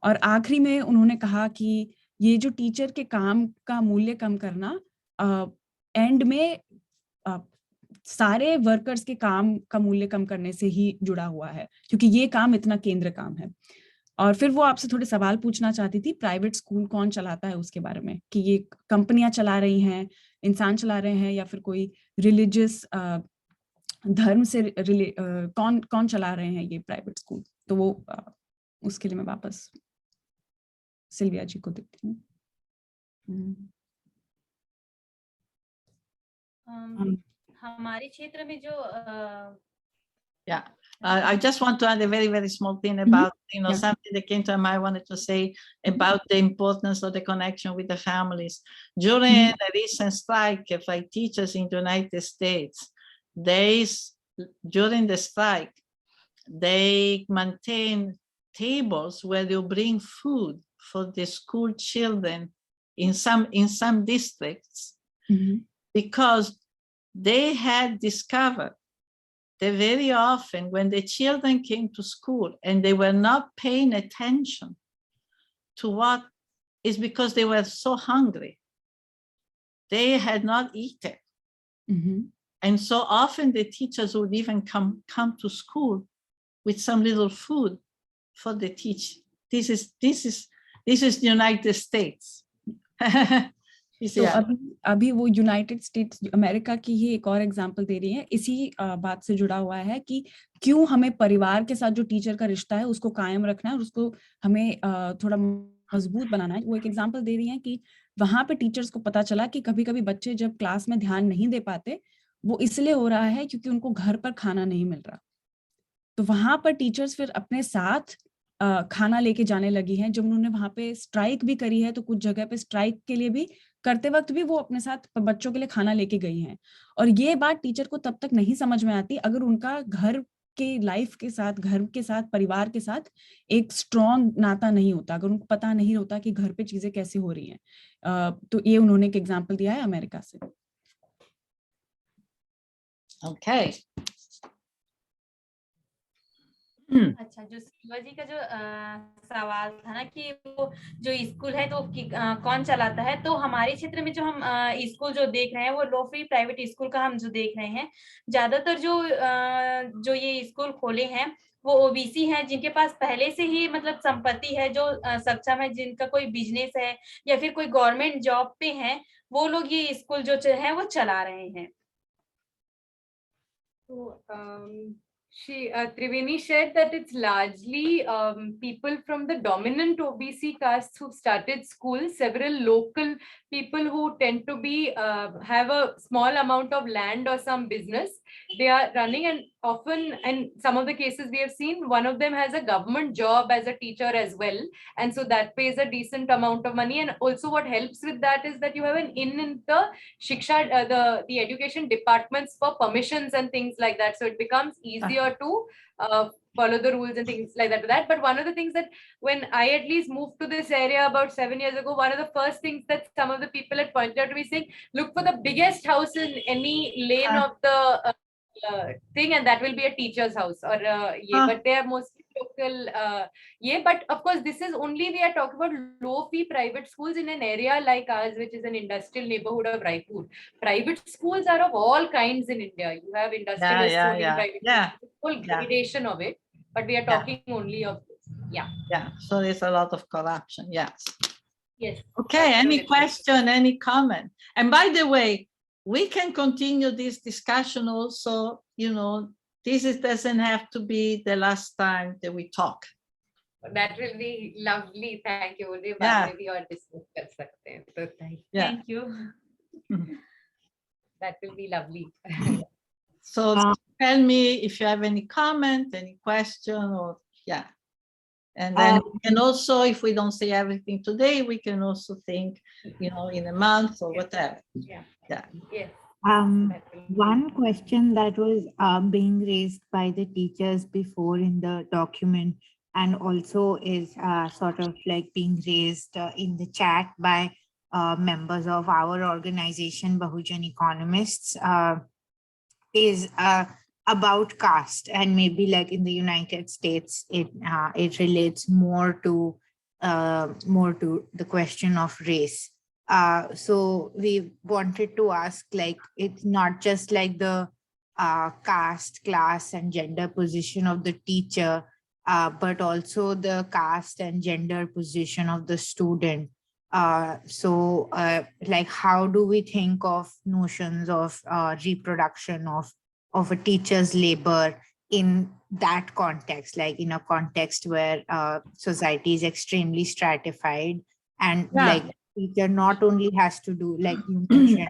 और आखिरी में उन्होंने कहा कि ये जो टीचर के काम का मूल्य कम करना एंड में सारे वर्कर्स के काम का मूल्य कम करने से ही जुड़ा हुआ है, क्योंकि ये काम इतना केंद्र काम है। और फिर वो आपसे थोड़े सवाल पूछना चाहती थी, प्राइवेट स्कूल कौन चलाता है उसके बारे में, कि ये कंपनियां चला रही हैं, इंसान चला रहे हैं, या फिर कोई रिलीजियस धर्म से कौन कौन चला रहे हैं ये प्राइवेट स्कूल। तो वो उसके लिए मैं वापस सिल्विया जी को देती हूँ। हमारे क्षेत्र में जो Yeah, I just want to add a very, very small thing about, something that came to my mind. I wanted to say about the importance of the connection with the families. During a recent strike of like teachers in the United States, during the strike, they maintain tables where they bring food for the school children in some districts, because they had discovered that very often when the children came to school and they were not paying attention to what is, because they were so hungry, they had not eaten. And so often the teachers would even come to school with some little food for the teacher. This is the United States. तो अभी वो United states America की ही एक और example दे रही है, इसी बात से जुड़ा हुआ है कि क्यों हमें परिवार के साथ जो टीचर का रिश्ता है उसको कायम रखना है और उसको हमें थोड़ा मजबूत बनाना है। वो एक एग्जांपल दे रही है कि वहां पे टीचर्स को पता चला कि कभी कभी बच्चे जब क्लास में ध्यान नहीं दे पाते, वो इसलिए हो रहा है क्योंकि उनको घर पर खाना नहीं मिल रहा। तो वहां पर टीचर्स फिर अपने साथ खाना लेके जाने लगी हैं। जब उन्होंने वहां पे स्ट्राइक भी करी है, तो कुछ जगह पे स्ट्राइक के लिए भी करते वक्त भी वो अपने साथ बच्चों के लिए खाना लेके गई हैं। और ये बात टीचर को तब तक नहीं समझ में आती अगर उनका घर के लाइफ के साथ, घर के साथ, परिवार के साथ एक स्ट्रॉन्ग नाता नहीं होता, अगर उनको पता नहीं होता कि घर पे चीजें कैसे हो रही हैं। तो ये उन्होंने एक एग्जाम्पल दिया है अमेरिका से। Okay. अच्छा, जो सिल्वा जी का जो सवाल था ना कि वो जो स्कूल है तो कौन चलाता है, तो हमारे क्षेत्र में जो हम स्कूल जो देख रहे हैं वो लो फी प्राइवेट स्कूल का हम जो देख रहे हैं, ज्यादातर जो ये स्कूल खोले हैं वो ओबीसी हैं, जिनके पास पहले से ही मतलब संपत्ति है, जो सक्षम है, जिनका कोई बिजनेस है या फिर कोई गवर्नमेंट जॉब पे है, वो लोग ये स्कूल जो है वो चला रहे हैं। तो Triveni shared that it's largely people from the dominant OBC castes who've started schools. Several local people who tend to be have a small amount of land or some business, they are running, and often, and some of the cases we have seen, one of them has a government job as a teacher as well, and so that pays a decent amount of money. And also what helps with that is that you have an in the Shiksha, the education departments for permissions and things like that, so it becomes easier to follow the rules and things like that. But one of the things that when I at least moved to this area about 7 years ago, one of the first things that some of the people had pointed out to me saying, look for the biggest house in any lane of the thing, and that will be a teacher's house, or but they are mostly local. But of course this is only, we are talking about low fee private schools in an area like ours, which is an industrial neighborhood of Raipur. Private schools are of all kinds in India. You have industrial private full gradation of it, but we are talking only of this. So there's a lot of corruption. Yes. Okay, That's any question, any comment? And by the way, we can continue this discussion also, this doesn't have to be the last time that we talk. That will be lovely. Thank you. Yeah. Thank you. That will be lovely. So tell me if you have any comment, any question, or and then we can also, if we don't say everything today, we can also think, in a month or whatever. Yes. One question that was being raised by the teachers before in the document, and also is sort of like being raised in the chat by members of our organization, Bahujan Economists, is about caste, and maybe like in the United States, it relates more to the question of race. So we wanted to ask, like, it's not just like the caste, class, and gender position of the teacher, but also the caste and gender position of the student. So like, how do we think of notions of reproduction of a teacher's labor in that context, like in a context where society is extremely stratified, and Yeah. like teacher not only has to do, like you mentioned,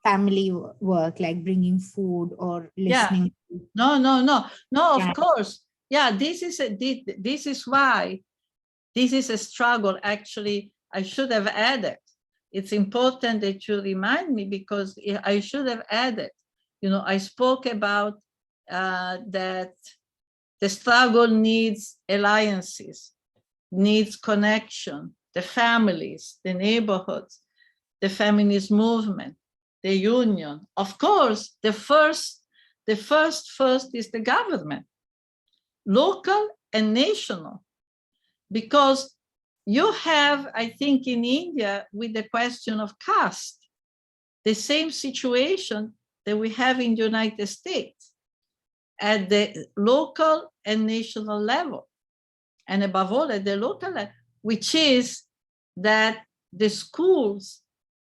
family work, like bringing food or listening. No, of Yeah. course. Yeah, this is why this is a struggle. Actually, I should have added. It's important that you remind me, because I should have added. I spoke about that the struggle needs alliances, needs connection, the families, the neighborhoods, the feminist movement, the union. Of course, the first is the government, local and national, because you have, I think, in India, with the question of caste, the same situation that we have in the United States at the local and national level, and above all at the local level, which is that the schools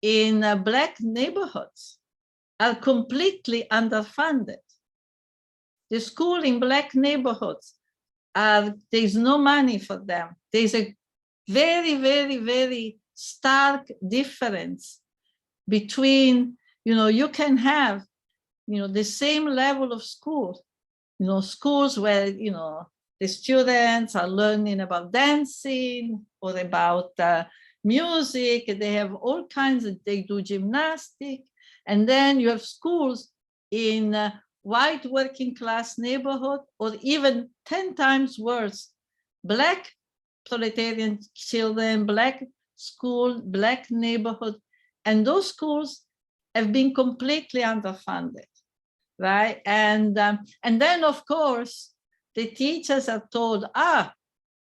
in Black neighborhoods are completely underfunded. The school in Black neighborhoods, there's no money for them. There's a very, very, very stark difference between, you can have, the same level of school, schools where, the students are learning about dancing or about music, and they have all kinds of, they do gymnastics. And then you have schools in white working class neighborhood, or even 10 times worse, Black proletarian children, Black school, Black neighborhood. And those schools have been completely underfunded, right? And then, of course, the teachers are told,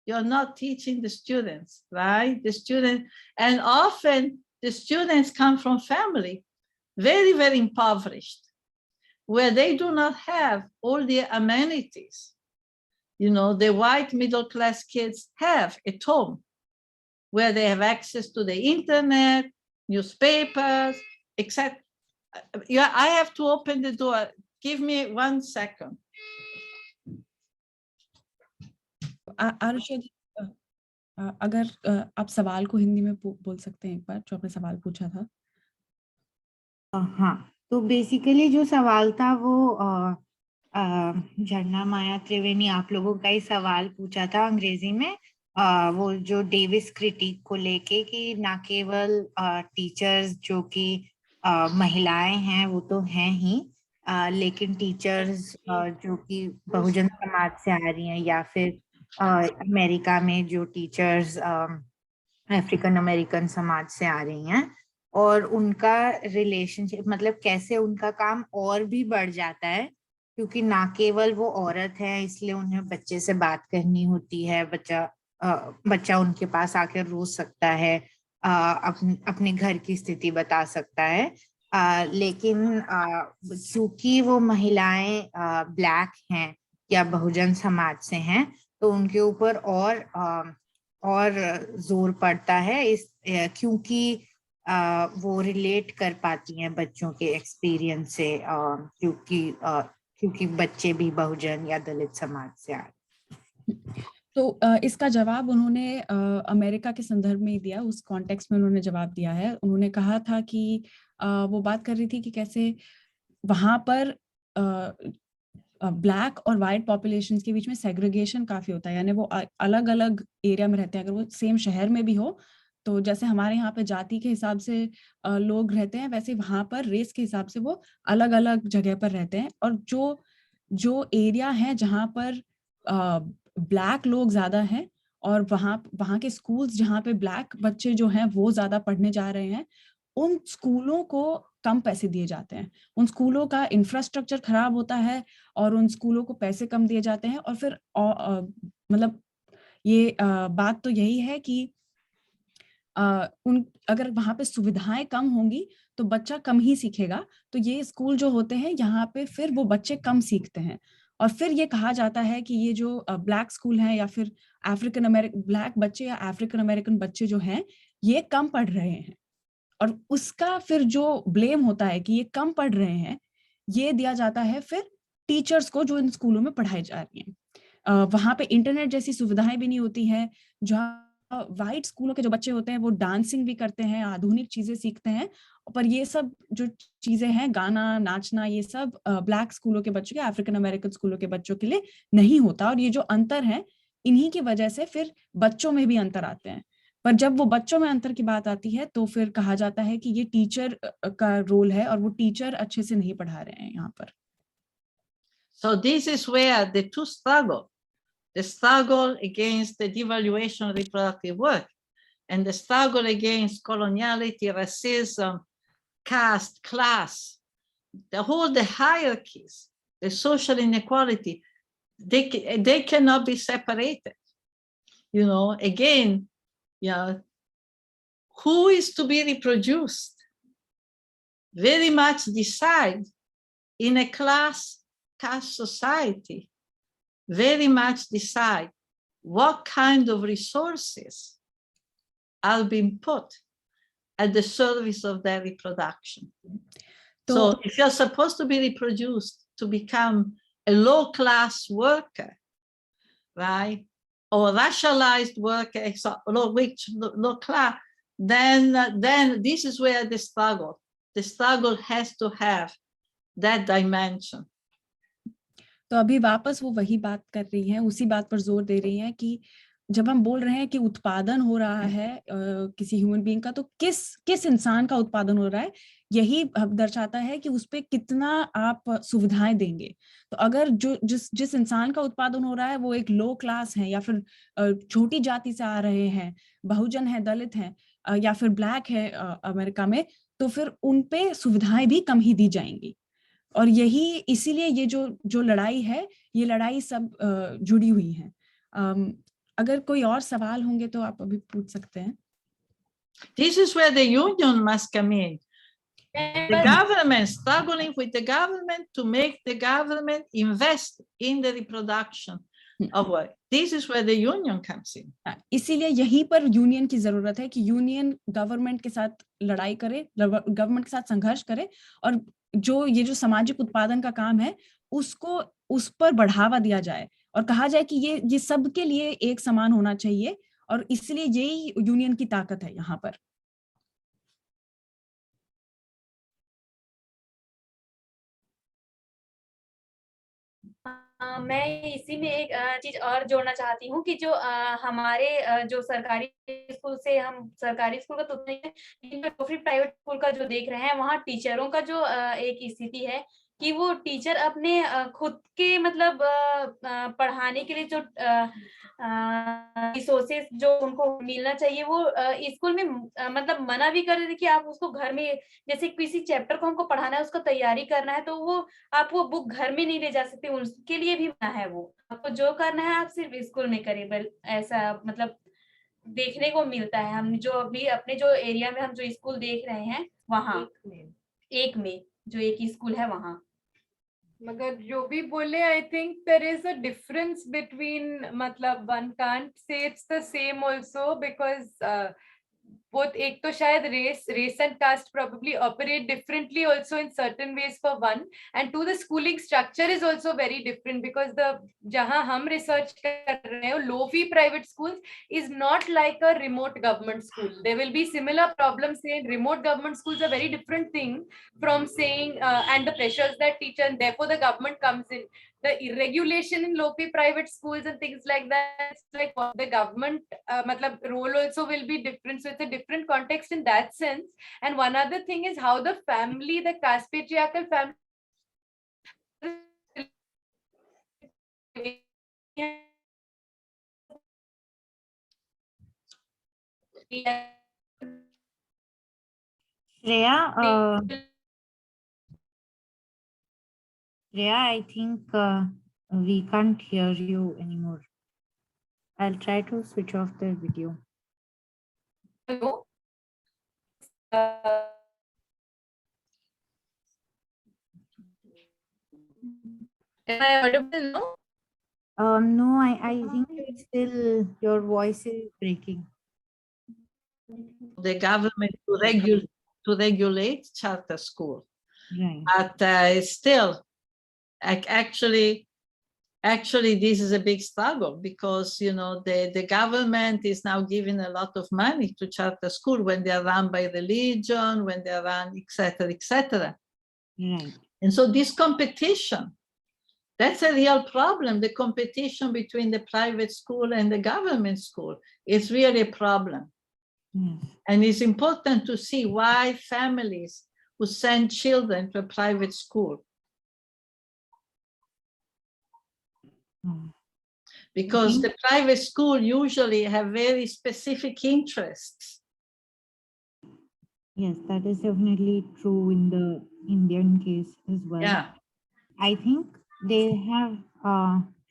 you're not teaching the students, right? The students, and often the students come from family very, very impoverished, where they do not have all the amenities, the white middle class kids have at home, where they have access to the internet, newspapers, etc. Yeah, I have to open the door. Give me 1 second. Arushi जी, अगर आप सवाल को हिंदी में बोल सकते हैं एक बार, जो आपने सवाल पूछा था। हाँ, तो बेसिकली जो सवाल था वो झरना माया त्रिवेणी, आप लोगों का ही सवाल पूछा था अंग्रेजी में, वो जो डेविस क्रिटिक को लेके, कि ना केवल टीचर्स जो कि महिलाएं हैं वो तो हैं ही, लेकिन टीचर्स जो कि बहुजन समाज से आ रही हैं, या फिर अमेरिका में जो टीचर्स अफ्रीकन अमेरिकन समाज से आ रही हैं, और उनका रिलेशनशिप, मतलब कैसे उनका काम और भी बढ़ जाता है, क्योंकि ना केवल वो औरत है इसलिए उन्हें बच्चे से बात करनी होती है, बच्चा उनके पास आकर रो सकता है, अपने घर की स्थिति बता सकता है, लेकिन क्योंकि वो महिलाएं ब्लैक हैं या बहुजन समाज से हैं, तो उनके ऊपर और जोर पड़ता है, क्योंकि वो रिलेट कर पाती हैं बच्चों के एक्सपीरियंस से, क्योंकि बच्चे भी बहुजन या दलित समाज से आ रहे। तो इसका जवाब उन्होंने अमेरिका के संदर्भ में ही दिया, उस कॉन्टेक्स्ट में उन्होंने जवाब दिया है। उन्होंने कहा था कि वो बात कर रही थी कि कैसे वहां पर ब्लैक और वाइट पॉपुलेशन के बीच में सेग्रीगेशन काफी होता है, यानी वो अलग अलग एरिया में रहते हैं। अगर वो सेम शहर में भी हो, तो जैसे हमारे यहाँ पे जाति के हिसाब से लोग रहते हैं, वैसे वहां पर रेस के हिसाब से वो अलग अलग जगह पर रहते हैं। और जो एरिया है जहाँ पर ब्लैक लोग ज्यादा हैं, और वहाँ के स्कूल्स जहाँ पे ब्लैक बच्चे जो हैं वो ज्यादा पढ़ने जा रहे हैं, उन स्कूलों को कम पैसे दिए जाते हैं, उन स्कूलों का इंफ्रास्ट्रक्चर खराब होता है, और उन स्कूलों को पैसे कम दिए जाते हैं। और फिर मतलब ये बात तो यही है कि अगर वहां पे सुविधाएं कम होंगी तो बच्चा कम ही सीखेगा। तो ये स्कूल जो होते हैं यहाँ पे फिर वो बच्चे कम सीखते हैं। और फिर ये कहा जाता है कि ये जो ब्लैक स्कूल हैं या फिर अफ्रीकन अमेरिकन ब्लैक बच्चे या अफ्रीकन अमेरिकन बच्चे जो हैं ये कम पढ़ रहे हैं। और उसका फिर जो ब्लेम होता है कि ये कम पढ़ रहे हैं ये दिया जाता है फिर टीचर्स को जो इन स्कूलों में पढ़ाई जा रही हैं। वहां पे इंटरनेट जैसी सुविधाएं भी नहीं होती हैं। जहाँ वाइट स्कूलों के जो बच्चे होते हैं वो डांसिंग भी करते हैं, आधुनिक चीजें सीखते हैं, पर ये सब जो चीजें हैं गाना नाचना ये सब ब्लैक स्कूलों के बच्चों के अफ्रीकन अमेरिकन स्कूलों के बच्चों के लिए नहीं होता। और ये जो अंतर है इन्हीं की वजह से फिर बच्चों में भी अंतर आते हैं। पर जब वो बच्चों में अंतर की बात आती है तो फिर कहा जाता है कि ये टीचर का रोल है और वो टीचर अच्छे से नहीं पढ़ा रहे हैं यहाँ पर। So this is where the two struggle, the struggle against the devaluation of reproductive work and the struggle against coloniality, racism, caste, class, the hierarchies, the social inequality, they cannot be separated. You know, again, yeah, who is to be reproduced very much decide in a class caste society, very much decide what kind of resources are being put at the service of their reproduction. So if you're supposed to be reproduced to become a low-class worker, right, or racialized worker, so low class, then this is where the struggle has to have that dimension. तो अभी वापस वो वही बात कर रही हैं, उसी बात पर जोर दे रही हैं कि जब हम बोल रहे हैं कि उत्पादन हो रहा है किसी ह्यूमन बीइंग का, तो किस इंसान का उत्पादन हो रहा है यही दर्शाता है कि उस पे कितना आप सुविधाएं देंगे। तो अगर जिस इंसान का उत्पादन हो रहा है वो एक लो क्लास है या फिर छोटी जाति से आ रहे हैं, बहुजन है, दलित हैं या फिर ब्लैक है अमेरिका में, तो फिर उन पे सुविधाएं भी कम ही दी जाएंगी। और यही इसीलिए ये जो लड़ाई है ये लड़ाई सब जुड़ी हुई है। अगर कोई और सवाल होंगे तो आप अभी पूछ सकते हैं। This is where the union must come in. The government struggling with the government to make the government invest in the reproduction of work. This is where the union comes in. इसीलिए यहीं पर union की जरूरत है कि union government के साथ लड़ाई करे, गवर्नमेंट के साथ संघर्ष करे और जो सामाजिक उत्पादन का काम है उसको उस पर बढ़ावा दिया जाए और कहा जाए कि ये सबके लिए एक समान होना चाहिए। और इसलिए यही यूनियन की ताकत है यहाँ पर। मैं इसी में एक चीज और जोड़ना चाहती हूँ कि जो हमारे जो सरकारी स्कूल से हम सरकारी स्कूल का तो नहीं है, प्राइवेट स्कूल का जो देख रहे हैं वहाँ टीचरों का जो एक स्थिति है कि वो टीचर अपने खुद के मतलब पढ़ाने के लिए जो रिसोर्सेस जो उनको मिलना चाहिए वो स्कूल में मतलब मना भी कर देते कि आप उसको घर में, जैसे किसी चैप्टर को हमको पढ़ाना है उसका तैयारी करना है तो वो आप वो बुक घर में नहीं ले जा सकते, उसके लिए भी मना है। वो आपको जो करना है आप सिर्फ स्कूल में करिए, ऐसा मतलब देखने को मिलता है। हम जो अभी अपने जो एरिया में हम जो स्कूल देख रहे हैं वहाँ एक में जो एक स्कूल है वहाँ। मगर जो भी बोले I think there is a difference between, मतलब one can't say it's the same also because both एक तो शायद race and caste probably operate differently also in certain ways for one, and two the schooling structure is also very different because the जहाँ हम research कर रहे हैं low fee private schools is not like a remote government school. There will be similar problems saying remote government schools are very different thing from saying and the pressures that teach, and therefore the government comes in. The irregulation in low fee private schools and things like that, it's like what the government matlab role also will be different, so it's a different context in that sense. And one other thing is how the family, the caste patriarchal family Shreya, I think we can't hear you anymore. I'll try to switch off the video. know. Am I audible now? No, I think it's still, your voice is breaking. The government to regulate charter school. Right. But still, actually, this is a big struggle because, you know, the government is now giving a lot of money to charter school when they are run by religion, when they are run, etc., etc. Right. And so this competition, that's a real problem. The competition between the private school and the government school is really a problem. Yes. And it's important to see why families who send children to a private school. Because the private school usually have very specific interests. Yes, that is definitely true in the Indian case as well. Yeah. I think they have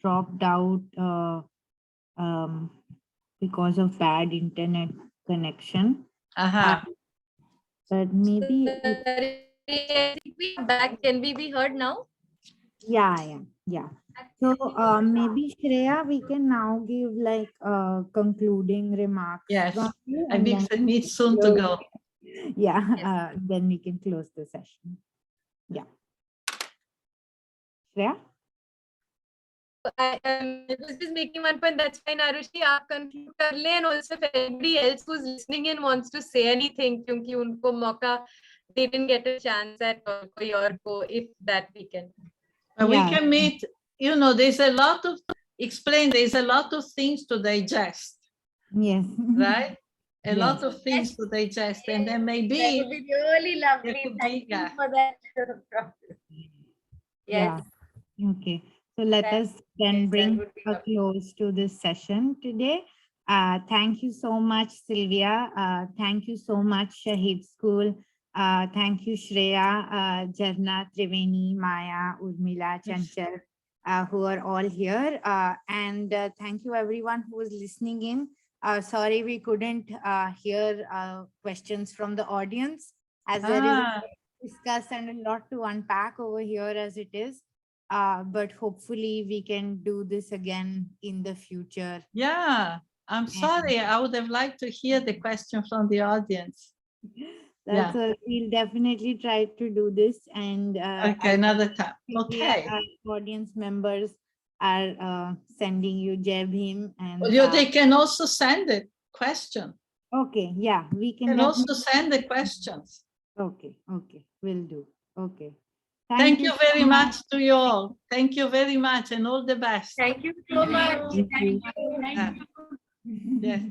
dropped out because of bad internet connection. But maybe we are back. Can we be heard now? yeah. So maybe Shreya, we can now give like concluding remarks. Yes, from you, I and think then I need soon to go. Yeah, then we can close the session. Yeah. Shreya? I was just making one point. That's fine, Arushi. आप conclude कर लें, and also if anybody else who's listening in wants to say anything, क्योंकि उनको मौका, they didn't get a chance at all, कोई और को, if that we can. We can meet, you know, there's a lot of, there's a lot of things to digest. Yes. Right? A Yes. lot of things to digest, and then maybe That would be really lovely. could Thank be, you for that. Yes. Okay. So let us then bring a close to this session today. Thank you so much, Silvia. Thank you so much, Shaheed School. Thank you, Shreya, Jarna, Triveni, Maya, Urmila, Chanchal, who are all here. And thank you everyone who was listening in. Sorry we couldn't hear questions from the audience, as there is a lot to discuss and a lot to unpack over here as it is. But hopefully we can do this again in the future. Yeah, I'm sorry. I would have liked to hear the question from the audience. That's we'll definitely try to do this, and okay, another time. Okay. Our audience members are sending you Jai Bhim, and They can also send a question. Okay, yeah, we can also send the questions. Okay, will do. Okay. Thank you very much to you all. Thank you very much, and all the best. Thank you so much. Thank you. Yes.